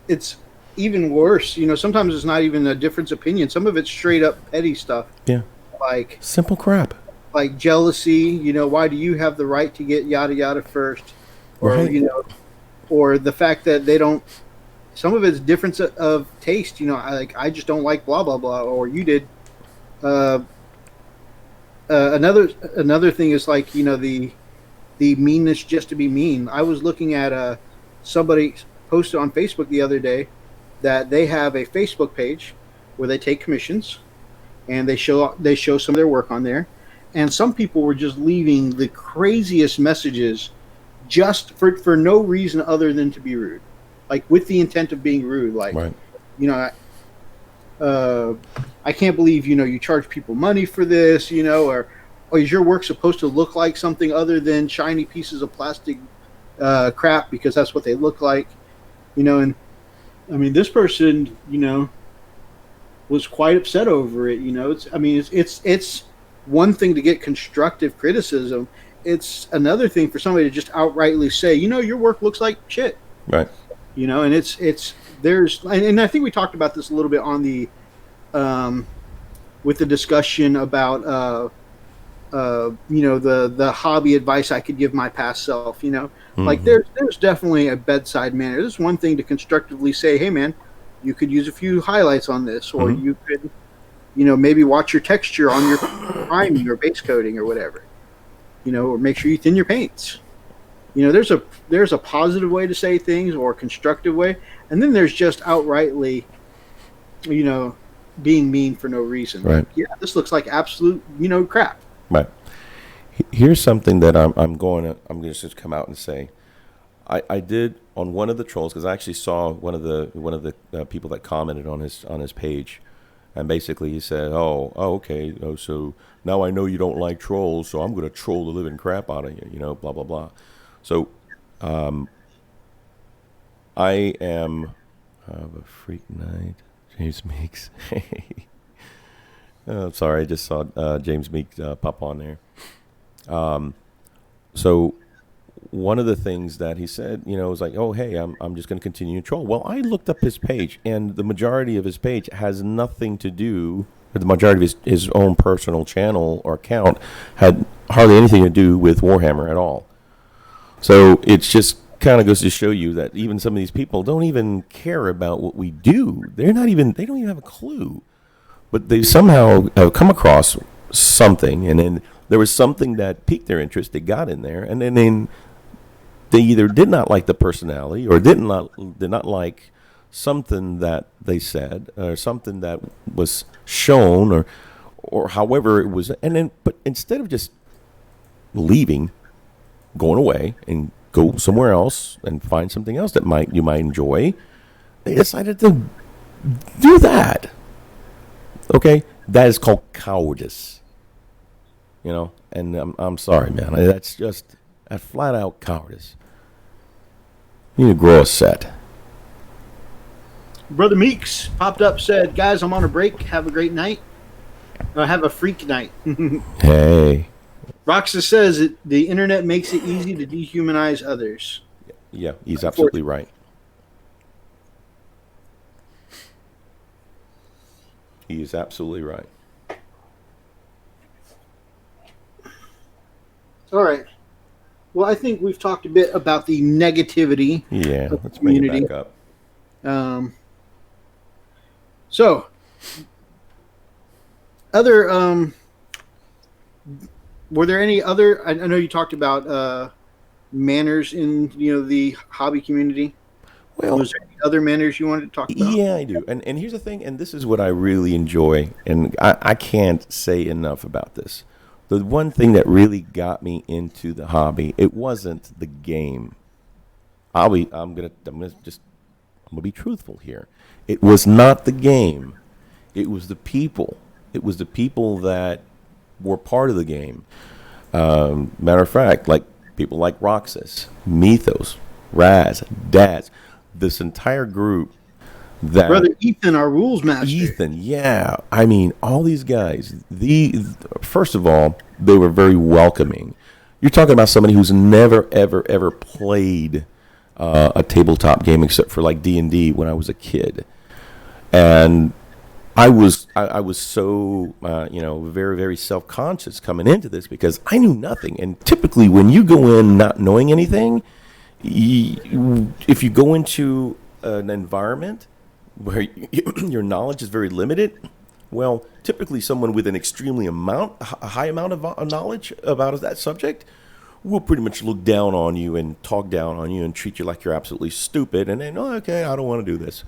it's even worse. You know, sometimes it's not even a difference of opinion. Some of it's straight up petty stuff. Yeah, like simple crap, like jealousy. You know, why do you have the right to get yada yada first, or right. You know, or the fact that they don't. Some of it's difference of taste, you know. I just don't like blah blah blah, or you did. Another thing is like, you know, the meanness just to be mean. I was looking at somebody posted on Facebook the other day that they have a Facebook page where they take commissions and they show some of their work on there, and some people were just leaving the craziest messages just for no reason other than to be rude. Like with the intent of being rude, like, right. You know, I can't believe, you know, you charge people money for this, you know, or is your work supposed to look like something other than shiny pieces of plastic crap because that's what they look like, you know. And I mean, this person, you know, was quite upset over it. You know, it's one thing to get constructive criticism. It's another thing for somebody to just outrightly say, you know, your work looks like shit. Right. You know, and and I think we talked about this a little bit on the, with the discussion about, you know, the hobby advice I could give my past self, you know, like there's definitely a bedside manner. There's one thing to constructively say, hey man, you could use a few highlights on this, or you could, you know, maybe watch your texture on your priming or base coating or whatever, you know, or make sure you thin your paints. You know, there's a positive way to say things or a constructive way, and then there's just outrightly, you know, being mean for no reason. Right. Like, yeah, this looks like absolute, you know, crap. Right. Here's something that I'm going to just come out and say. I did on one of the trolls, because I actually saw one of the people that commented on his page, and basically he said, oh okay, so now I know you don't like trolls, so I'm going to troll the living crap out of you, you know, blah blah blah. So, I am have a freak night. James Meeks. Oh, sorry, I just saw James Meeks pop on there. So one of the things that he said, you know, was like, oh, hey, I'm just going to continue to troll. Well, I looked up his page, and the majority of his page has nothing to do. The majority of his own personal channel or account had hardly anything to do with Warhammer at all. So it's just kind of goes to show you that even some of these people don't even care about what we do. They don't even have a clue. But they somehow have come across something, and then there was something that piqued their interest. They got in there, and then they either did not like the personality or did not like something that they said or something that was shown or however it was. And then, but instead of just leaving, going away and go somewhere else and find something else that you might enjoy, they decided to do that. Okay, that is called cowardice. And I'm sorry, man. That's just a flat out cowardice. You need to grow a set. Brother Meeks popped up, said, "Guys, I'm on a break. Have a great night. Have a freak night." Hey. Roxas says the internet makes it easy to dehumanize others. Yeah, he's absolutely right. He is absolutely right. All right. Well, I think we've talked a bit about the negativity. Yeah, let's bring it back up. So, other were there any other? I know you talked about manners in the hobby community. Well, was there any other manners you wanted to talk about? Yeah, I do. And here's the thing, and this is what I really enjoy, and I can't say enough about this. The one thing that really got me into the hobby, it wasn't the game. I'm gonna be truthful here. It was not the game. It was the people. It was the people that were part of the game. Matter of fact, like people like Roxas, Mythos, Raz, Daz, this entire group. That Brother Ethan, our rules master. Ethan, yeah. I mean, all these guys. First of all, they were very welcoming. You're talking about somebody who's never, ever, ever played a tabletop game except for like D&D when I was a kid, and I was so very, very self-conscious coming into this because I knew nothing. And typically, when you go in not knowing anything, if you go into an environment where your knowledge is very limited, well, typically someone with an a high amount of knowledge about that subject will pretty much look down on you and talk down on you and treat you like you're absolutely stupid, and then, okay, I don't want to do this.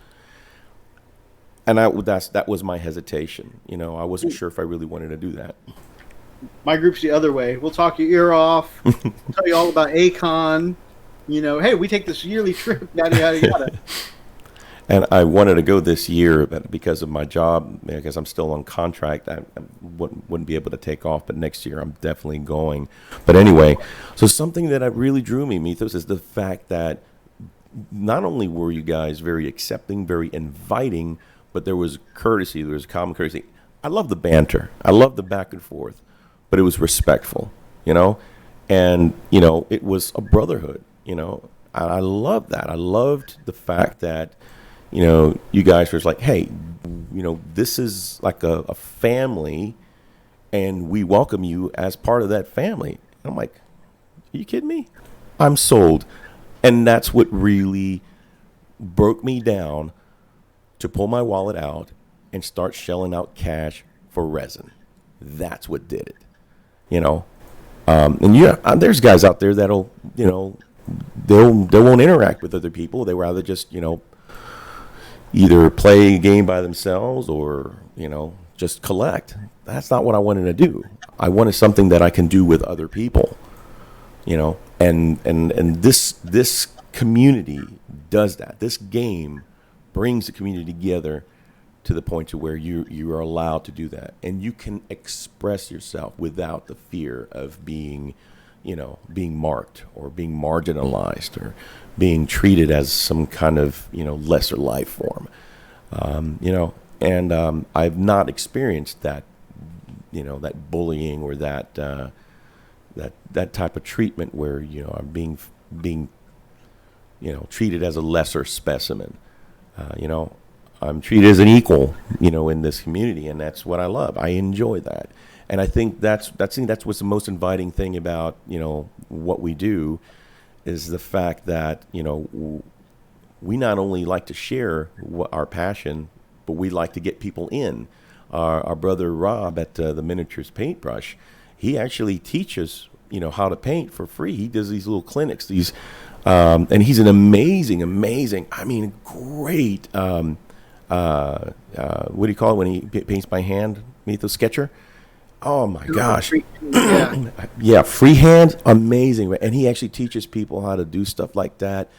And that was my hesitation. I wasn't sure if I really wanted to do that. My group's the other way. We'll talk your ear off. We'll tell you all about ACON. Hey, we take this yearly trip, yada, yada, yada. And I wanted to go this year, but because of my job, because I'm still on contract, I wouldn't be able to take off. But next year, I'm definitely going. But anyway, so something that really drew me, Mythos, is the fact that not only were you guys very accepting, very inviting, but there was courtesy, there was common courtesy. I love the banter. I love the back and forth, but it was respectful, and, it was a brotherhood, I love that. I loved the fact that, you guys were like, hey, this is like a family, and we welcome you as part of that family. And I'm like, are you kidding me? I'm sold. And that's what really broke me down to pull my wallet out and start shelling out cash for resin. That's what did it, and there's guys out there that'll, they won't interact with other people. They rather just, either play a game by themselves or, just collect. That's not what I wanted to do. I wanted something that I can do with other people, and this community does that. This game brings the community together to the point to where you are allowed to do that, and you can express yourself without the fear of being marked or being marginalized or being treated as some kind of lesser life form, and I've not experienced that that bullying or that type of treatment where I'm being treated as a lesser specimen. I'm treated as an equal, in this community, and that's what I love. I enjoy that, and I think that's what's the most inviting thing about what we do, is the fact that, we not only like to share our passion, but we like to get people in. Our brother Rob at the Miniatures Paintbrush, he actually teaches, how to paint for free. He does these little clinics, and he's an amazing, great, what do you call it when he paints by hand? Mythos sketcher. Oh my gosh. Yeah, freehand, amazing. And he actually teaches people how to do stuff like that.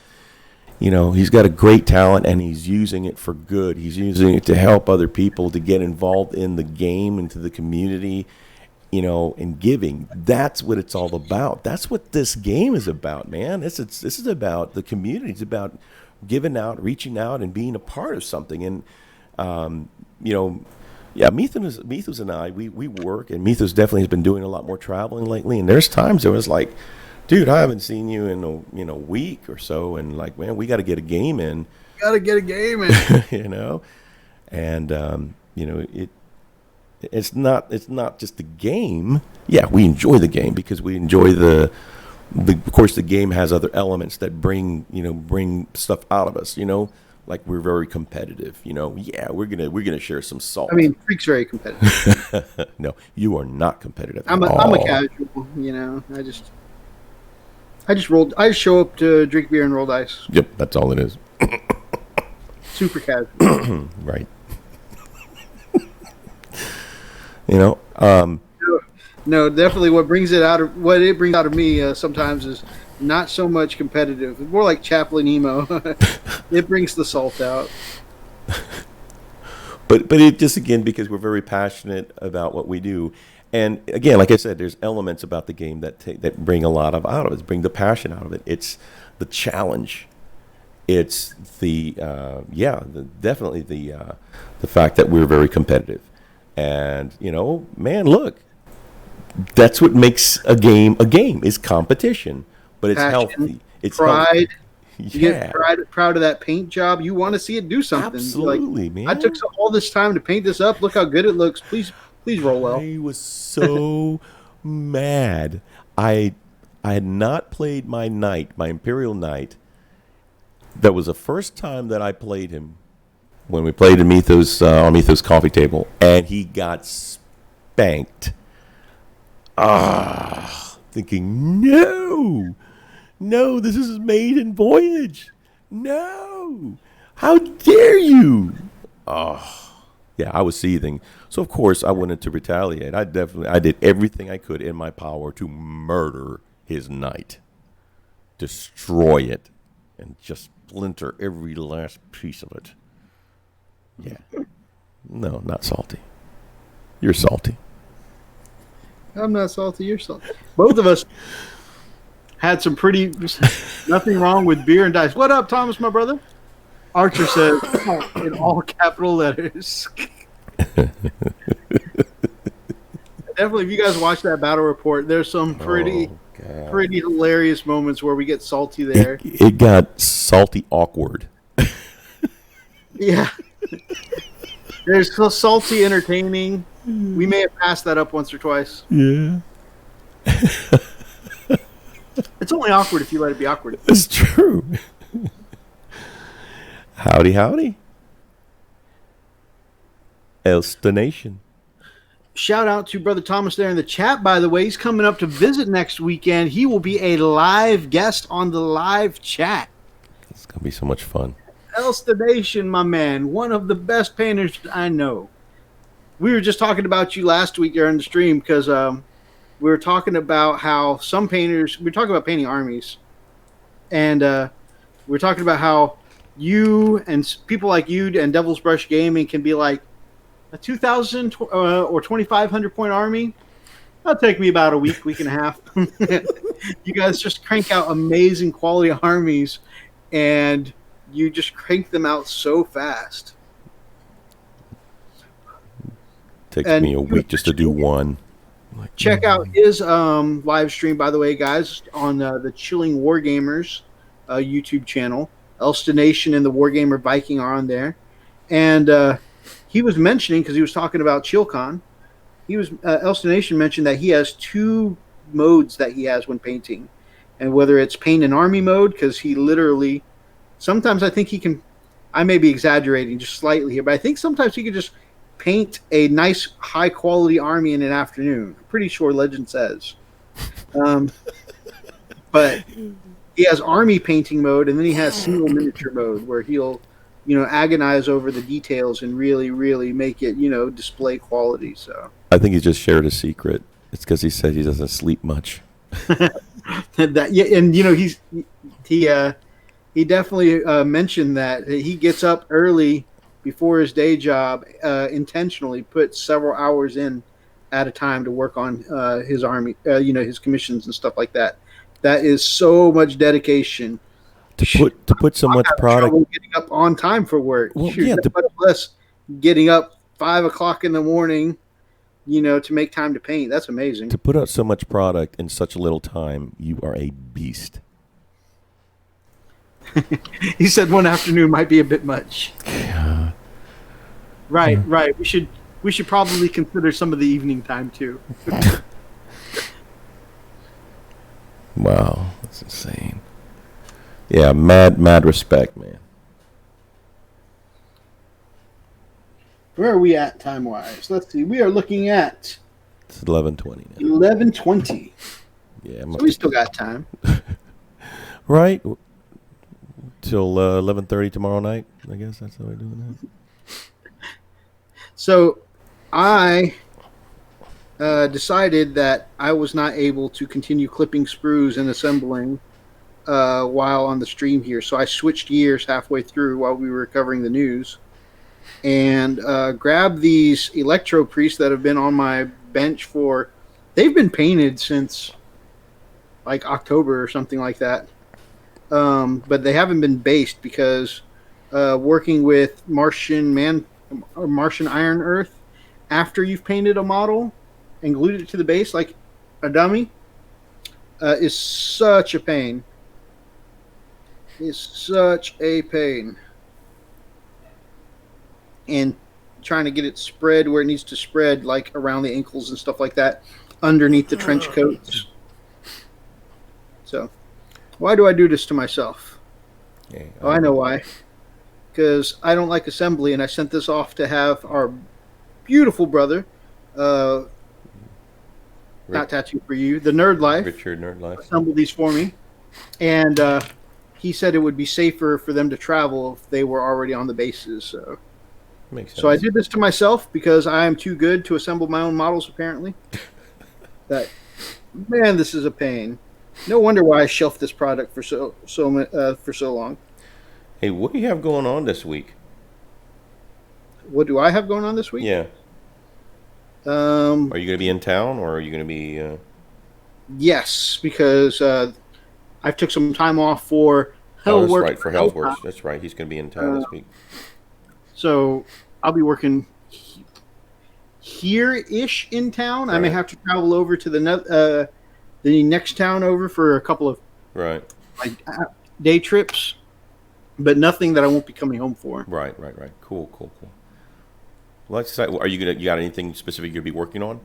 He's got a great talent, and he's using it for good. He's using it to help other people to get involved in the game, into the community, and giving. That's what it's all about. That's what this game is about, man. This is about the community. It's about giving out, reaching out, and being a part of something. And, Mythos and I, we work, and Mythos definitely has been doing a lot more traveling lately. And there's times it was like, dude, I haven't seen you in a week or so, and like, man, we got to get a game in. Got to get a game in. And it's not just the game. Yeah, we enjoy the game because we enjoy of course the game has other elements that bring stuff out of us. Like we're very competitive. Yeah, we're gonna share some salt. I mean, Freak's very competitive. No, you are not competitive. I'm a casual. I just show up to drink beer and roll dice. Yep, that's all it is. Super casual. Right. No, definitely. What it brings out of me sometimes is not so much competitive. It's more like Chaplain emo. It brings the salt out. But it just, again, because we're very passionate about what we do. And again, like I said, there's elements about the game that bring a lot out of it, bring the passion out of it. It's the challenge. It's definitely the fact that we're very competitive. And, man, look, that's what makes a game is competition. But it's passion, healthy. It's pride. Healthy. You get proud of that paint job. You want to see it do something. Absolutely, man. I took all this time to paint this up. Look how good it looks. Please roll well. I was so mad. I had not played my Imperial Knight. That was the first time that I played him when we played in Mythos on Mythos coffee table, and he got spanked. Thinking, no, this is maiden voyage. No, how dare you? Yeah, I was seething. So of course I wanted to retaliate. I did everything I could in my power to murder his knight, destroy it, and just splinter every last piece of it. Yeah. No, not salty. You're salty. I'm not salty. You're salty. Both of us had some nothing wrong with beer and dice. What up, Thomas, my brother? Archer says in all capital letters. Definitely, if you guys watch that battle report, there's some pretty hilarious moments where we get salty there. It got salty awkward. Yeah. There's salty entertaining. We may have passed that up once or twice. Yeah. It's only awkward if you let it be awkward. It's true. Howdy. Elsta Nation. Shout out to Brother Thomas there in the chat, by the way. He's coming up to visit next weekend. He will be a live guest on the live chat. It's going to be so much fun. Elsta Nation, my man. One of the best painters I know. We were just talking about you last week during the stream because we were talking about how some painters, we were talking about painting armies. And we were talking about how you and people like you and Devil's Brush Gaming can be like a 2,000 or 2,500 point army. That'll take me about a week and a half. You guys just crank out amazing quality armies, and you just crank them out so fast. Takes me a week just to do one. Check out his live stream, by the way, guys, on the Chilling Wargamers YouTube channel. Elsta Nation and the Wargamer Viking are on there. And he was mentioning, because he was talking about ChillCon, Elsta Nation mentioned that he has two modes that he has when painting. and whether it's paint in army mode, because he literally, sometimes I think he can, I may be exaggerating just slightly here, but I think sometimes he can just paint a nice high quality army in an afternoon. I'm pretty sure Legend says. But he has army painting mode, and then he has single miniature mode where he'll, agonize over the details and really, really make it, display quality. So I think he just shared a secret. It's because he said he doesn't sleep much. that, yeah, and he definitely mentioned that he gets up early before his day job, intentionally puts several hours in at a time to work on his army, his commissions and stuff like that. That is so much dedication. To put so much product. Getting up on time for work. Well, Shoot, yeah, much less getting up 5 o'clock in the morning, to make time to paint. That's amazing. To put out so much product in such a little time, you are a beast. He said one afternoon might be a bit much. Yeah. Right. We should probably consider some of the evening time too. Wow, that's insane. Yeah, mad respect, man. Where are we at time wise? Let's see. We are looking at It's 11:20 now. 11:20. Yeah, So we still got time. right till 11:30 tomorrow night. I guess that's how we're doing that. So I decided that I was not able to continue clipping sprues and assembling while on the stream here. So I switched gears halfway through while we were covering the news and grabbed these electro priests that have been on my bench for, they've been painted since like October or something like that. But they haven't been based because working with Martian Iron Earth, after you've painted a model and glued it to the base like a dummy, is such a pain. It's such a pain. And trying to get it spread where it needs to spread, like around the ankles and stuff like that, underneath the trench coats. So, why do I do this to myself? Yeah, Oh, I know why. Because I don't like assembly, and I sent this off to have our beautiful brother, not tattoo for you, the Nerd Life, Richard Nerd Life, assemble these for me. And he said it would be safer for them to travel if they were already on the bases. So, makes sense. so I did this to myself because I am too good to assemble my own models, apparently. That, man, this is a pain. No wonder why I shelved this product for so long. Hey, what do you have going on this week? What do I have going on this week? Yeah. Are you going to be in town, or are you going to be? Yes, because I took some time off for That's Hellworks. right, for Hellworks. That's right. He's going to be in town this week. So I'll be working here-ish in town. I may Right. have to travel over to the next town over for a couple of Right. day trips, but nothing that I won't be coming home for. Right. Cool. Well, that's exciting. Are you got anything specific you're going to be working on?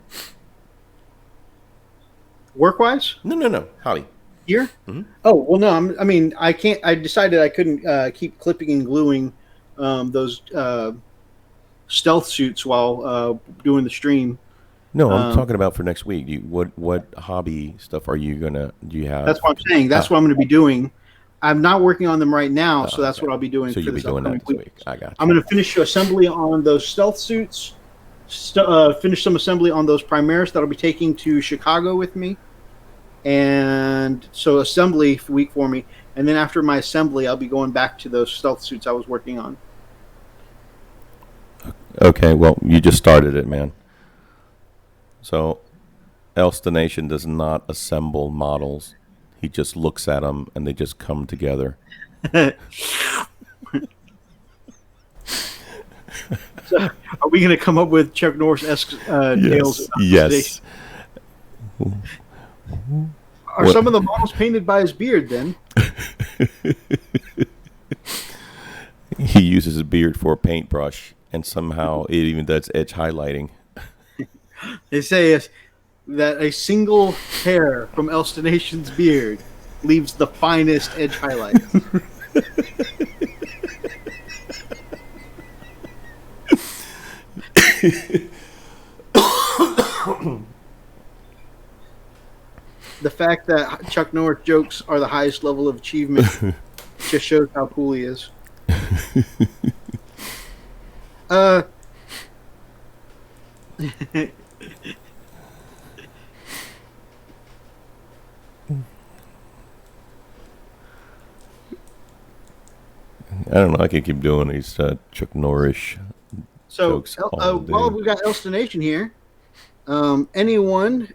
Work-wise, No. Howdy. here. Mhm. Oh well, no. I can't. I decided I couldn't keep clipping and gluing those stealth suits while doing the stream. No, I'm talking about for next week. What hobby stuff are you gonna? Do you have? That's what I'm saying. That's what I'm going to be doing. I'm not working on them right now, so that's okay. what I'll be doing. So for you'll be this doing that upcoming this week. week. I got you. I'm going to finish assembly on those stealth suits. Finish some assembly on those Primaris that I'll be taking to Chicago with me. And so assembly week for me. And then after my assembly, I'll be going back to those stealth suits I was working on. Okay, well, you just started it, man. So, Elstonation does not assemble models. He just looks at them, and they just come together. So are we going to come up with Chuck Norris-esque tales? Yes. Are some of the models painted by his beard then? He uses his beard for a paintbrush, and somehow it even does edge highlighting. They say that a single hair from Elstonation's beard leaves the finest edge highlights. The fact that Chuck Norris jokes are the highest level of achievement just shows how cool he is. I don't know. I can keep doing these Chuck Norris So, jokes all day. while we got Elstonation here, anyone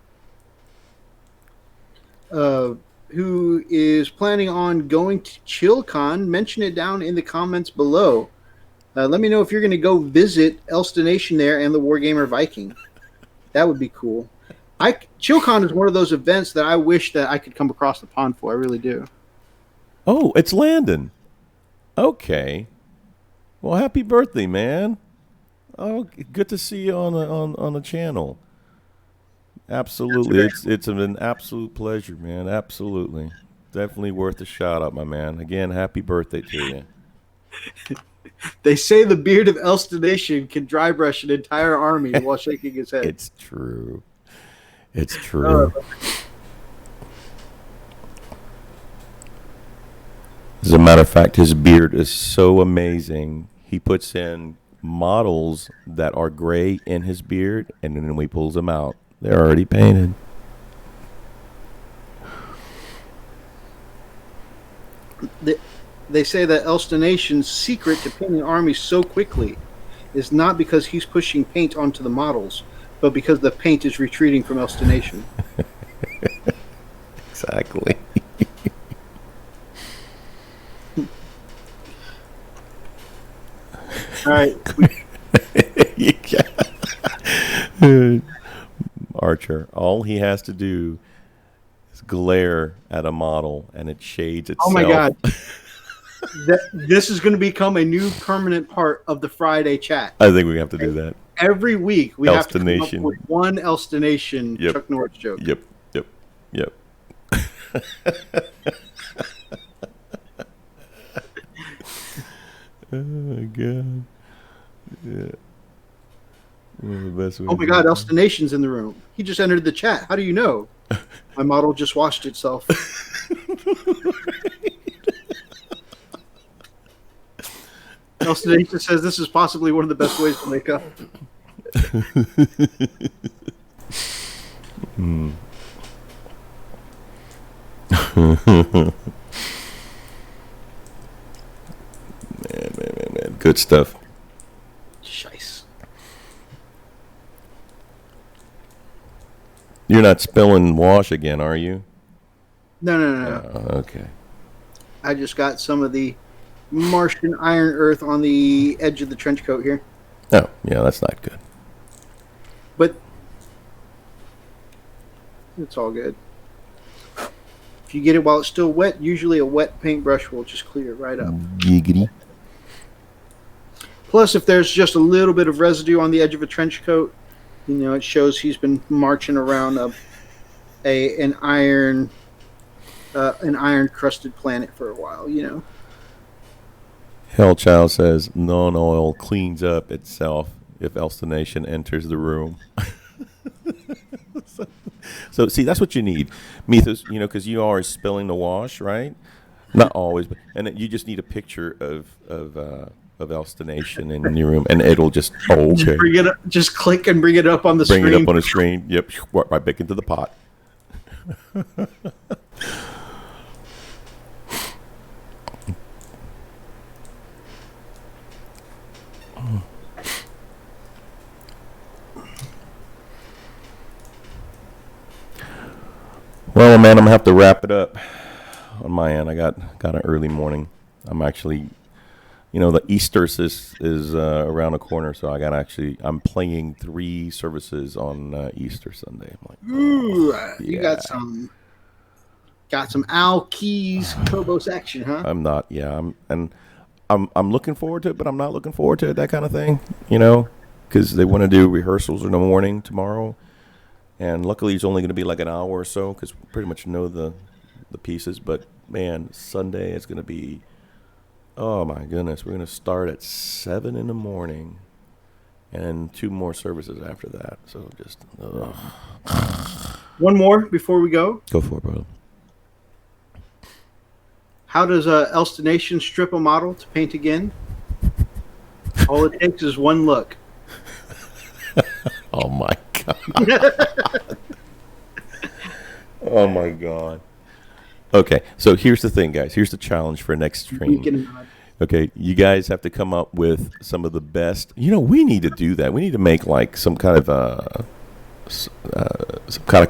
who is planning on going to ChillCon, mention it down in the comments below. Let me know if you're going to go visit Elstonation there and the Wargamer Viking. That would be cool. ChillCon is one of those events that I wish that I could come across the pond for. I really do. Oh, it's Landon. Okay. Well, happy birthday, man. Oh, good to see you on the channel. Absolutely. It's an absolute pleasure, man. Absolutely. Definitely worth a shout out, my man. Again, happy birthday to you. They say the beard of Elstonation can dry brush an entire army while shaking his head. It's true. It's true. As a matter of fact, his beard is so amazing. He puts in models that are gray in his beard, and then when he pulls them out, they're already painted. They say that Elstonation's secret to painting armies so quickly is not because he's pushing paint onto the models, but because the paint is retreating from Elstonation. Exactly. All right. Archer, all he has to do is glare at a model and it shades itself. Oh my God. This is going to become a new permanent part of the Friday chat. I think we have to do that. Every week we have to come up Elstonation. with one Elstonation Chuck Norris joke. Yep. Oh my God. Yeah. One of the best ways Oh my God, Elstonation's in the room. He just entered the chat. How do you know? My model just washed itself. Elstonation says this is possibly one of the best ways to wake up. Man. Good stuff. Shice. You're not spilling wash again, are you? No. Okay. I just got some of the Martian iron earth on the edge of the trench coat here. Oh, yeah, that's not good. But it's all good. If you get it while it's still wet, usually a wet paintbrush will just clear it right up. Giggity. Plus, if there's just a little bit of residue on the edge of a trench coat, it shows he's been marching around an iron crusted planet for a while. Hellchild says non-oil cleans up itself if Elstonation enters the room. So see, that's what you need, Mythos. Because you are spilling the wash, right? Not always, but you just need a picture of Elstonation in your room, and it'll just okay. Bring it up, just click and bring it up on the screen. Bring it up on the screen. Yep, right back into the pot. Well, man, I'm gonna have to wrap it up on my end. I got an early morning. I'm actually, the Easter is around the corner, so I'm playing 3 services on Easter Sunday. I'm like, ooh, you yeah. got some Al Keys Phobos action, huh? I'm not. Yeah, I'm looking forward to it, but I'm not looking forward to it. That kind of thing, because they want to do rehearsals in the morning tomorrow. And luckily, it's only going to be like an hour or so because we pretty much know the the pieces. But man, Sunday is going to be, oh my goodness, we're going to start at 7 in the morning, and 2 more services after that. So just One more before we go. go for it, brother. How does Elstonation strip a model to paint again? All it takes is one look. Oh my god. Oh my god. Okay, so here's the thing, guys. Here's the challenge for next stream. Okay, you guys have to come up with some of the best. We need to do that. We need to make like some kind of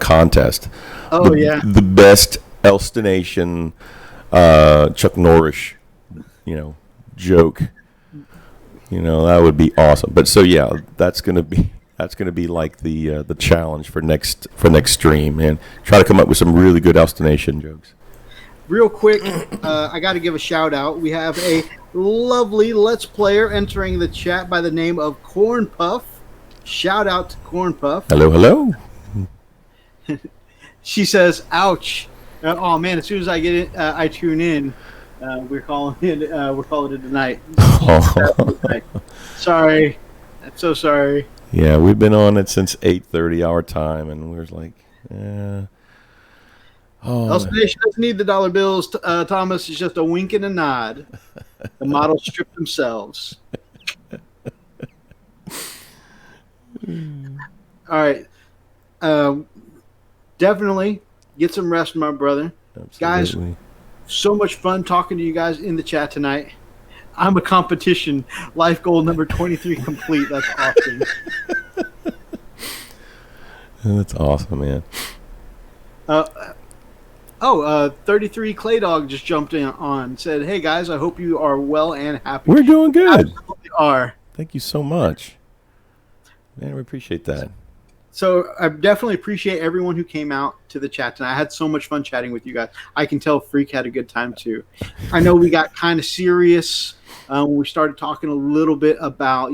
contest. Oh yeah. The best Elstonation Chuck Norris, joke. That would be awesome. But so yeah, that's gonna be like the challenge for next stream, and try to come up with some really good Elstonation jokes. Real quick, I got to give a shout out. We have a lovely Let's Player entering the chat by the name of Corn Puff. Shout out to Corn Puff. Hello. She says, "Ouch." Oh man! As soon as I get it, I tune in. We're calling it. We're calling it tonight. Sorry, I'm so sorry. Yeah, we've been on it since 8:30 our time, and we're like, Elstonation doesn't need the dollar bills. Thomas is just a wink and a nod. The models strip themselves. All right. Definitely get some rest, my brother. absolutely. Guys, so much fun talking to you guys in the chat tonight. I'm a competition. Life goal number 23 complete. That's awesome. That's awesome, man. 33 Clay Dog just jumped in on. Said, "Hey guys, I hope you are well and happy." We're doing good. Absolutely are. Thank you so much. Man, we appreciate that. So I definitely appreciate everyone who came out to the chat tonight. I had so much fun chatting with you guys. I can tell Freak had a good time too. I know we got kind of serious when we started talking a little bit about,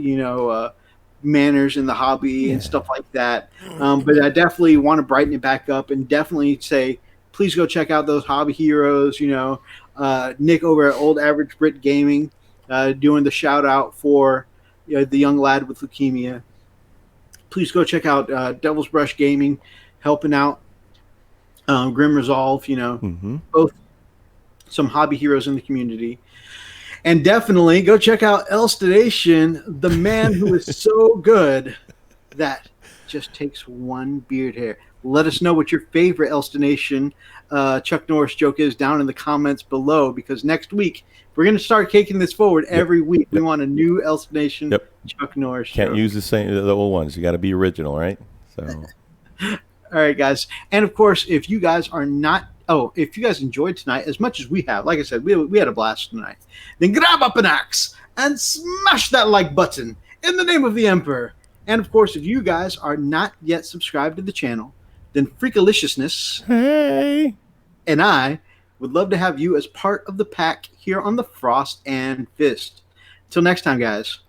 manners in the hobby and stuff like that. But I definitely want to brighten it back up and definitely say, please go check out those hobby heroes. Nick over at Old Average Brit Gaming doing the shout out for the young lad with leukemia. Please go check out Devil's Brush Gaming, helping out Grim Resolve, both some hobby heroes in the community. And definitely go check out Elstonation, the man who is so good that just takes one beard hair. Let us know what your favorite Elstonation Chuck Norris joke is down in the comments below, because next week we're going to start kicking this forward every week. We want a new Elstonation Chuck Norris Can't joke. use the old ones. You got to be original, right? So. All right, guys. And of course, if you guys enjoyed tonight as much as we have, like I said, we had a blast tonight, then grab up an axe and smash that like button in the name of the Emperor. And of course, if you guys are not yet subscribed to the channel, then Freakaliciousness and I would love to have you as part of the pack here on the Frost and Fist. Until next time, guys.